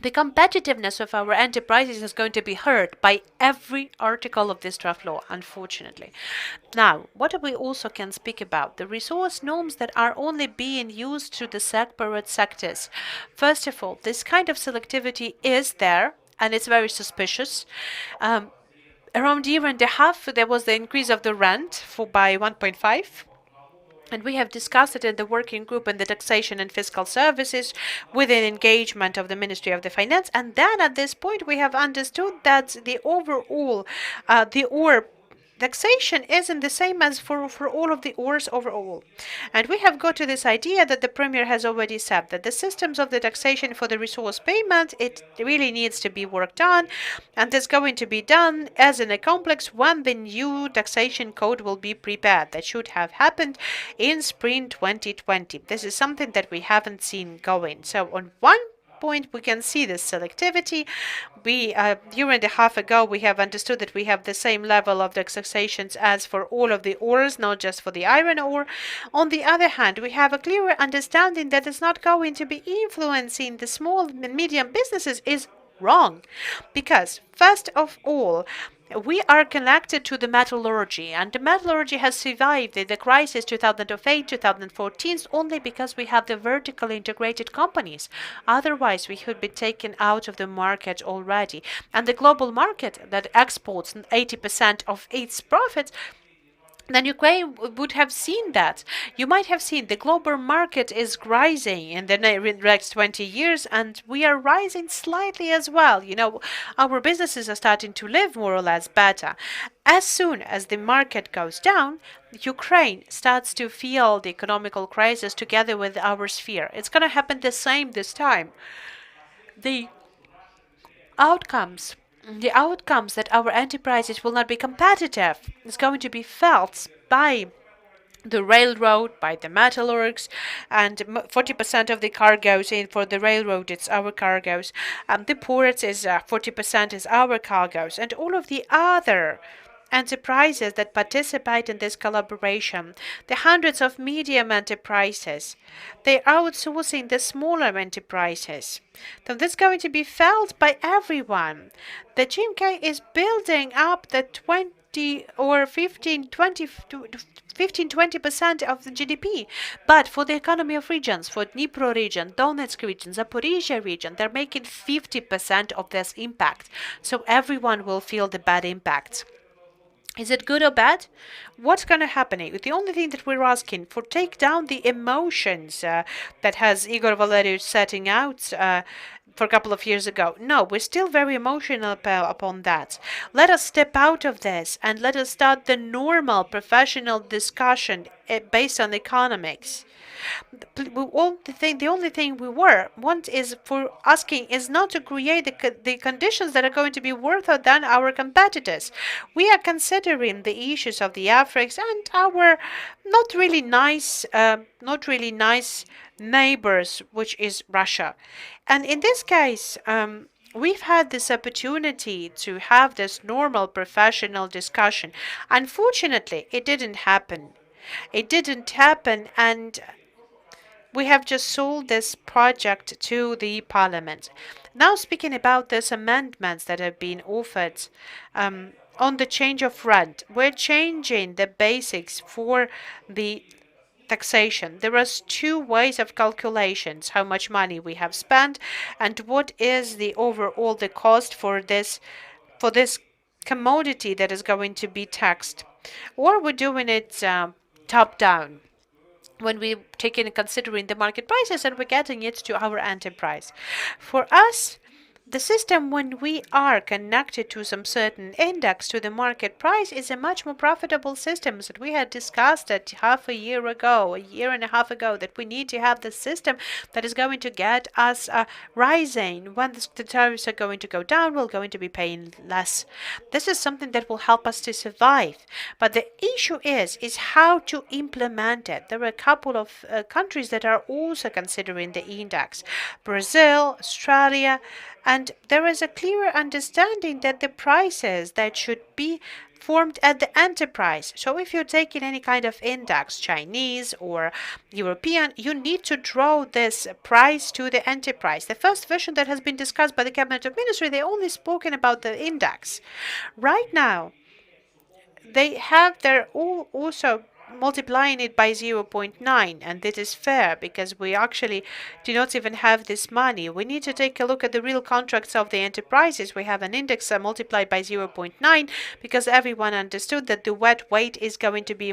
The competitiveness of our enterprises is going to be hurt by every article of this draft law, unfortunately. Now, what we also can speak about, the resource norms that are only being used to the separate sectors. First of all, this kind of selectivity is there, and it's very suspicious. Around a year and a half, there was the increase of the rent by 1.5. And we have discussed it in the working group in the taxation and fiscal services with an engagement of the Ministry of the Finance. And then at this point, we have understood that the overall, the ore taxation isn't the same as for all of the ores overall. And we have got to this idea that the Premier has already said that the systems of the taxation for the resource payment, it really needs to be worked on, and it's going to be done as in a complex when the new taxation code will be prepared. That should have happened in spring 2020. This is something that we haven't seen going. So on one point, we can see this selectivity. We, a year and a half ago, we have understood that we have the same level of taxations as for all of the ores, not just for the iron ore. On the other hand, we have a clearer understanding that it's not going to be influencing the small and medium businesses is wrong. Because, first of all, we are connected to the metallurgy, and the metallurgy has survived the crisis 2008, 2014 only because we have the vertically integrated companies. Otherwise, we could be taken out of the market already. And the global market that exports 80% of its profits, then Ukraine would have seen that. You might have seen the global market is rising in the next 20 years, and we are rising slightly as well. Our businesses are starting to live more or less better. As soon as the market goes down, Ukraine starts to feel the economical crisis together with our sphere. It's going to happen the same this time. The outcomes that our enterprises will not be competitive is going to be felt by the railroad, by the metallurgs, and 40% of the cargoes in for the railroad, it's our cargoes. The ports is 40% is our cargoes, and all of the other enterprises that participate in this collaboration, the hundreds of medium enterprises, they're outsourcing the smaller enterprises. So this is going to be felt by everyone. The GMK is building up the 20 or 15, 20 15-20% of the GDP. But for the economy of regions, for Dnipro region, Donetsk region, Zaporizhia region, they're making 50% of this impact. So everyone will feel the bad impact. Is it good or bad? What's going to happen? The only thing that we're asking for, take down the emotions that has Igor Valerievich setting out for a couple of years ago. No, we're still very emotional upon that. Let us step out of this and let us start the normal professional discussion based on economics. The only thing we want is for asking is not to create the conditions that are going to be worse than our competitors. We are considering the issues of the Africs and our not really nice neighbors, which is Russia. And in this case, we've had this opportunity to have this normal professional discussion. Unfortunately, it didn't happen. And we have just sold this project to the parliament. Now, speaking about these amendments that have been offered on the change of rent, we're changing the basics for the taxation. There are two ways of calculations: how much money we have spent, and what is the overall the cost for this commodity that is going to be taxed. Or we're doing it top down when we take in considering the market prices and we're getting it to our enterprise. For us, the system, when we are connected to some certain index to the market price, is a much more profitable system. That we had discussed that half a year ago, a year and a half ago, that we need to have the system that is going to get us rising. When the tariffs are going to go down, we're going to be paying less. This is something that will help us to survive. But the issue is how to implement it. There are a couple of countries that are also considering the index: Brazil, Australia. And there is a clearer understanding that the prices that should be formed at the enterprise. So if you're taking any kind of index, Chinese or European, you need to draw this price to the enterprise. The first version that has been discussed by the Cabinet of Ministry, they only spoken about the index. Right now, they have their all also multiplying it by 0.9, and this is fair because we actually do not even have this money. We need to take a look at the real contracts of the enterprises. We have an index multiplied by 0.9 because everyone understood that the wet weight is going to be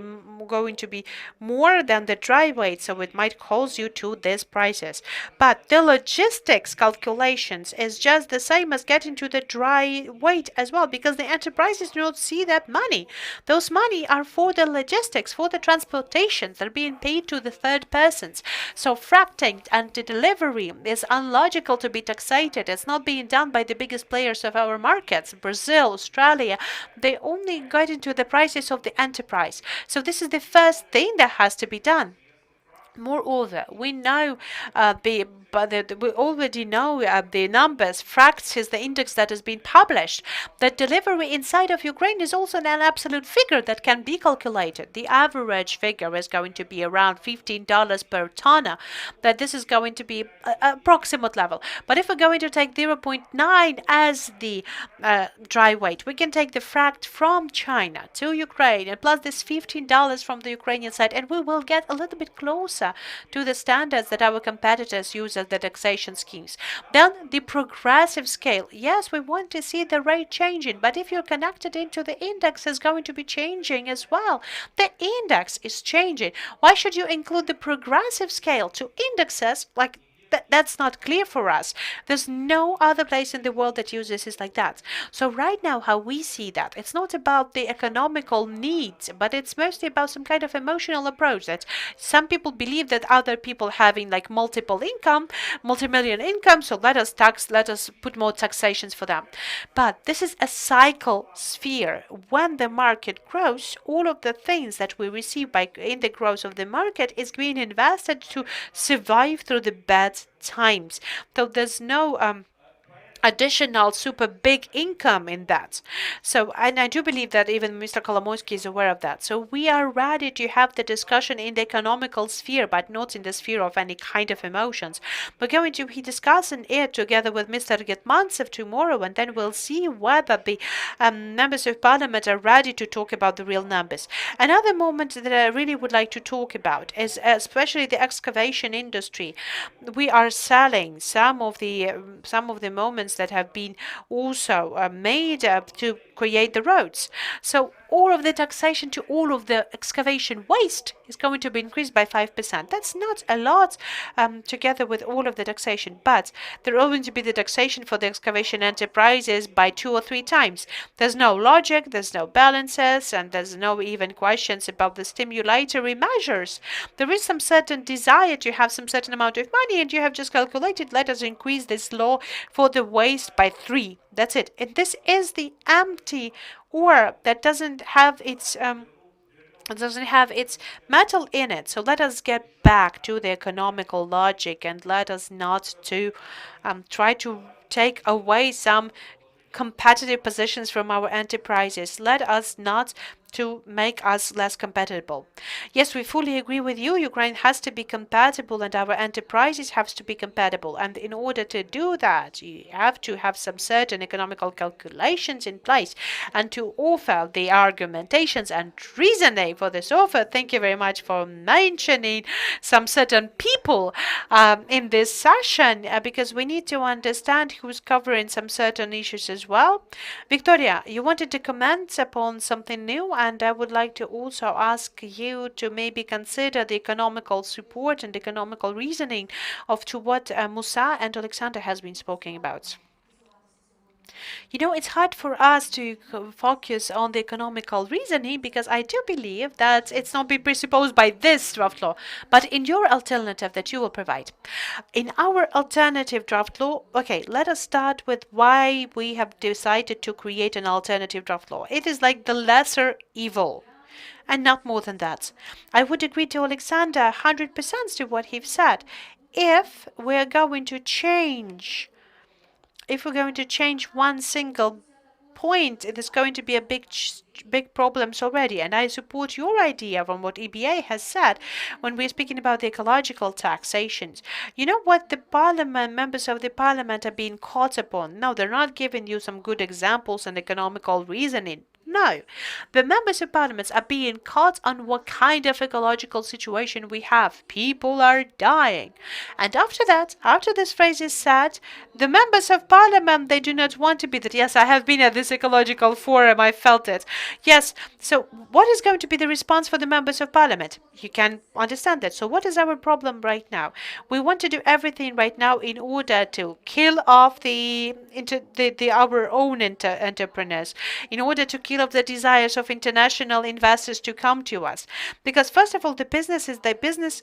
more than the dry weight, so it might cause you to these prices. But the logistics calculations is just the same as getting to the dry weight as well, because the enterprises do not see that money. Those money are for the logistics, for the transportations that are being paid to the third persons. So fracking and the delivery is unlogical to be taxated. It's not being done by the biggest players of our markets, Brazil, Australia. They only get into the prices of the enterprise. So this is the first thing that has to be done. Moreover, we know we already know the numbers. FRACTS is the index that has been published. The delivery inside of Ukraine is also an absolute figure that can be calculated. The average figure is going to be around $15 per ton. That this is going to be approximate level. But if we're going to take 0.9 as the dry weight, we can take the FRACT from China to Ukraine and plus this $15 from the Ukrainian side, and we will get a little bit closer to the standards that our competitors use as the taxation schemes. Then the progressive scale. Yes, we want to see the rate changing, but if you're connected into the index, is going to be changing as well. The index is changing. Why should you include the progressive scale to indexes like that's not clear for us. There's no other place in the world that uses it like that. So right now, how we see that, it's not about the economical needs, but it's mostly about some kind of emotional approach that some people believe that other people having like multiple income, multi-million income, so let us put more taxations for them. But this is a cycle sphere. When the market grows, all of the things that we receive in the growth of the market is being invested to survive through the bad times. So there's no additional super big income in that. So, and I do believe that even Mr. Kolomoisky is aware of that. So we are ready to have the discussion in the economical sphere, but not in the sphere of any kind of emotions. We're going to be discussing it together with Mr. Getmantsev tomorrow, and then we'll see whether the members of parliament are ready to talk about the real numbers. Another moment that I really would like to talk about is especially the excavation industry. We are selling some of the moments that have been also made to create the roads. So all of the taxation to all of the excavation waste is going to be increased by 5%. That's not a lot together with all of the taxation, but there are going to be the taxation for the excavation enterprises by 2 or 3 times. There's no logic, there's no balances, and there's no even questions about the stimulatory measures. There is some certain desire to have some certain amount of money, and you have just calculated, let us increase this law for the waste by 3. That's it. And this is the empty ore that doesn't have its metal in it. So let us get back to the economical logic, and let us not to try to take away some competitive positions from our enterprises. Let us not to make us less compatible. Yes, we fully agree with you. Ukraine has to be compatible and our enterprises have to be compatible. And in order to do that, you have to have some certain economical calculations in place and to offer the argumentations and reasoning for this offer. Thank you very much for mentioning some certain people in this session because we need to understand who's covering some certain issues as well. Victoria, you wanted to comment upon something new? and I would like to also ask you to maybe consider the economical support and economical reasoning of to what Musa and Alexander has been speaking about. It's hard for us to focus on the economical reasoning because I do believe that it's not been presupposed by this draft law, but in your alternative that you will provide. In our alternative draft law, okay, let us start with why we have decided to create an alternative draft law. It is like the lesser evil and not more than that. I would agree to Alexander 100% to what he said. If we're going to change one single point, it is going to be a big problems already. And I support your idea from what EBA has said when we're speaking about the ecological taxations. You know what the parliament, members of the parliament are being caught upon? No, they're not giving you some good examples and economical reasoning. No, the members of parliament are being caught on what kind of ecological situation we have. People are dying. And after that, after this phrase is said, the members of parliament, they do not want to be that. Yes, I have been at this ecological forum, I felt it. Yes, so what is going to be the response for the members of parliament? You can understand that. So what is our problem right now? We want to do everything right now in order to kill off our own entrepreneurs, in order to kill off the desires of international investors to come to us. Because first of all, the business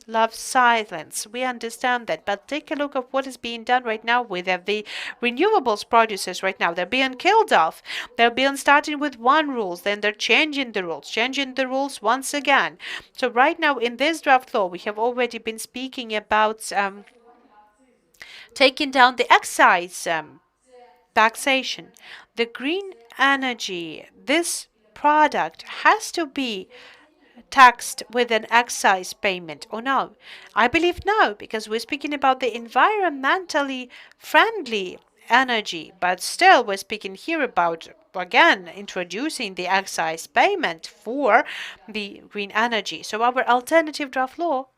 loves silence. We understand that. But take a look at what is being done right now with the renewables producers right now. They're being killed off. They're being starting with one rules, then they're changing the rules once again. So right now in this draft law, we have already been speaking about taking down the excise taxation. The green energy, this product has to be taxed with an excise payment or no? I believe no, because we're speaking about the environmentally friendly energy, but still we're speaking here about again introducing the excise payment for the green energy. So our alternative draft law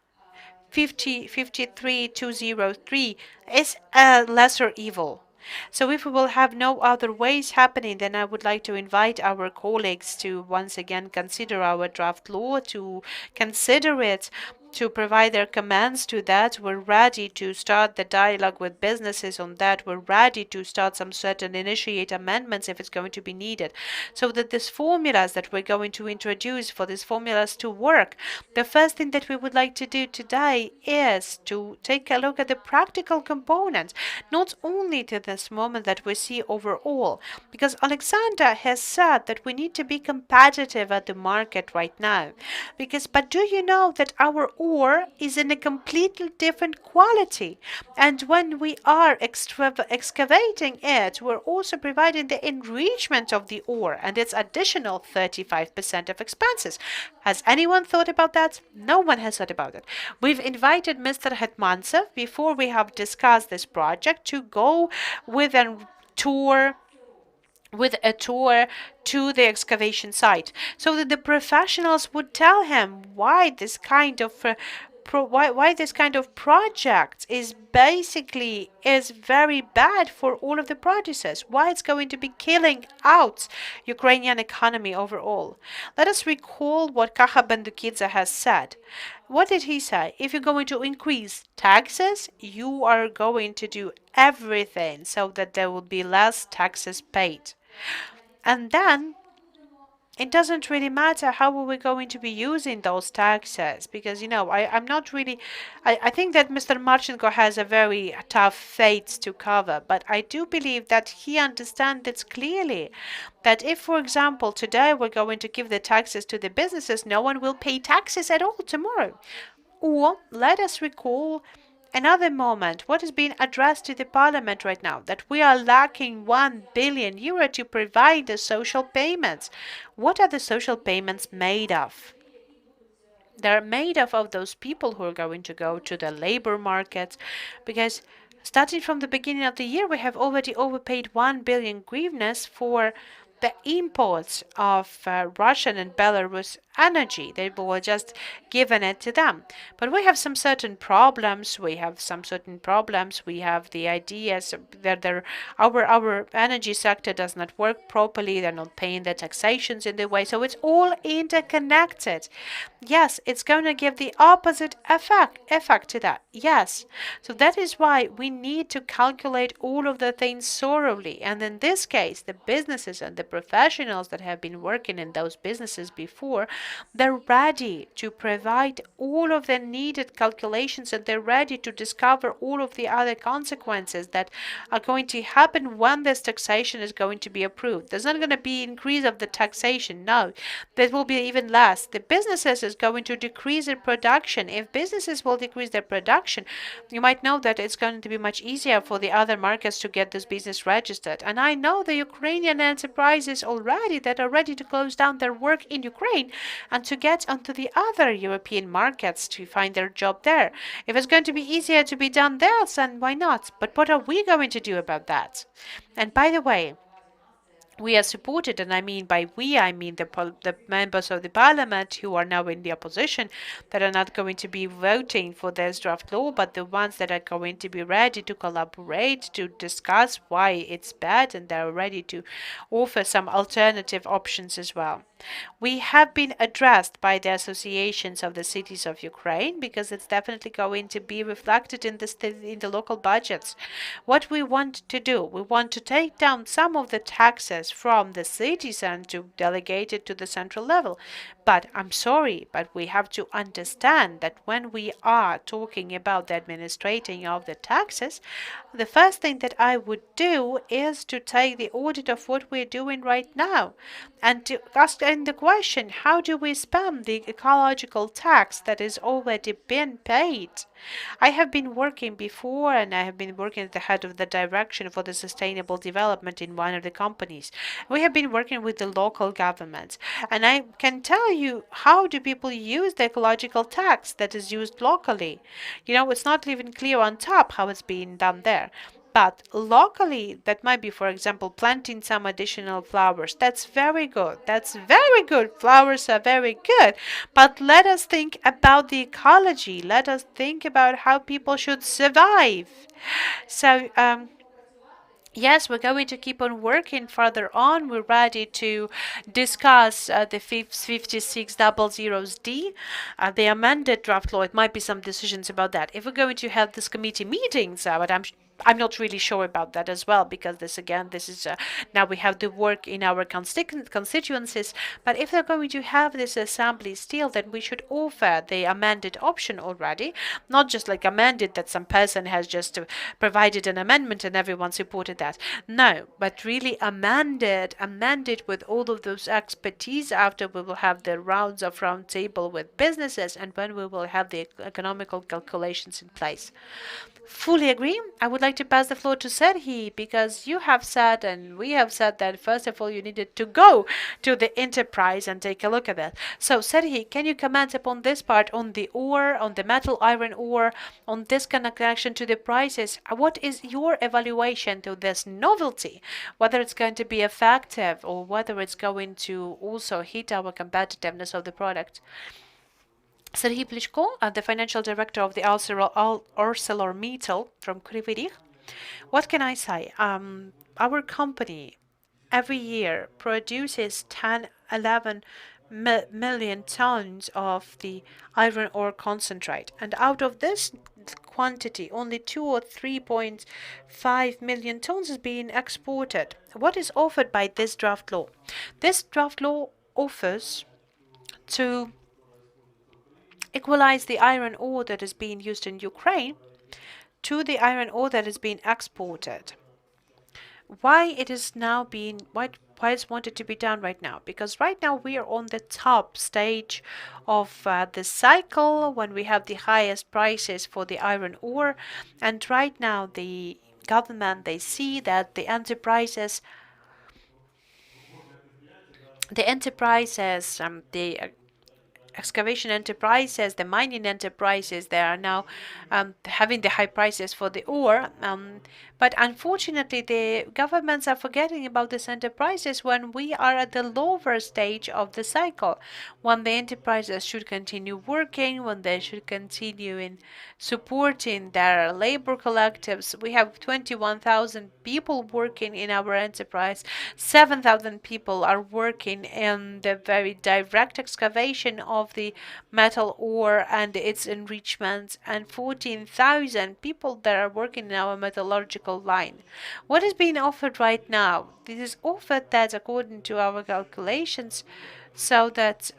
53203 is a lesser evil. So if we will have no other ways happening, then I would like to invite our colleagues to once again consider our draft law, to consider it, to provide their comments to that. We're ready to start the dialogue with businesses on that. We're ready to start some certain initiate amendments if it's going to be needed, so that these formulas that we're going to introduce for these formulas to work. The first thing that we would like to do today is to take a look at the practical components, not only to this moment that we see overall, because Alexander has said that we need to be competitive at the market right now. But do you know that our ore is in a completely different quality? And when we are excavating it, we're also providing the enrichment of the ore and its additional 35% of expenses. Has anyone thought about that? No one has thought about it. We've invited Mr. Hetmantsev before we have discussed this project to go with a tour to the excavation site, so that the professionals would tell him why this kind of project is very bad for all of the producers, why it's going to be killing out Ukrainian economy overall. Let us recall what Kaha Bandukidze has said. What did he say? If you're going to increase taxes, you are going to do everything so that there will be less taxes paid. And then it doesn't really matter how are we going to be using those taxes, because I'm not really I think that Mr. Marchenko has a very tough fate to cover, but I do believe that he understands it clearly, that if, for example, today we're going to give the taxes to the businesses, no one will pay taxes at all tomorrow. Or let us recall another moment, what is being addressed to the parliament right now, that we are lacking €1 billion to provide the social payments. What are the social payments made of? They're made of those people who are going to go to the labor markets, because starting from the beginning of the year, we have already overpaid 1 billion hryvnias for the imports of Russian and Belarus energy. They were just given it to them. But we have some certain problems. We have the ideas that our energy sector does not work properly. They're not paying their taxations in the way. So it's all interconnected. Yes, it's going to give the opposite effect to that. Yes. So that is why we need to calculate all of the things thoroughly. And in this case, the businesses and the professionals that have been working in those businesses before, they're ready to provide all of the needed calculations, and they're ready to discover all of the other consequences that are going to happen when this taxation is going to be approved. There's not going to be increase of the taxation. No, there will be even less. The businesses is going to decrease their production. If businesses will decrease their production, you might know that it's going to be much easier for the other markets to get this business registered. And I know the Ukrainian enterprises already that are ready to close down their work in Ukraine and to get onto the other European markets to find their job there. If it's going to be easier to be done there, then why not? But what are we going to do about that? And by the way, we are supported, and I mean by we, I mean the members of the parliament who are now in the opposition, that are not going to be voting for this draft law, but the ones that are going to be ready to collaborate, to discuss why it's bad, and they're ready to offer some alternative options as well. We have been addressed by the associations of the cities of Ukraine because it's definitely going to be reflected in the local budgets. What we want to do, we want to take down some of the taxes from the cities and to delegate it to the central level. But I'm sorry, but we have to understand that when we are talking about the administrating of the taxes, the first thing that I would do is to take the audit of what we're doing right now and to ask the question, how do we spend the ecological tax that is already been paid? I have been working before, and I have been working at the head of the direction for the sustainable development in one of the companies. We have been working with the local governments, and I can tell you how do people use the ecological tax that is used locally. It's not even clear on top how it's being done there. But locally, that might be, for example, planting some additional flowers. That's very good. That's very good. Flowers are very good. But let us think about the ecology. Let us think about how people should survive. So, yes, we're going to keep on working further on. We're ready to discuss the 5600D, the amended draft law. It might be some decisions about that. If we're going to have this committee meetings, but I'm not really sure about that as well, because this is now we have the work in our constituencies. But if they're going to have this assembly still, then we should offer the amended option already, not just like amended that some person has just provided an amendment and everyone supported that. No, but really amended with all of those expertise after we will have the rounds of round table with businesses and when we will have the economical calculations in place. Fully agree. I would like to pass the floor to Serhi, because you have said and we have said that first of all you needed to go to the enterprise and take a look at that. So Serhi, can you comment upon this part, on the ore, on the metal iron ore, on this connection to the prices? What is your evaluation to this novelty, whether it's going to be effective or whether it's going to also hit our competitiveness of the product? Serhiy Plishko, the financial director of the ArcelorMittal from Kryvyi Rih. What can I say? Our company every year produces 10, 11 million tons of the iron ore concentrate, and out of this quantity, only 2 or 3.5 million tons is being exported. What is offered by this draft law? This draft law offers to equalize the iron ore that is being used in Ukraine to the iron ore that is being exported. Why it is now being why it's wanted to be done right now? Because right now we are on the top stage of the cycle when we have the highest prices for the iron ore, and right now the government, they see that the enterprises, the excavation enterprises, the mining enterprises, they are now having the high prices for the ore. But unfortunately, the governments are forgetting about these enterprises when we are at the lower stage of the cycle, when the enterprises should continue working, when they should continue in supporting their labor collectives. We have 21,000 people working in our enterprise. 7,000 people are working in the very direct excavation of the metal ore and its enrichment, and 14,000 people that are working in our metallurgical line. What is being offered right now? This is offered that according to our calculations, so that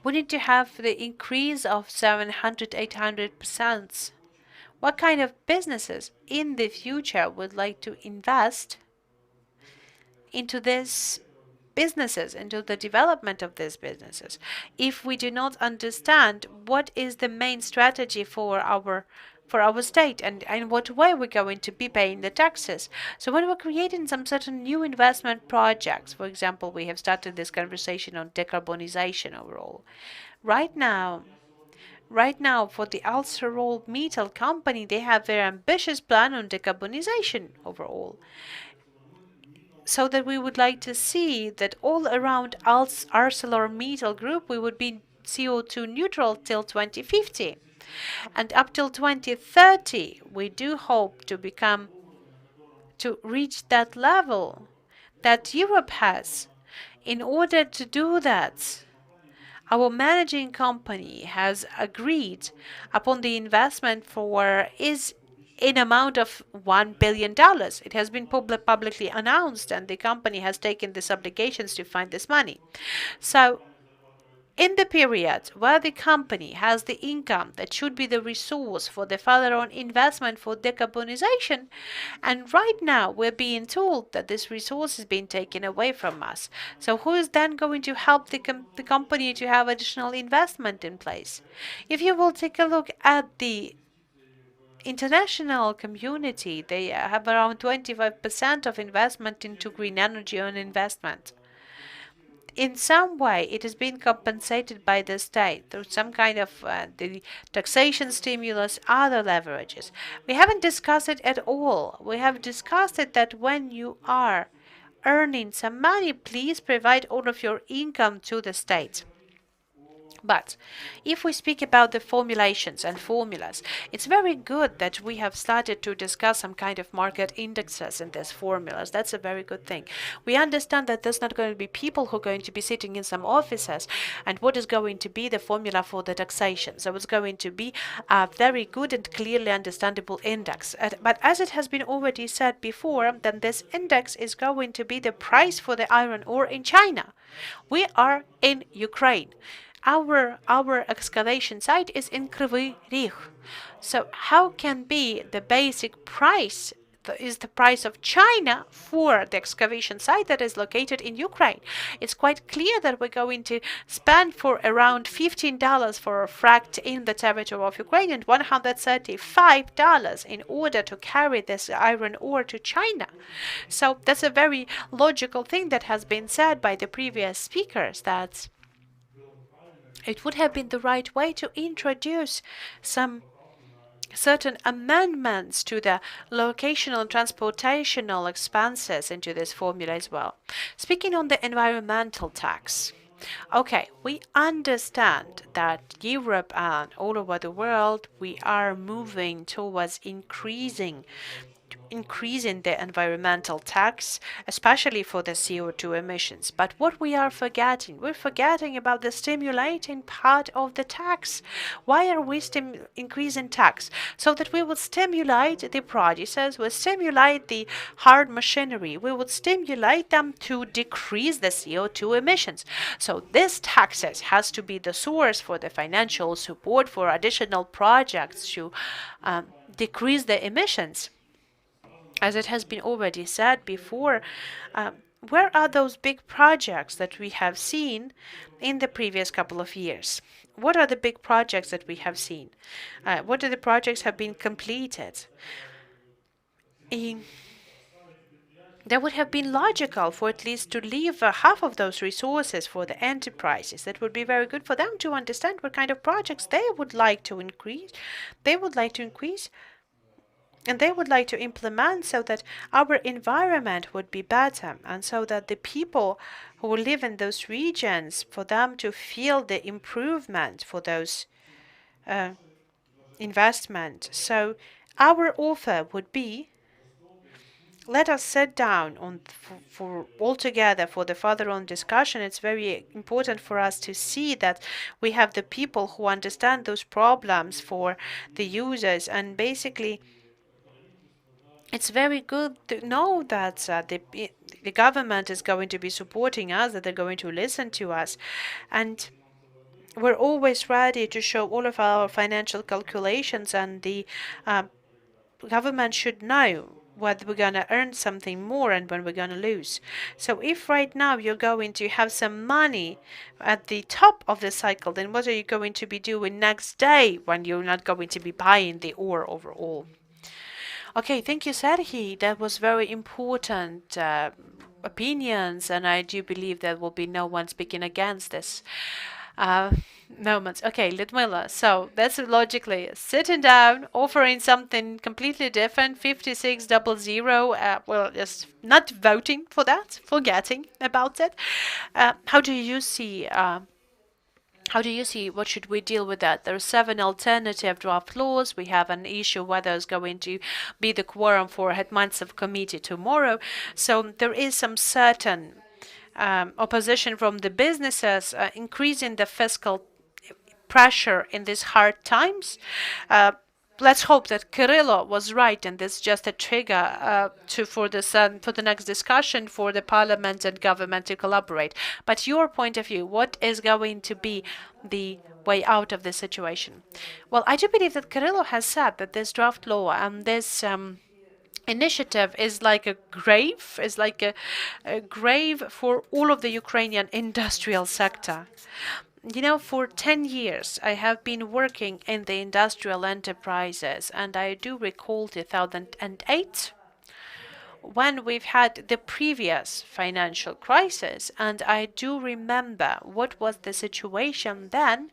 we need to have the increase of 700, 800%. What kind of businesses in the future would like to invest into these businesses, into the development of these businesses, if we do not understand what is the main strategy for our state, and in what way we're going to be paying the taxes? So when we're creating some certain new investment projects, for example, we have started this conversation on decarbonization overall. Right now, for the ArcelorMittal company, they have very ambitious plan on decarbonization overall. So that we would like to see that all around ArcelorMittal Group, we would be CO2 neutral till 2050. And up till 2030, we do hope to reach that level that Europe has. In order to do that, our managing company has agreed upon the investment for is in amount of $1 billion. It has been publicly announced, and the company has taken these obligations to find this money. So in the period where the company has the income that should be the resource for the further on investment for decarbonization, and right now we're being told that this resource is being taken away from us. So who is then going to help the company to have additional investment in place? If you will take a look at the international community, they have around 25% of investment into green energy on investment. In some way, it has been compensated by the state through some kind of the taxation stimulus, other leverages. We haven't discussed it at all. We have discussed it that when you are earning some money, please provide all of your income to the state. But if we speak about the formulations and formulas, it's very good that we have started to discuss some kind of market indexes in these formulas. That's a very good thing. We understand that there's not going to be people who are going to be sitting in some offices, and what is going to be the formula for the taxation. So it's going to be a very good and clearly understandable index. But as it has been already said before, then this index is going to be the price for the iron ore in China. We are in Ukraine. Our excavation site is in Kryvyi Rih. So how can be the basic price is the price of China for the excavation site that is located in Ukraine? It's quite clear that we're going to spend for around $15 for a fract in the territory of Ukraine and $135 in order to carry this iron ore to China. So that's a very logical thing that has been said by the previous speakers, that it would have been the right way to introduce some certain amendments to the locational and transportational expenses into this formula as well. Speaking on the environmental tax, okay, we understand that Europe and all over the world, we are moving towards increasing the environmental tax, especially for the CO2 emissions. But what we are forgetting, we're forgetting about the stimulating part of the tax. Why are we increasing tax? So that we would stimulate the producers, we stimulate the hard machinery, we would stimulate them to decrease the CO2 emissions. So this taxes has to be the source for the financial support for additional projects to decrease the emissions. As it has been already said before, where are those big projects that we have seen in the previous couple of years? What are the big projects that we have seen? What are the projects have been completed? that would have been logical for at least to leave half of those resources for the enterprises. That would be very good for them to understand what kind of projects they would like to increase. They would like to increase and they would like to implement so that our environment would be better and so that the people who live in those regions, for them to feel the improvement for those investment. So our offer would be, let us sit down for all together for the further on discussion. It's very important for us to see that we have the people who understand those problems for the users, and basically it's very good to know that the government is going to be supporting us, that they're going to listen to us, and we're always ready to show all of our financial calculations, and the government should know whether we're going to earn something more and when we're going to lose. So if right now you're going to have some money at the top of the cycle, then what are you going to be doing next day when you're not going to be buying the ore overall? Okay, thank you, Serhi. That was very important opinions, and I do believe there will be no one speaking against this uh, moments. Okay, Ludmila. So that's logically sitting down, offering something completely different, 5600. Well, just not voting for that, forgetting about it. How do you see? How do you see what should we deal with that? There are 7 alternative draft laws. We have an issue whether it's going to be the quorum for Hetmansev committee tomorrow. So there is some certain opposition from the businesses, increasing the fiscal pressure in these hard times. Let's hope that Kirilo was right, and this is just a trigger for the next discussion for the parliament and government to collaborate. But your point of view, what is going to be the way out of this situation? Well, I do believe that Kirilo has said that this draft law and this initiative is like a grave, a grave for all of the Ukrainian industrial sector. You know, for 10 years, I have been working in the industrial enterprises, and I do recall 2008 when we've had the previous financial crisis, and I do remember what was the situation then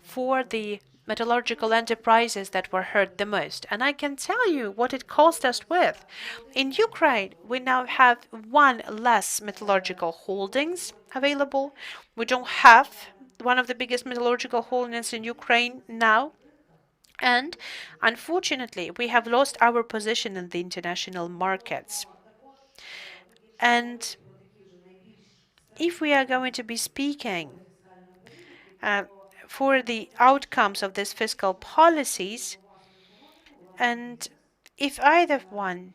for the metallurgical enterprises that were hurt the most. And I can tell you what it cost us with. In Ukraine, we now have one less metallurgical holdings available. We don't have one of the biggest metallurgical holdings in Ukraine now. And unfortunately, we have lost our position in the international markets. And if we are going to be speaking for the outcomes of these fiscal policies, and if either one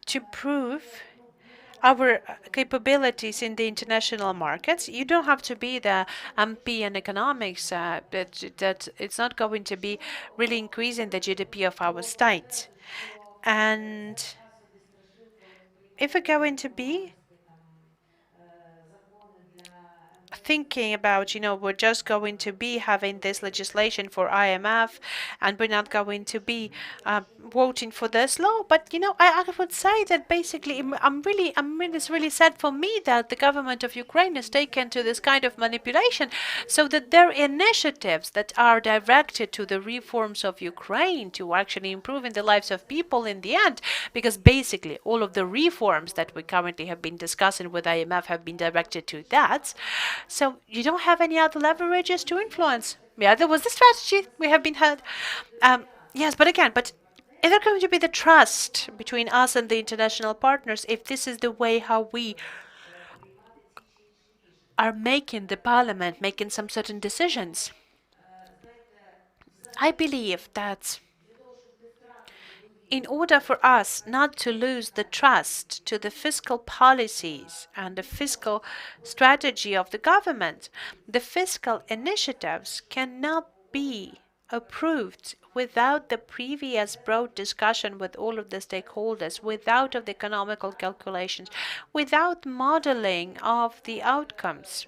to prove our capabilities in the international markets, you don't have to be the MP in economics, that it's not going to be really increasing the GDP of our state. And if we're going to be thinking about, we're just going to be having this legislation for IMF and we're not going to be voting for this law. But, I would say that basically it's really sad for me that the government of Ukraine is taken to this kind of manipulation so that their initiatives that are directed to the reforms of Ukraine to actually improving the lives of people in the end, because basically all of the reforms that we currently have been discussing with IMF have been directed to that. So you don't have any other leverages to influence. Yeah, there was the strategy we have been had. Yes, but is there going to be the trust between us and the international partners if this is the way how we are making the parliament, making some certain decisions? I believe that in order for us not to lose the trust to the fiscal policies and the fiscal strategy of the government, the fiscal initiatives cannot be approved without the previous broad discussion with all of the stakeholders, without of the economical calculations, without modeling of the outcomes.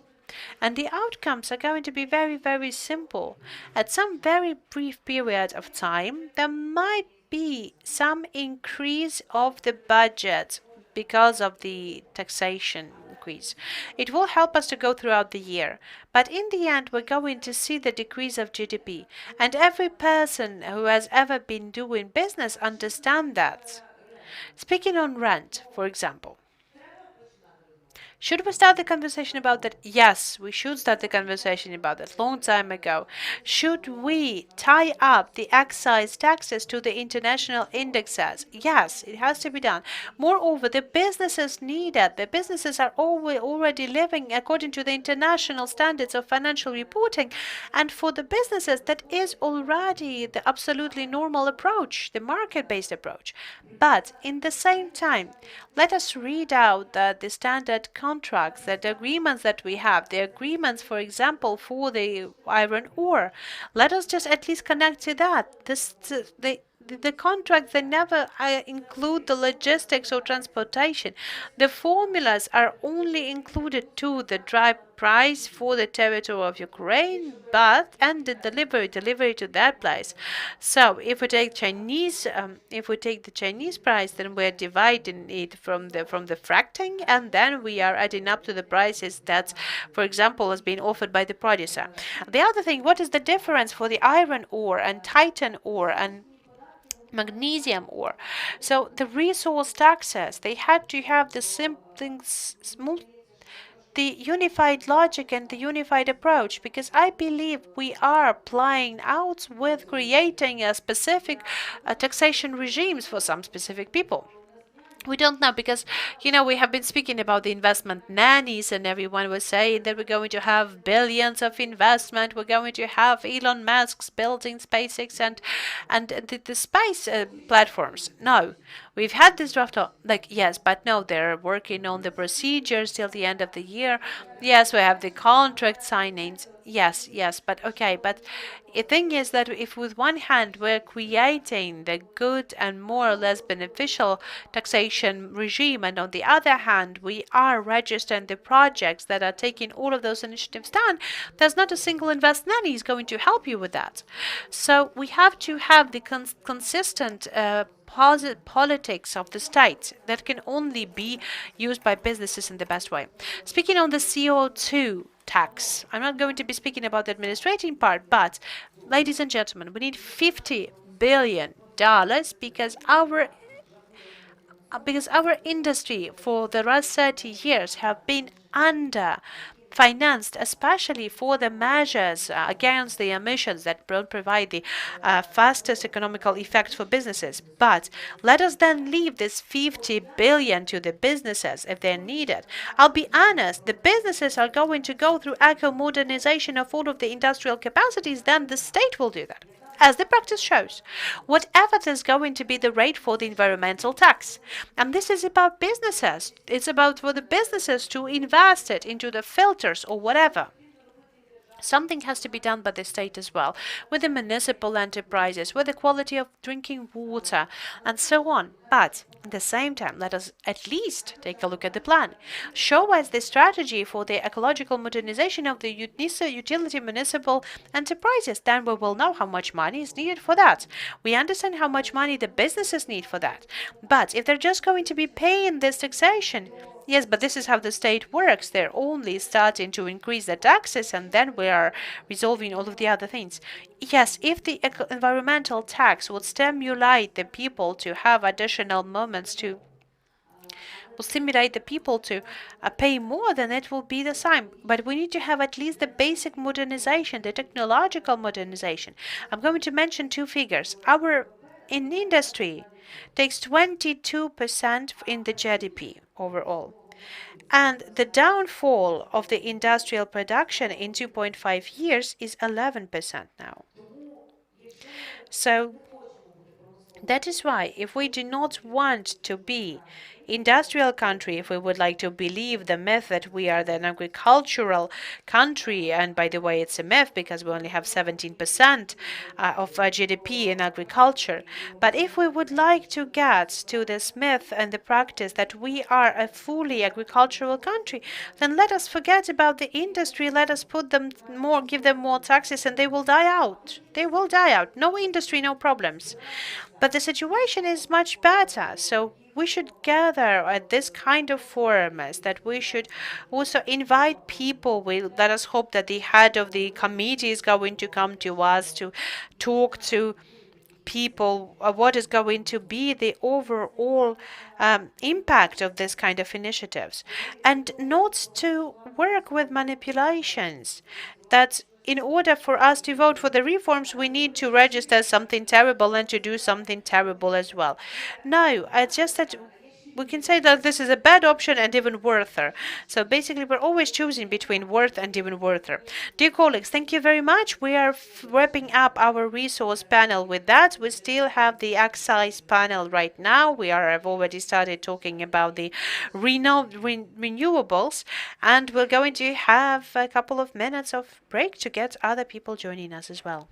And the outcomes are going to be very, very simple. At some very brief period of time, there might be some increase of the budget because of the taxation increase. It will help us to go throughout the year, but in the end we're going to see the decrease of GDP, and every person who has ever been doing business understand that. Speaking on rent, for example, should we start the conversation about that? Yes, we should start the conversation about that long time ago. Should we tie up the excise taxes to the international indexes? Yes, it has to be done. Moreover, the businesses need it. The businesses are already living according to the international standards of financial reporting. And for the businesses, that is already the absolutely normal approach, the market-based approach. But in the same time, let us read out the standard contracts, the agreements that we have, the agreements, for example, for the iron ore. Let us just at least connect to that. The contracts, they never include the logistics or transportation. The formulas are only included to the dry price for the territory of Ukraine, but and the delivery to that place. So if we take the Chinese price, then we're dividing it from the fracking, and then we are adding up to the prices that, for example, has been offered by the producer. The other thing, what is the difference for the iron ore and titan ore and magnesium ore? So the resource taxes, they had to have the the unified logic and the unified approach, because I believe we are playing out with creating a specific taxation regimes for some specific people. We don't know because, we have been speaking about the investment nannies, and everyone was saying that we're going to have billions of investment. We're going to have Elon Musk's building SpaceX and the space platforms. No, we've had this draft, yes, but no, they're working on the procedures till the end of the year. Yes, we have the contract signings. Yes, but okay, but the thing is that if with one hand we're creating the good and more or less beneficial taxation regime, and on the other hand we are registering the projects that are taking all of those initiatives down, there's not a single invest nanny is going to help you with that. So we have to have the consistent politics of the state that can only be used by businesses in the best way. Speaking on the CO2 tax, I'm not going to be speaking about the administrating part, but ladies and gentlemen, we need $50 billion because our industry for the last 30 years have been under financed, especially for the measures against the emissions that don't provide the fastest economical effect for businesses. But let us then leave this 50 billion to the businesses if they're needed. I'll be honest, the businesses are going to go through eco-modernization of all of the industrial capacities, then the state will do that, as the practice shows, whatever is going to be the rate for the environmental tax. And this is about businesses. It's about for the businesses to invest it into the filters or whatever. Something has to be done by the state as well, with the municipal enterprises, with the quality of drinking water, and so on. But at the same time, let us at least take a look at the plan. Show us the strategy for the ecological modernization of the utility municipal enterprises. Then we will know how much money is needed for that. We understand how much money the businesses need for that. But if they're just going to be paying this taxation, yes, but this is how the state works. They're only starting to increase the taxes, and then we are resolving all of the other things. Yes, if the environmental tax would stimulate the people to have additional moments to will stimulate the people to pay more, then it will be the same. But we need to have at least the basic modernization, the technological modernization. I'm going to mention two figures. Our in industry takes 22% in the GDP overall. And the downfall of the industrial production in 2.5 years is 11% now. So that is why if we do not want to be industrial country, if we would like to believe the myth that we are an agricultural country, and by the way, it's a myth because we only have 17% of GDP in agriculture. But if we would like to get to this myth and the practice that we are a fully agricultural country, then let us forget about the industry. Let us put them more, give them more taxes, and they will die out. They will die out. No industry, no problems. But the situation is much better. So we should gather at this kind of forums, that we should also invite people. Let us hope that the head of the committee is going to come to us to talk to people what is going to be the overall impact of this kind of initiatives, and not to work with manipulations that in order for us to vote for the reforms, we need to register something terrible and to do something terrible as well. No, it's just that we can say that this is a bad option and even worther. So basically, we're always choosing between worth and even worther. Dear colleagues, thank you very much. We are wrapping up our resource panel with that. We still have the Excise panel right now. Have already started talking about the renewables, and we're going to have a couple of minutes of break to get other people joining us as well.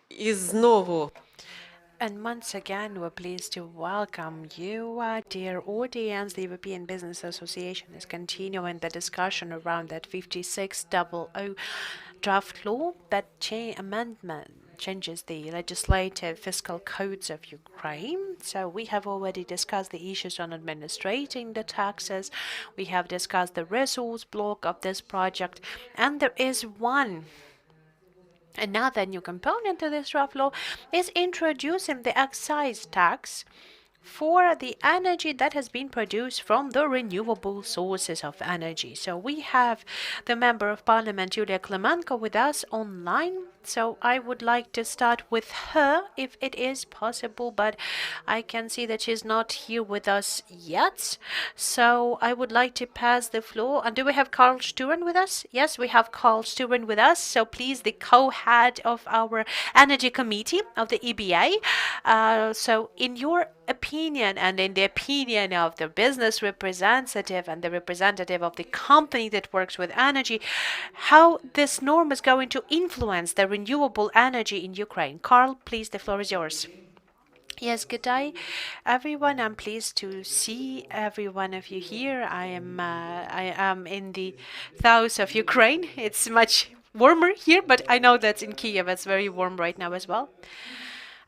І знову And once again, we're pleased to welcome you, dear audience. The European Business Association is continuing the discussion around that 5600 draft law that amendment changes the legislative fiscal codes of Ukraine. So we have already discussed the issues on administrating the taxes. We have discussed the resource block of this project, and there is one. Another new component to this draft law is introducing the excise tax for the energy that has been produced from the renewable sources of energy. So we have the Member of Parliament, Julia Klemenko, with us online. So I would like to start with her, if it is possible, but I can see that she's not here with us yet. So I would like to pass the floor. And do we have Carl Sturen with us? Yes, we have Carl Sturen with us. So please, the co-head of our Energy Committee of the EBA. So in your opinion and in the opinion of the business representative and the representative of the company that works with energy, how this norm is going to influence the renewable energy in Ukraine. Carl, please, the floor is yours. Yes, good day, everyone. I'm pleased to see every one of you here. I am in the south of Ukraine. It's much warmer here, but I know that in Kiev it's very warm right now as well.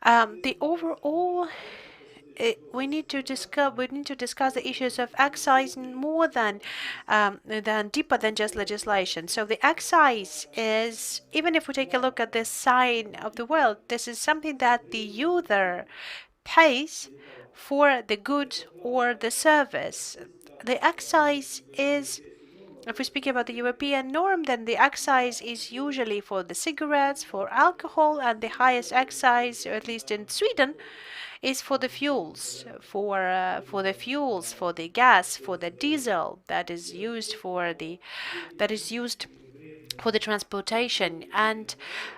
The overall we need to discuss the issues of excise more than deeper than just legislation. So the excise is, even if we take a look at this side of the world, this is something that the user pays for the good or the service. The excise is, if we speak about the European norm, then the excise is usually for the cigarettes, for alcohol, and the highest excise, or at least in Sweden, is for the fuels, for the gas, for the diesel that is used for the transportation. And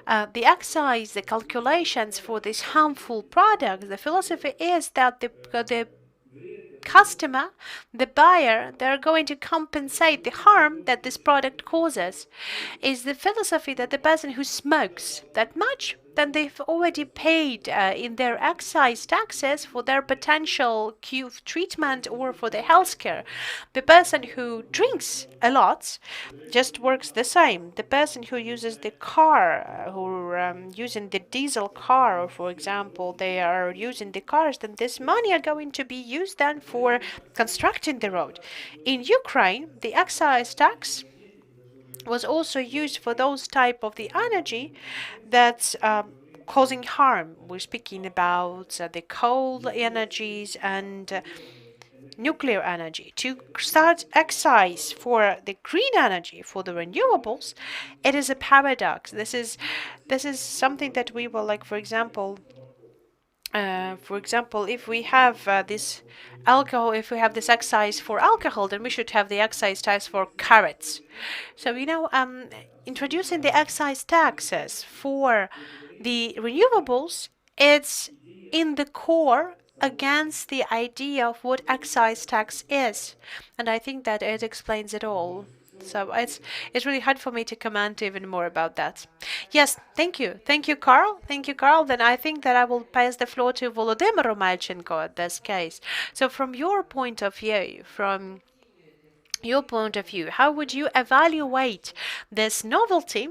the excise, the calculations for these harmful products, the philosophy is that the customer, the buyer, they're going to compensate the harm that this product causes. Is the philosophy that the person who smokes that much, then they've already paid in their excise taxes for their potential treatment or for their healthcare. The person who drinks a lot just works the same. The person who uses the car, who are using the diesel car, or for example, they are using the cars, then this money are going to be used then for constructing the road. In Ukraine, the excise tax was also used for those type of the energy that's causing harm. We're speaking about the coal energies and nuclear energy. To start excise for the green energy, for the renewables, it is a paradox. This is something that we will, like, for example, if we have this alcohol, if we have this excise for alcohol, then we should have the excise tax for carrots. So, introducing the excise taxes for the renewables, it's in the core against the idea of what excise tax is. And I think that it explains it all. So it's really hard for me to comment even more about that. Yes, thank you. Thank you, Carl. Thank you, Carl. Then I think that I will pass the floor to Volodymyr Romalchenko at this case. So from your point of view, how would you evaluate this novelty,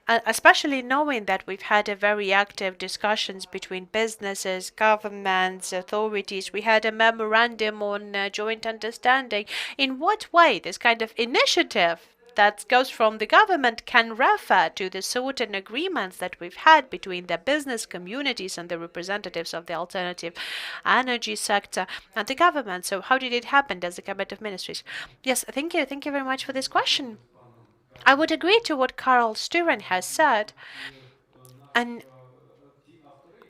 especially knowing that we've had a very active discussions between businesses, governments, authorities? We had a memorandum on joint understanding. In what way this kind of initiative that goes from the government can refer to the certain agreements that we've had between the business communities and the representatives of the alternative energy sector and the government? So how did it happen? Does the Cabinet of Ministries? Yes, thank you. Thank you very much for this question. I would agree to what Carl Sturen has said, and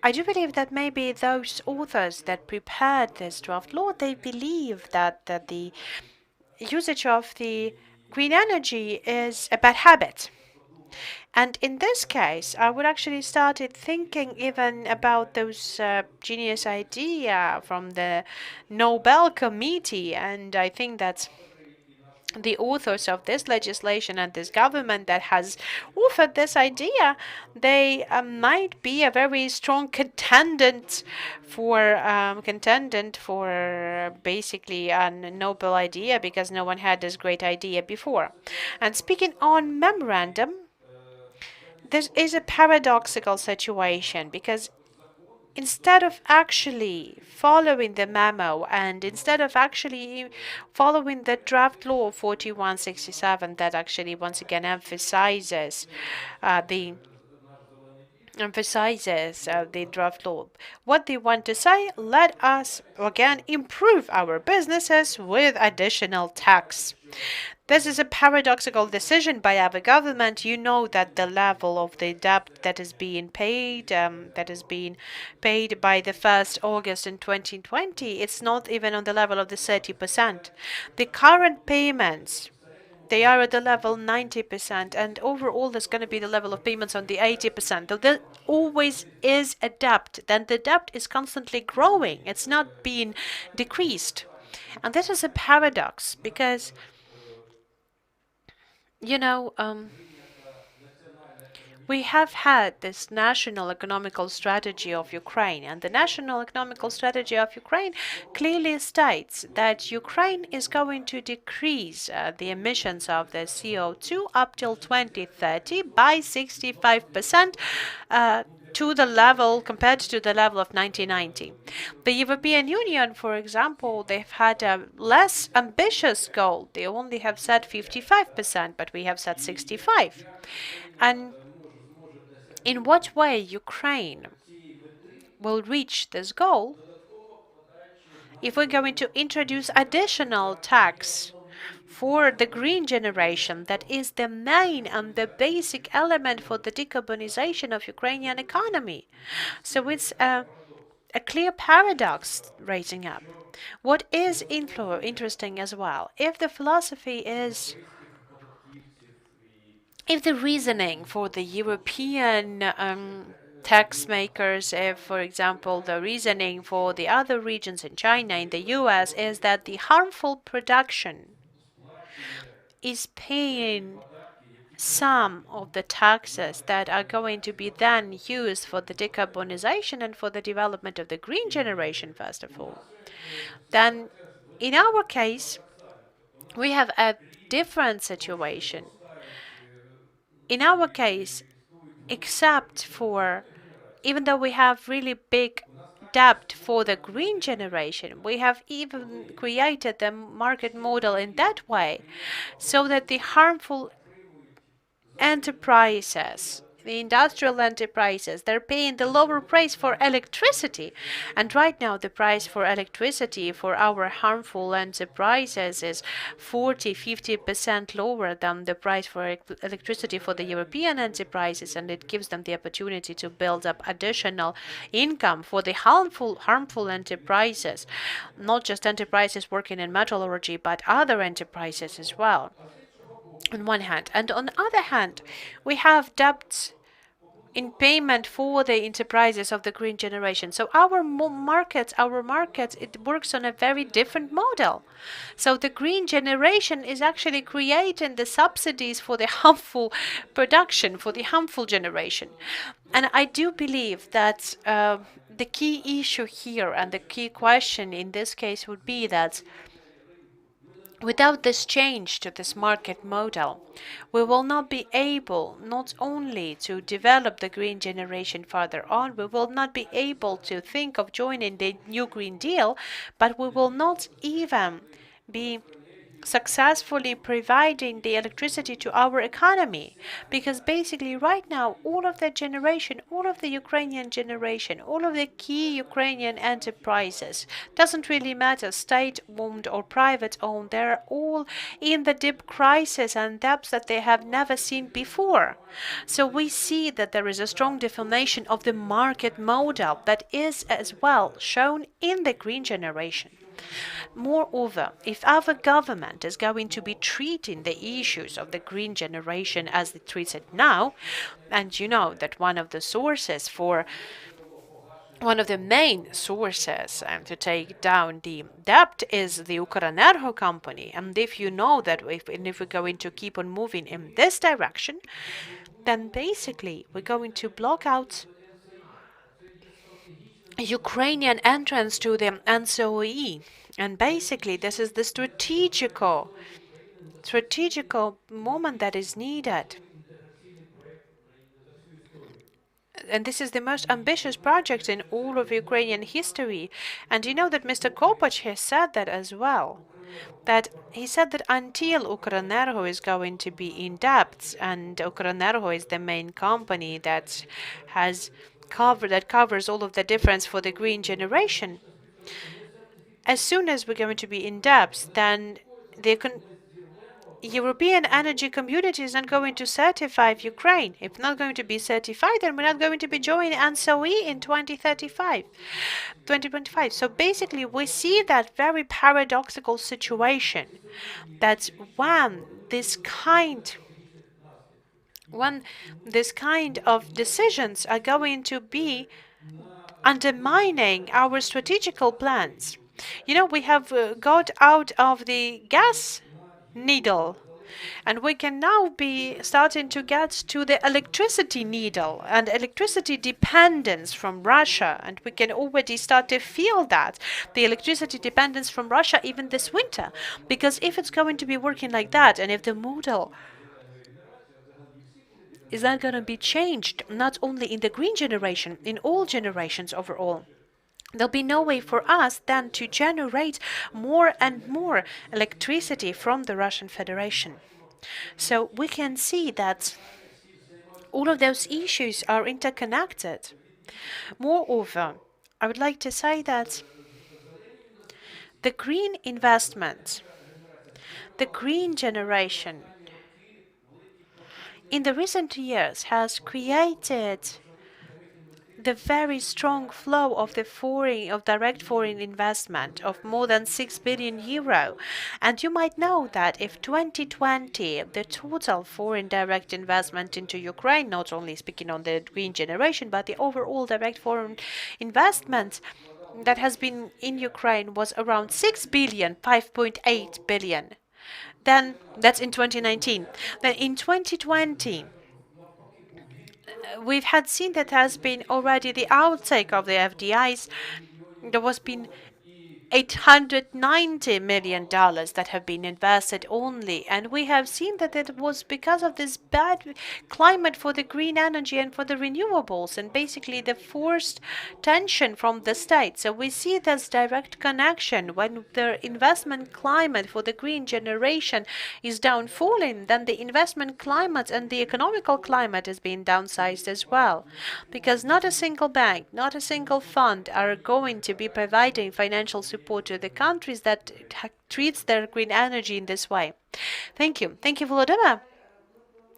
I do believe that maybe those authors that prepared this draft law, they believe that the usage of the green energy is a bad habit. And in this case, I would actually started thinking even about those genius idea from the Nobel Committee, and I think that the authors of this legislation and this government that has offered this idea, they might be a very strong contendant for basically a noble idea, because no one had this great idea before. And speaking on memorandum, this is a paradoxical situation, because instead of actually following the memo and instead of actually following the draft law 4167 that actually once again the draft law, what they want to say, let us again improve our businesses with additional tax. This is a paradoxical decision by our government. You know that the level of the debt that is being paid, by the 1st August in 2020, it's not even on the level of the 30%. The current payments, they are at the level 90%, and overall there's going to be the level of payments on the 80%. Though there always is a debt, then the debt is constantly growing. It's not being decreased. And this is a paradox, because you know, we have had this national economical strategy of Ukraine, and the national economical strategy of Ukraine clearly states that Ukraine is going to decrease the emissions of the CO2 up till 2030 by 65%. To the level compared to the level of 1990. The European Union, for example, they've had a less ambitious goal. They only have set 55%, but we have set 65%. And in what way Ukraine will reach this goal if we're going to introduce additional tax for the green generation that is the main and the basic element for the decarbonization of Ukrainian economy. So it's a clear paradox raising up. What is interesting as well, if the philosophy is, if the reasoning for the European tax makers, if, for example, the reasoning for the other regions in China, in the US, is that the harmful production is paying some of the taxes that are going to be then used for the decarbonization and for the development of the green generation, first of all, then in our case, we have a different situation. In our case, except for, even though we have really big debt for the green generation, we have even created the market model in that way so that the harmful enterprises, the industrial enterprises, they're paying the lower price for electricity. And right now, the price for electricity for our harmful enterprises is 40–50% lower than the price for electricity for the European enterprises. And it gives them the opportunity to build up additional income for the harmful enterprises, not just enterprises working in metallurgy, but other enterprises as well, on one hand. And on the other hand, we have debts in payment for the enterprises of the green generation. So our markets, it works on a very different model. So the green generation is actually creating the subsidies for the harmful production, for the harmful generation. And I do believe that the key issue here and the key question in this case would be that without this change to this market model, we will not be able not only to develop the green generation further on, we will not be able to think of joining the new Green Deal, but we will not even be successfully providing the electricity to our economy. Because basically right now, all of the generation, all of the Ukrainian generation, all of the key Ukrainian enterprises, doesn't really matter, state-owned or private-owned, they're all in the deep crisis and debts that they have never seen before. So we see that there is a strong deformation of the market model that is as well shown in the green generation. Moreover, if our government is going to be treating the issues of the green generation as it treats it now, and you know that one of the sources for one of the main sources to take down the debt is the Ukrenergo company. And if you know that if we're going to keep on moving in this direction, then basically we're going to block out Ukrainian entrance to the NSOE. And basically this is the strategical moment that is needed. And this is the most ambitious project in all of Ukrainian history. And you know that Mr. Kopach has said that as well. That he said that until Ukrenergo is going to be in debt, and Ukrenergo is the main company that covers all of the difference for the green generation. As soon as we're going to be in debt, then the European energy community is not going to certify Ukraine. If not going to be certified, then we're not going to be joining NSOE in 2025. So basically, we see that very paradoxical situation. That's when this kind of decisions are going to be undermining our strategical plans. You know, we have got out of the gas needle, and we can now be starting to get to the electricity needle and electricity dependence from Russia. And we can already start to feel that, the electricity dependence from Russia, even this winter. Because if it's going to be working like that, and if the model is not going to be changed, not only in the green generation, in all generations overall, there'll be no way for us then to generate more and more electricity from the Russian Federation. So we can see that all of those issues are interconnected. Moreover, I would like to say that the green investment, the green generation, in the recent years has created the very strong flow of direct foreign investment of more than 6 billion euro. And you might know that if 2020 the total foreign direct investment into Ukraine, not only speaking on the green generation, but the overall direct foreign investment that has been in Ukraine was around 6 billion, 5.8 billion. Then that's in 2019. Then in 2020, we've had seen that has been already the outtake of the FDIs. There was been $890 million that have been invested only. And we have seen that it was because of this bad climate for the green energy and for the renewables, and basically the forced tension from the state. So we see this direct connection. When the investment climate for the green generation is downfalling, then the investment climate and the economical climate is being downsized as well. Because not a single bank, not a single fund are going to be providing financial support to the countries that treats their green energy in this way. Thank you. Thank you, Volodymyr.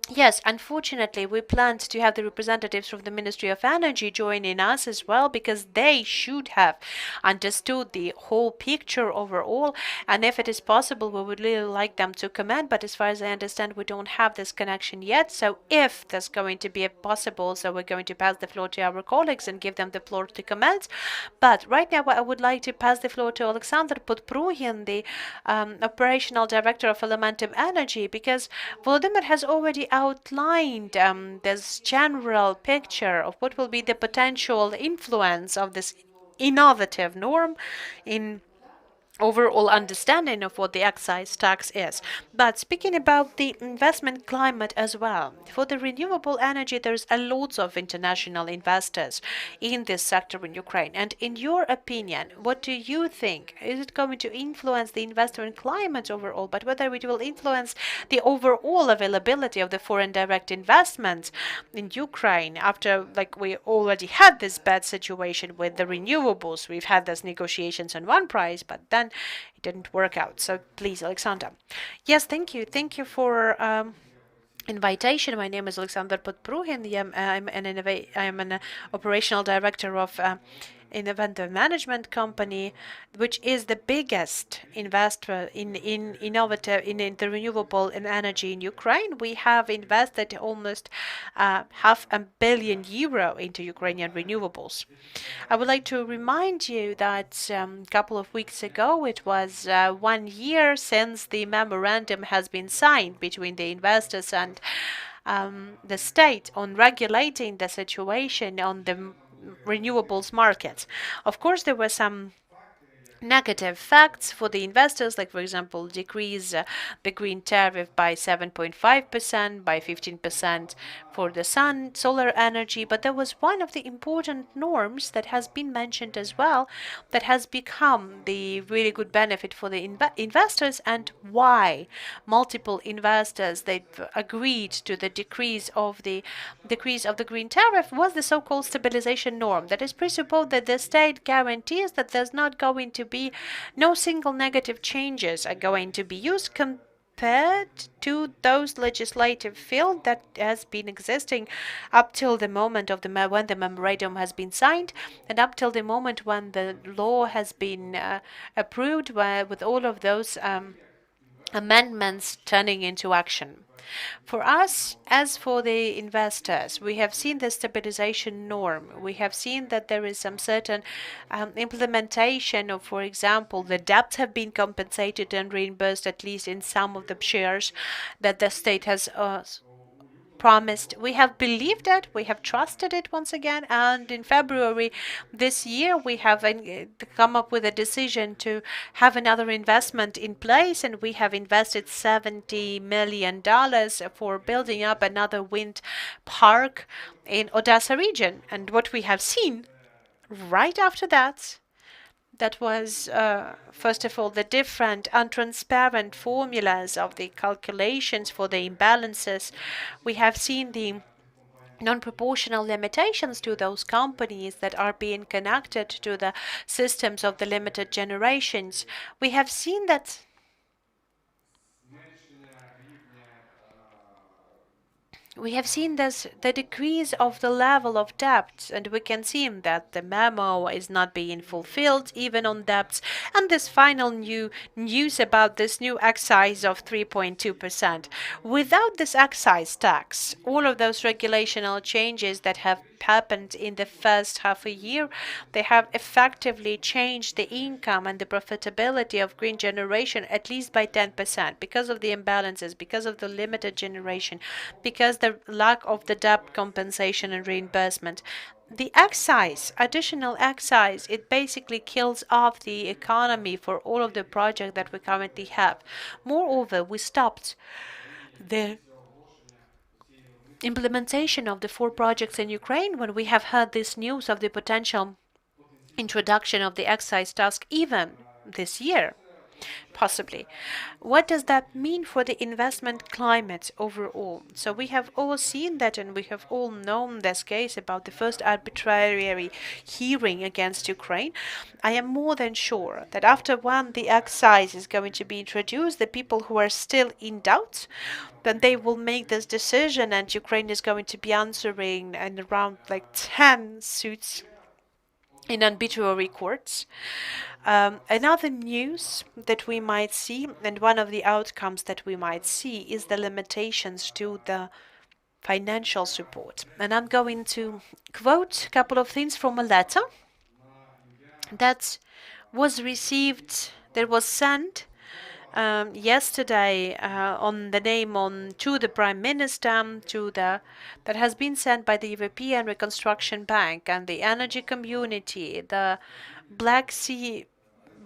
Yes, unfortunately, we planned to have the representatives from the Ministry of Energy joining us as well, because they should have understood the whole picture overall. And if it is possible, we would really like them to comment. But as far as I understand, we don't have this connection yet. So if there's going to be possible, so we're going to pass the floor to our colleagues and give them the floor to comment. But right now, I would like to pass the floor to Alexander Podprugin, the operational director of Elementum Energy, because Volodymyr has already outlined this general picture of what will be the potential influence of this innovative norm in overall understanding of what the excise tax is. But speaking about the investment climate as well, for the renewable energy, there's a lot of international investors in this sector in Ukraine. And in your opinion, what do you think? Is it going to influence the investment climate overall, but whether it will influence the overall availability of the foreign direct investment in Ukraine after, like, we already had this bad situation with the renewables? We've had those negotiations on one price, but then it didn't work out. So please, Alexander. Yes, thank you. Thank you for invitation. My name is Alexander Podprugin. I'm an operational director of in a vendor management company, which is the biggest investor in innovative in the renewable energy in Ukraine. We have invested almost €500 million into Ukrainian renewables. I would like to remind you that a couple of weeks ago it was 1 year since the memorandum has been signed between the investors and the state on regulating the situation on the renewables markets. Of course, there were some negative facts for the investors, like, for example, decrease the green tariff by 7.5%, by 15% for the solar energy. But there was one of the important norms that has been mentioned as well that has become the really good benefit for the investors, and why multiple investors they've agreed to the decrease of the green tariff was the so-called stabilization norm. That is presupposed that the state guarantees that there's not going to be no single negative changes are going to be used compared to those legislative field that has been existing up till the moment of when the memorandum has been signed, and up till the moment when the law has been approved, with all of those amendments turning into action. For us, as for the investors, we have seen the stabilization norm. We have seen that there is some certain implementation of, for example, the debts have been compensated and reimbursed, at least in some of the shares that the state has promised. We have believed it, we have trusted it once again, and in February this year we have come up with a decision to have another investment in place, and we have invested $70 million for building up another wind park in Odessa region. And what we have seen right after that, that was, first of all, the different untransparent formulas of the calculations for the imbalances. We have seen the non-proportional limitations to those companies that are being connected to the systems of the limited generations. We have seen that the decrease of the level of debt, and we can see that the memo is not being fulfilled even on debts, and this final news about this new excise of 3.2%. Without this excise tax, all of those regulational changes that have happened in the first half a year, they have effectively changed the income and the profitability of green generation at least by 10% because of the imbalances, because of the limited generation, because the lack of the debt compensation and reimbursement. The excise, additional excise, it basically kills off the economy for all of the projects that we currently have. Moreover, we stopped the implementation of the 4 projects in Ukraine when we have heard this news of the potential introduction of the excise tax even this year, possibly. What does that mean for the investment climate overall? So we have all seen that, and we have all known this case about the first arbitrary hearing against Ukraine. I am more than sure that after when the excise is going to be introduced, the people who are still in doubt, then they will make this decision, and Ukraine is going to be answering in around like 10 suits in arbitrary courts. Another news that we might see, and one of the outcomes that we might see, is the limitations to the financial support. And I'm going to quote a couple of things from a letter that was received, that was sent yesterday on the name on to the Prime Minister, that has been sent by the European Reconstruction Bank and the Energy Community, the Black Sea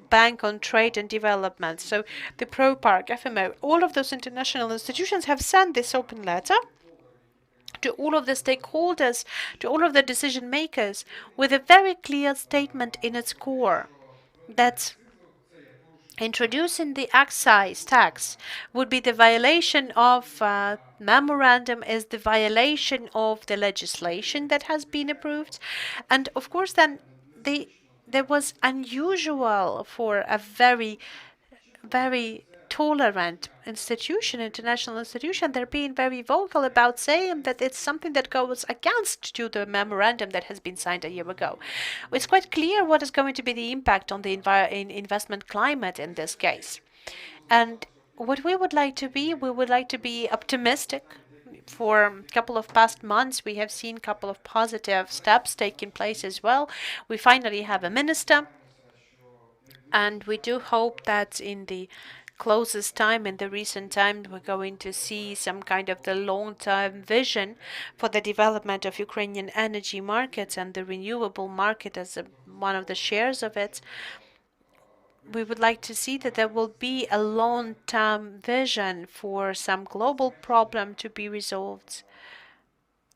Bank on Trade and Development, so the ProPark, FMO, all of those international institutions have sent this open letter to all of the stakeholders, to all of the decision makers, with a very clear statement in its core that introducing the excise tax would be the violation of memorandum, is the violation of the legislation that has been approved. And of course then there was unusual for a very tolerant institution, international institution, they're being very vocal about saying that it's something that goes against to the memorandum that has been signed a year ago. It's quite clear what is going to be the impact on the investment climate in this case. And what we would like to be, we would like to be optimistic. For a couple of past months, we have seen a couple of positive steps taking place as well. We finally have a minister, and we do hope that in the closest time, in the recent time, we're going to see some kind of the long-term vision for the development of Ukrainian energy markets and the renewable market as one of the shares of it. We would like to see that there will be a long-term vision for some global problem to be resolved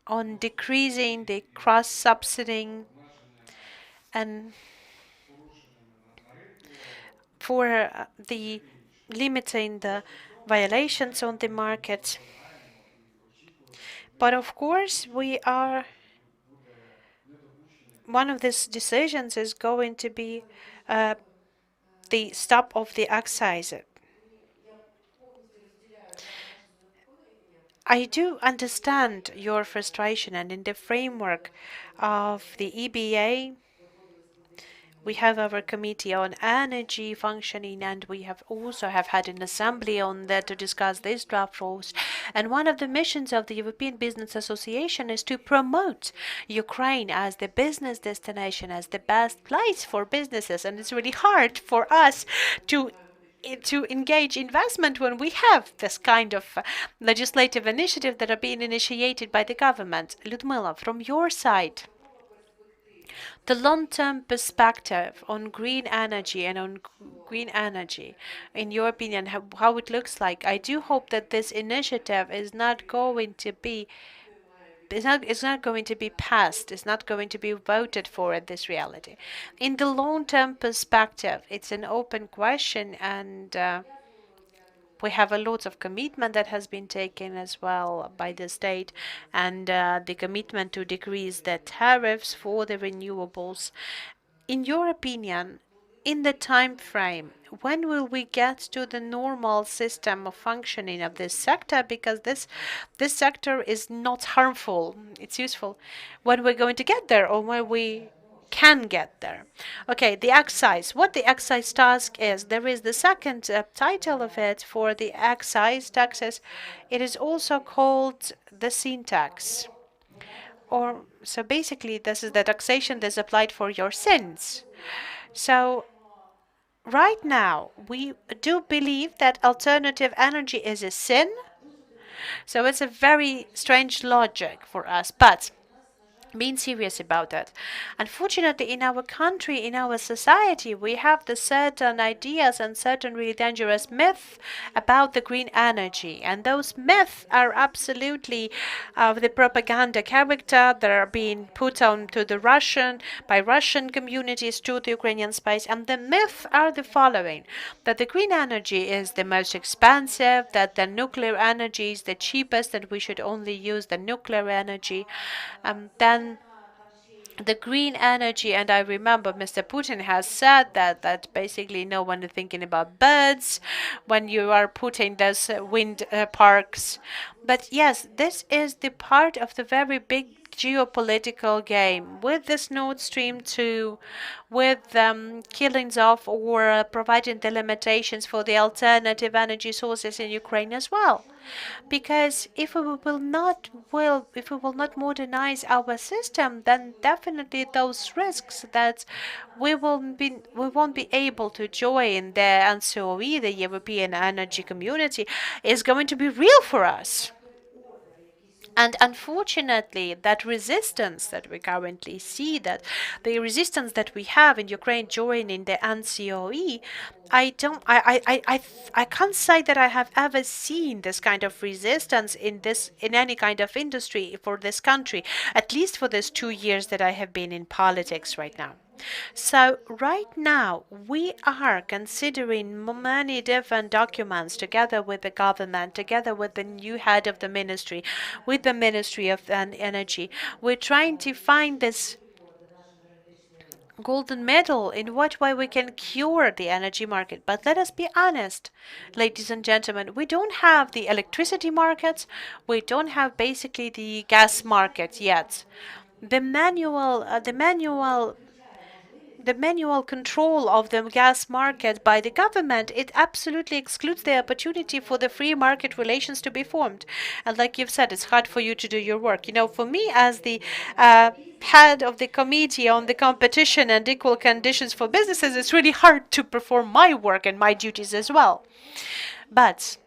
on decreasing the cross-subsidizing and for the limiting the violations on the market. But of course, one of these decisions is going to be the stop of the excise. I do understand your frustration, and in the framework of the EBA, we have our committee on energy functioning, and we have also had an assembly on that to discuss these draft rules. And one of the missions of the European Business Association is to promote Ukraine as the business destination, as the best place for businesses. And it's really hard for us to engage investment when we have this kind of legislative initiative that are being initiated by the government. Ludmila, from your side, the long-term perspective on green energy and on green energy, in your opinion, how it looks like. I do hope that this initiative is not going to be it's not going to be passed, it's not going to be voted for at this reality. In the long-term perspective, it's an open question, and we have a lot of commitment that has been taken as well by the state, and the commitment to decrease the tariffs for the renewables. In your opinion, in the time frame, when will we get to the normal system of functioning of this sector? Because this sector is not harmful, it's useful. When we're going to get there, or when we can get there. Okay, the excise. What the excise task is, there is the second title of it for the excise taxes. It is also called the sin tax. Or so basically, this is the taxation that's applied for your sins. So right now, we do believe that alternative energy is a sin. So it's a very strange logic for us, but being serious about that. Unfortunately, in our country, in our society, we have the certain ideas and certain really dangerous myths about the green energy. And those myths are absolutely of the propaganda character that are being put on to the by Russian communities to the Ukrainian space. And the myths are the following: that the green energy is the most expensive, that the nuclear energy is the cheapest, and we should only use the nuclear energy. Then the green energy, and I remember Mr. Putin has said that basically no one is thinking about birds when you are putting those wind parks. But yes, this is the part of the very big geopolitical game with this Nord Stream 2, with killings of or providing the limitations for the alternative energy sources in Ukraine as well. Because if we will not modernize our system, then definitely those risks that we won't be able to join the NCOE, the European Energy Community, is going to be real for us. And unfortunately, that resistance that we currently see, that the resistance that we have in Ukraine joining the NCOE, I can't say that I have ever seen this kind of resistance in any kind of industry for this country, at least for these 2 years that I have been in politics right now. So right now, we are considering many different documents together with the government, together with the new head of the ministry, with the Ministry of Energy. We're trying to find this golden medal in what way we can cure the energy market. But let us be honest, ladies and gentlemen, we don't have the electricity markets, we don't have basically the gas market yet. The manual control of the gas market by the government, it absolutely excludes the opportunity for the free market relations to be formed. And like you've said, it's hard for you to do your work. For me, as the head of the committee on the competition and equal conditions for businesses, it's really hard to perform my work and my duties as well. But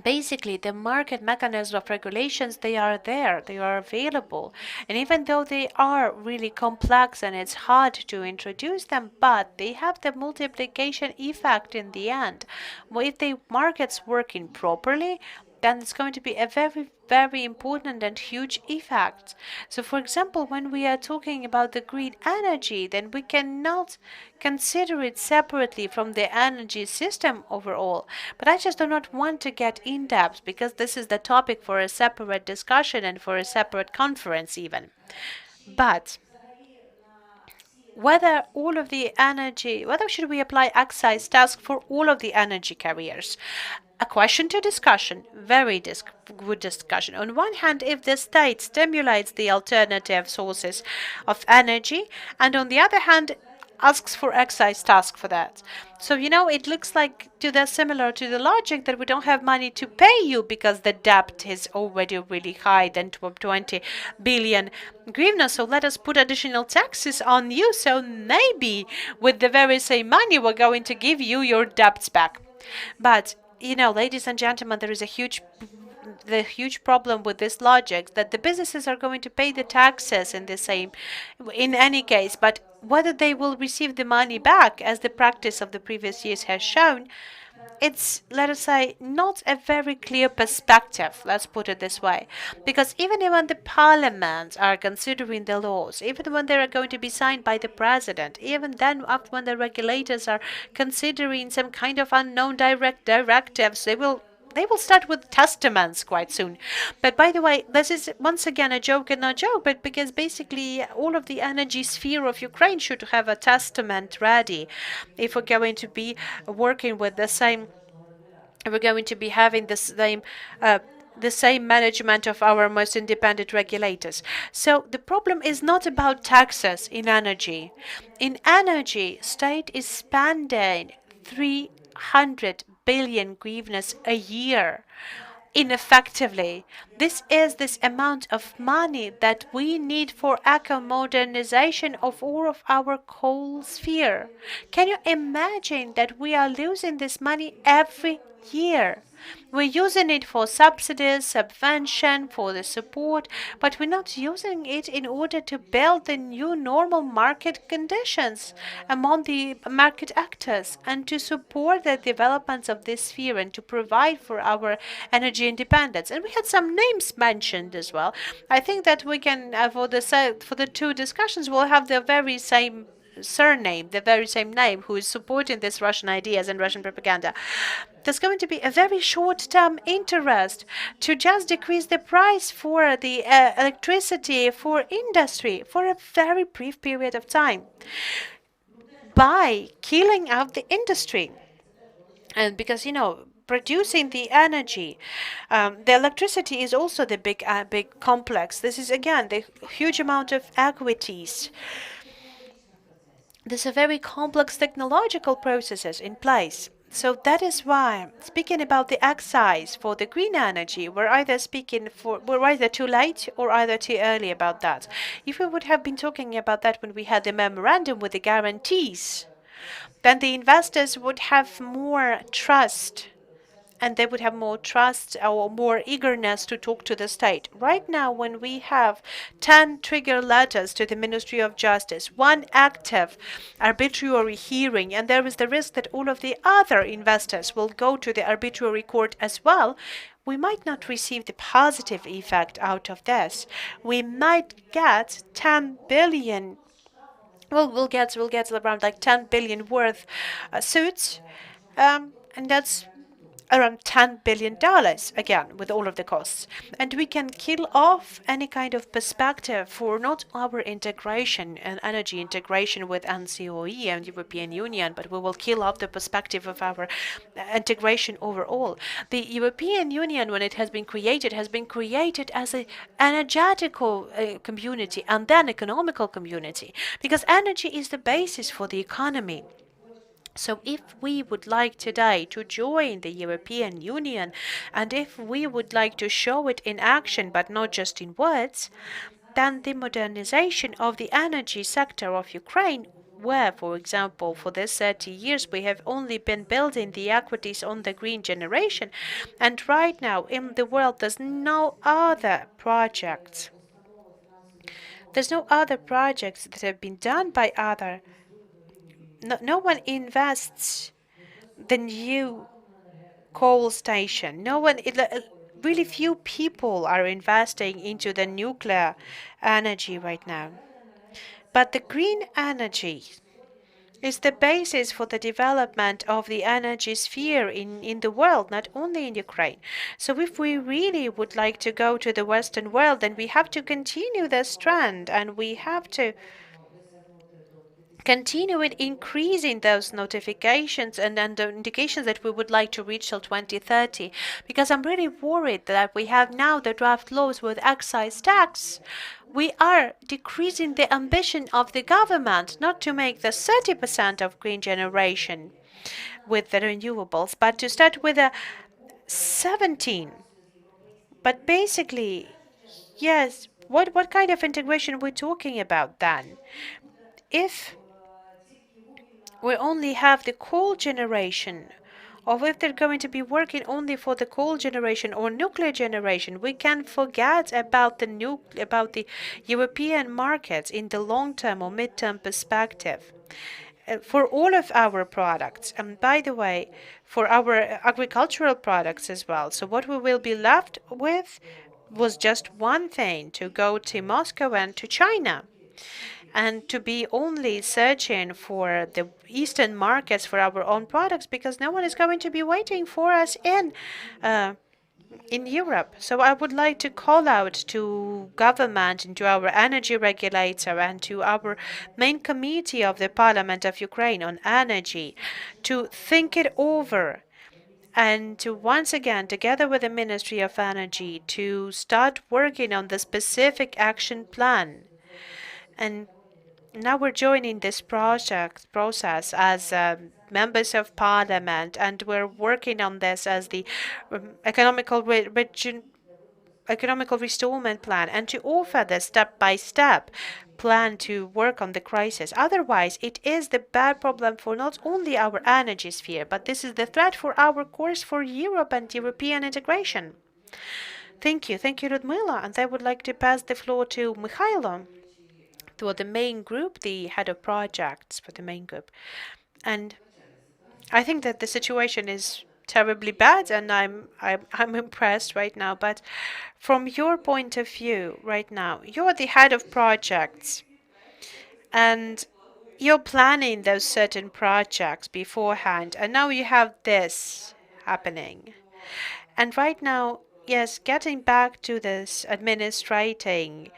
basically, the market mechanisms of regulations, they are there, they are available. And even though they are really complex and it's hard to introduce them, but they have the multiplication effect in the end. Well, if the market's working properly, then it's going to be a very, very important and huge effect. So, for example, when we are talking about the green energy, then we cannot consider it separately from the energy system overall. But I just do not want to get in depth because this is the topic for a separate discussion and for a separate conference even. But whether should we apply excise tax for all of the energy carriers? A question to discussion, very good discussion. On one hand, if the state stimulates the alternative sources of energy, and on the other hand, asks for excise tax for that. So, it looks like similar to the logic that we don't have money to pay you because the debt is already really high, than 20 billion hryvnia. So let us put additional taxes on you. So maybe with the very same money, we're going to give you your debts back. But ladies and gentlemen, there is the huge problem with this logic that the businesses are going to pay the taxes in any case, but whether they will receive the money back, as the practice of the previous years has shown, it's, let us say, not a very clear perspective, let's put it this way. Because even when the parliaments are considering the laws, even when they are going to be signed by the president, even then after when the regulators are considering some kind of unknown directives, they will start with testaments quite soon. But by the way, this is once again a joke and not joke, but because basically all of the energy sphere of Ukraine should have a testament ready if we're going to be working with we're going to be having the same management of our most independent regulators. So the problem is not about taxes in energy. In energy, state is spending 300 billion hryvnias a year ineffectively. This is this amount of money that we need for eco-modernization of all of our coal sphere. Can you imagine that we are losing this money every year? We're using it for subsidies, subvention, for the support, but we're not using it in order to build the new normal market conditions among the market actors and to support the developments of this sphere and to provide for our energy independence. And we had some names mentioned as well. I think that we can, for the two discussions, we'll have the very same surname, the very same name, who is supporting these Russian ideas and Russian propaganda. There's going to be a very short-term interest to just decrease the price for the electricity for industry for a very brief period of time by killing out the industry. And because, producing the energy, the electricity is also the big complex. This is, again, the huge amount of equities. There's a very complex technological processes in place. So that is why, speaking about the excise for the green energy, we're either too late or either too early about that. If we would have been talking about that when we had the memorandum with the guarantees, then the investors would have more trust, and they would have more trust or more eagerness to talk to the state. Right now, when we have 10 trigger letters to the Ministry of Justice, one active arbitrary hearing, and there is the risk that all of the other investors will go to the arbitrary court as well, we might not receive the positive effect out of this. We might get 10 billion. Well, we'll get around like 10 billion worth suits, and that's around $10 billion, again, with all of the costs. And we can kill off any kind of perspective for not our integration and energy integration with NCOE and European Union, but we will kill off the perspective of our integration overall. The European Union, when it has been created as an energetical community and then economical community, because energy is the basis for the economy. So if we would like today to join the European Union, and if we would like to show it in action, but not just in words, then the modernization of the energy sector of Ukraine, where, for example, for this 30 years we have only been building the equities on the green generation, and right now in the world there's no other projects. There's no other projects that have been done by other. No one invests the new coal station. No one, really few people are investing into the nuclear energy right now. But the green energy is the basis for the development of the energy sphere in the world, not only in Ukraine. So if we really would like to go to the Western world, then we have to continue this trend and we have to continue with increasing those notifications and the indications that we would like to reach till 2030, because I'm really worried that we have now the draft laws with excise tax. We are decreasing the ambition of the government not to make the 30% of green generation with the renewables, but to start with a 17. But basically, yes, what kind of integration are we talking about then? If we only have the coal generation, or if they're going to be working only for the coal generation or nuclear generation, we can forget about the European markets in the long-term or mid-term perspective. For all of our products, and by the way, for our agricultural products as well. So what we will be left with was just one thing: to go to Moscow and to China, and to be only searching for the Eastern markets for our own products, because no one is going to be waiting for us in Europe. So I would like to call out to government and to our energy regulator and to our main committee of the Parliament of Ukraine on energy to think it over and to once again, together with the Ministry of Energy, to start working on the specific action plan. And now we're joining this process as members of parliament, and we're working on this as the economical economical restoration plan, and to offer the step-by-step plan to work on the crisis. Otherwise, it is the bad problem for not only our energy sphere, but this is the threat for our course for Europe and European integration. Thank you, Ludmila, and I would like to pass the floor to Mikhailo, to the main group, the head of projects for the main group. And I think that the situation is terribly bad, and I'm impressed right now. But from your point of view right now, you're the head of projects, and you're planning those certain projects beforehand, and now you have this happening. And right now, yes, getting back to this administrating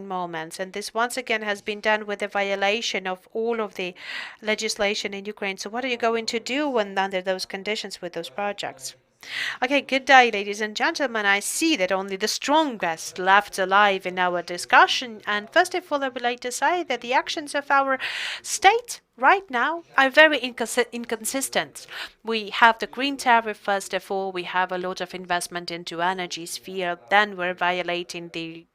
moments, and this once again has been done with a violation of all of the legislation in Ukraine. So what are you going to do when under those conditions with those projects? Okay, good day, ladies and gentlemen. I see that only the strongest left alive in our discussion. And first of all, I would like to say that the actions of our state right now are very inconsistent. We have the green tariff, first of all. We have a lot of investment into energy sphere. Then we're violating the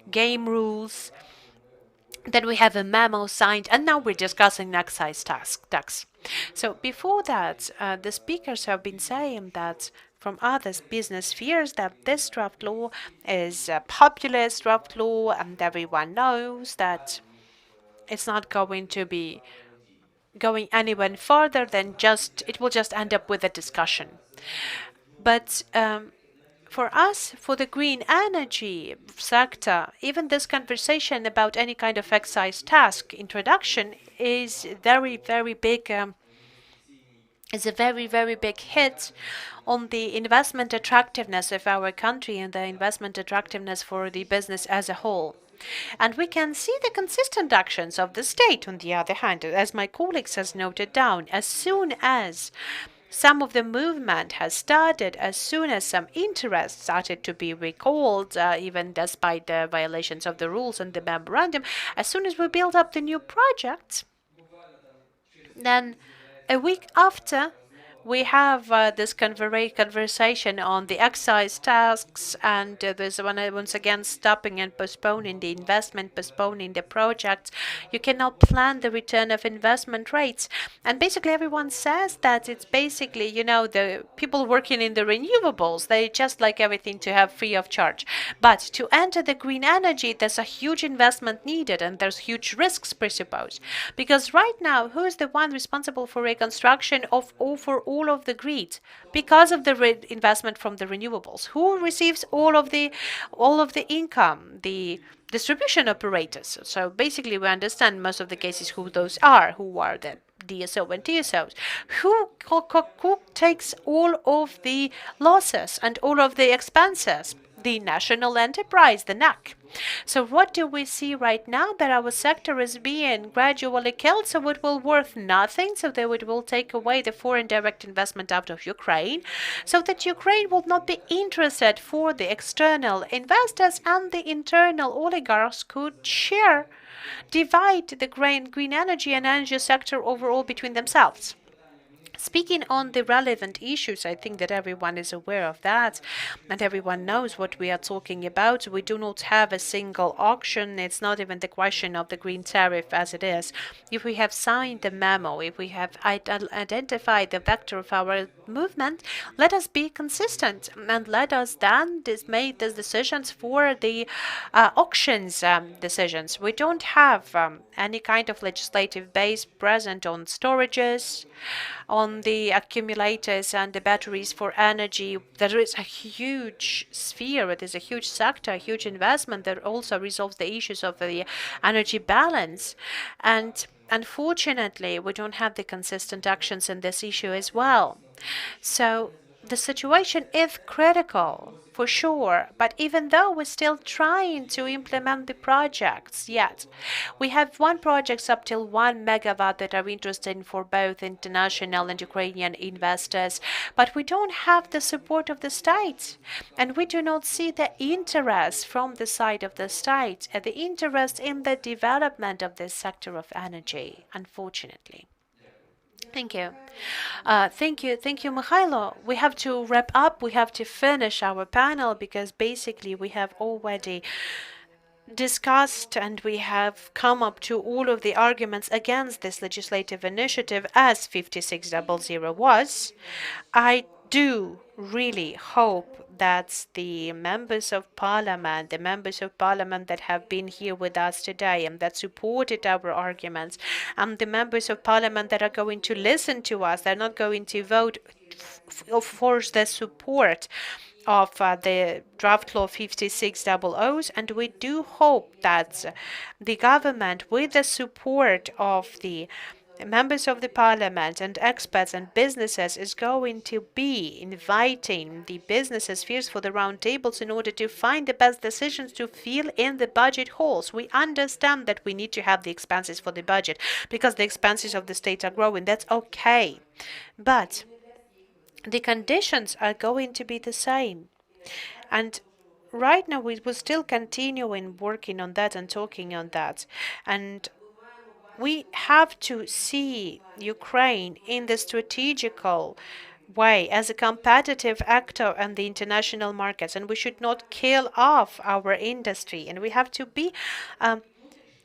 game rules. Then we have a memo signed, and now we're discussing excise tax. So before that, the speakers have been saying that from other business spheres that this draft law is a populist draft law, and everyone knows that it's not going to be going anywhere further than it will just end up with a discussion. But for us, for the green energy sector, even this conversation about any kind of excise tax introduction is very, very big is a very, very big hit on the investment attractiveness of our country and the investment attractiveness for the business as a whole. And we can see the consistent actions of the state, on the other hand, as my colleagues has noted down. As soon as some of the movement has started, as soon as some interest started to be recalled, even despite the violations of the rules and the memorandum, as soon as we build up the new projects, then a week after, we have this conversation on the excise tax, and there's once again stopping and postponing the investment, postponing the projects. You cannot plan the return of investment rates. And basically everyone says that it's basically, the people working in the renewables, they just like everything to have free of charge. But to enter the green energy, there's a huge investment needed, and there's huge risks presupposed. Because right now, who is the one responsible for reconstruction of over all of the grid? Because of the investment from the renewables, who receives all of the income? The distribution operators. So basically, we understand most of the cases who those are, who are the DSO and TSOs. Who takes all of the losses and all of the expenses? The national enterprise, the NAC. So what do we see right now? That our sector is being gradually killed, so it will worth nothing, so that it will take away the foreign direct investment out of Ukraine, so that Ukraine will not be interested for the external investors, and the internal oligarchs could divide the green energy and energy sector overall between themselves. Speaking on the relevant issues, I think that everyone is aware of that, and everyone knows what we are talking about. We do not have a single auction. It's not even the question of the green tariff as it is. If we have signed the memo, if we have identified the vector of our movement, let us be consistent, and let us then make these decisions for the auctions decisions. We don't have any kind of legislative base present on storages, on the accumulators and the batteries for energy. There is a huge sphere, it is a huge sector, a huge investment that also resolves the issues of the energy balance. And unfortunately, we don't have the consistent actions in this issue as well. So the situation is critical, for sure, but even though we're still trying to implement the projects yet, we have one projects up till 1 megawatt that are interested for both international and Ukrainian investors, but we don't have the support of the state, and we do not see the interest from the side of the state, and the interest in the development of this sector of energy, unfortunately. Thank you. Thank you, Mikhailo. We have to wrap up. We have to finish our panel because basically we have already discussed and we have come up to all of the arguments against this legislative initiative as 5600 was. I do really hope that the members of parliament that have been here with us today and that supported our arguments, and the members of parliament that are going to listen to us, they're not going to vote for the support of the draft law 5600s, and we do hope that the government, with the support of the members of the parliament and experts and businesses, is going to be inviting the businesses first for the round tables in order to find the best decisions to fill in the budget holes. We understand that we need to have the expenses for the budget because the expenses of the state are growing. That's okay. But the conditions are going to be the same. And right now we're still continuing working on that and talking on that. And we have to see Ukraine in the strategical way as a competitive actor on the international markets, and we should not kill off our industry, and we have to be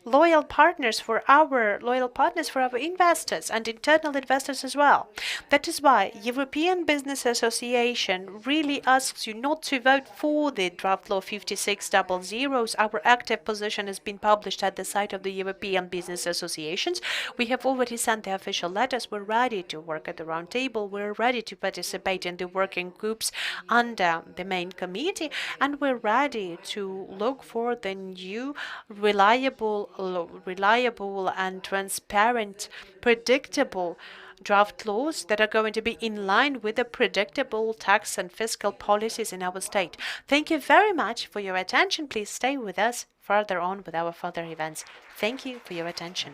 loyal partners for our investors and internal investors as well. That is why European Business Association really asks you not to vote for the draft law 5600s. Our active position has been published at the site of the European Business Associations. We have already sent the official letters. We're ready to work at the round table. We're ready to participate in the working groups under the main committee, and we're ready to look for the new reliable and transparent, predictable draft laws that are going to be in line with the predictable tax and fiscal policies in our state. Thank you very much for your attention. Please stay with us further on with our further events. Thank you for your attention.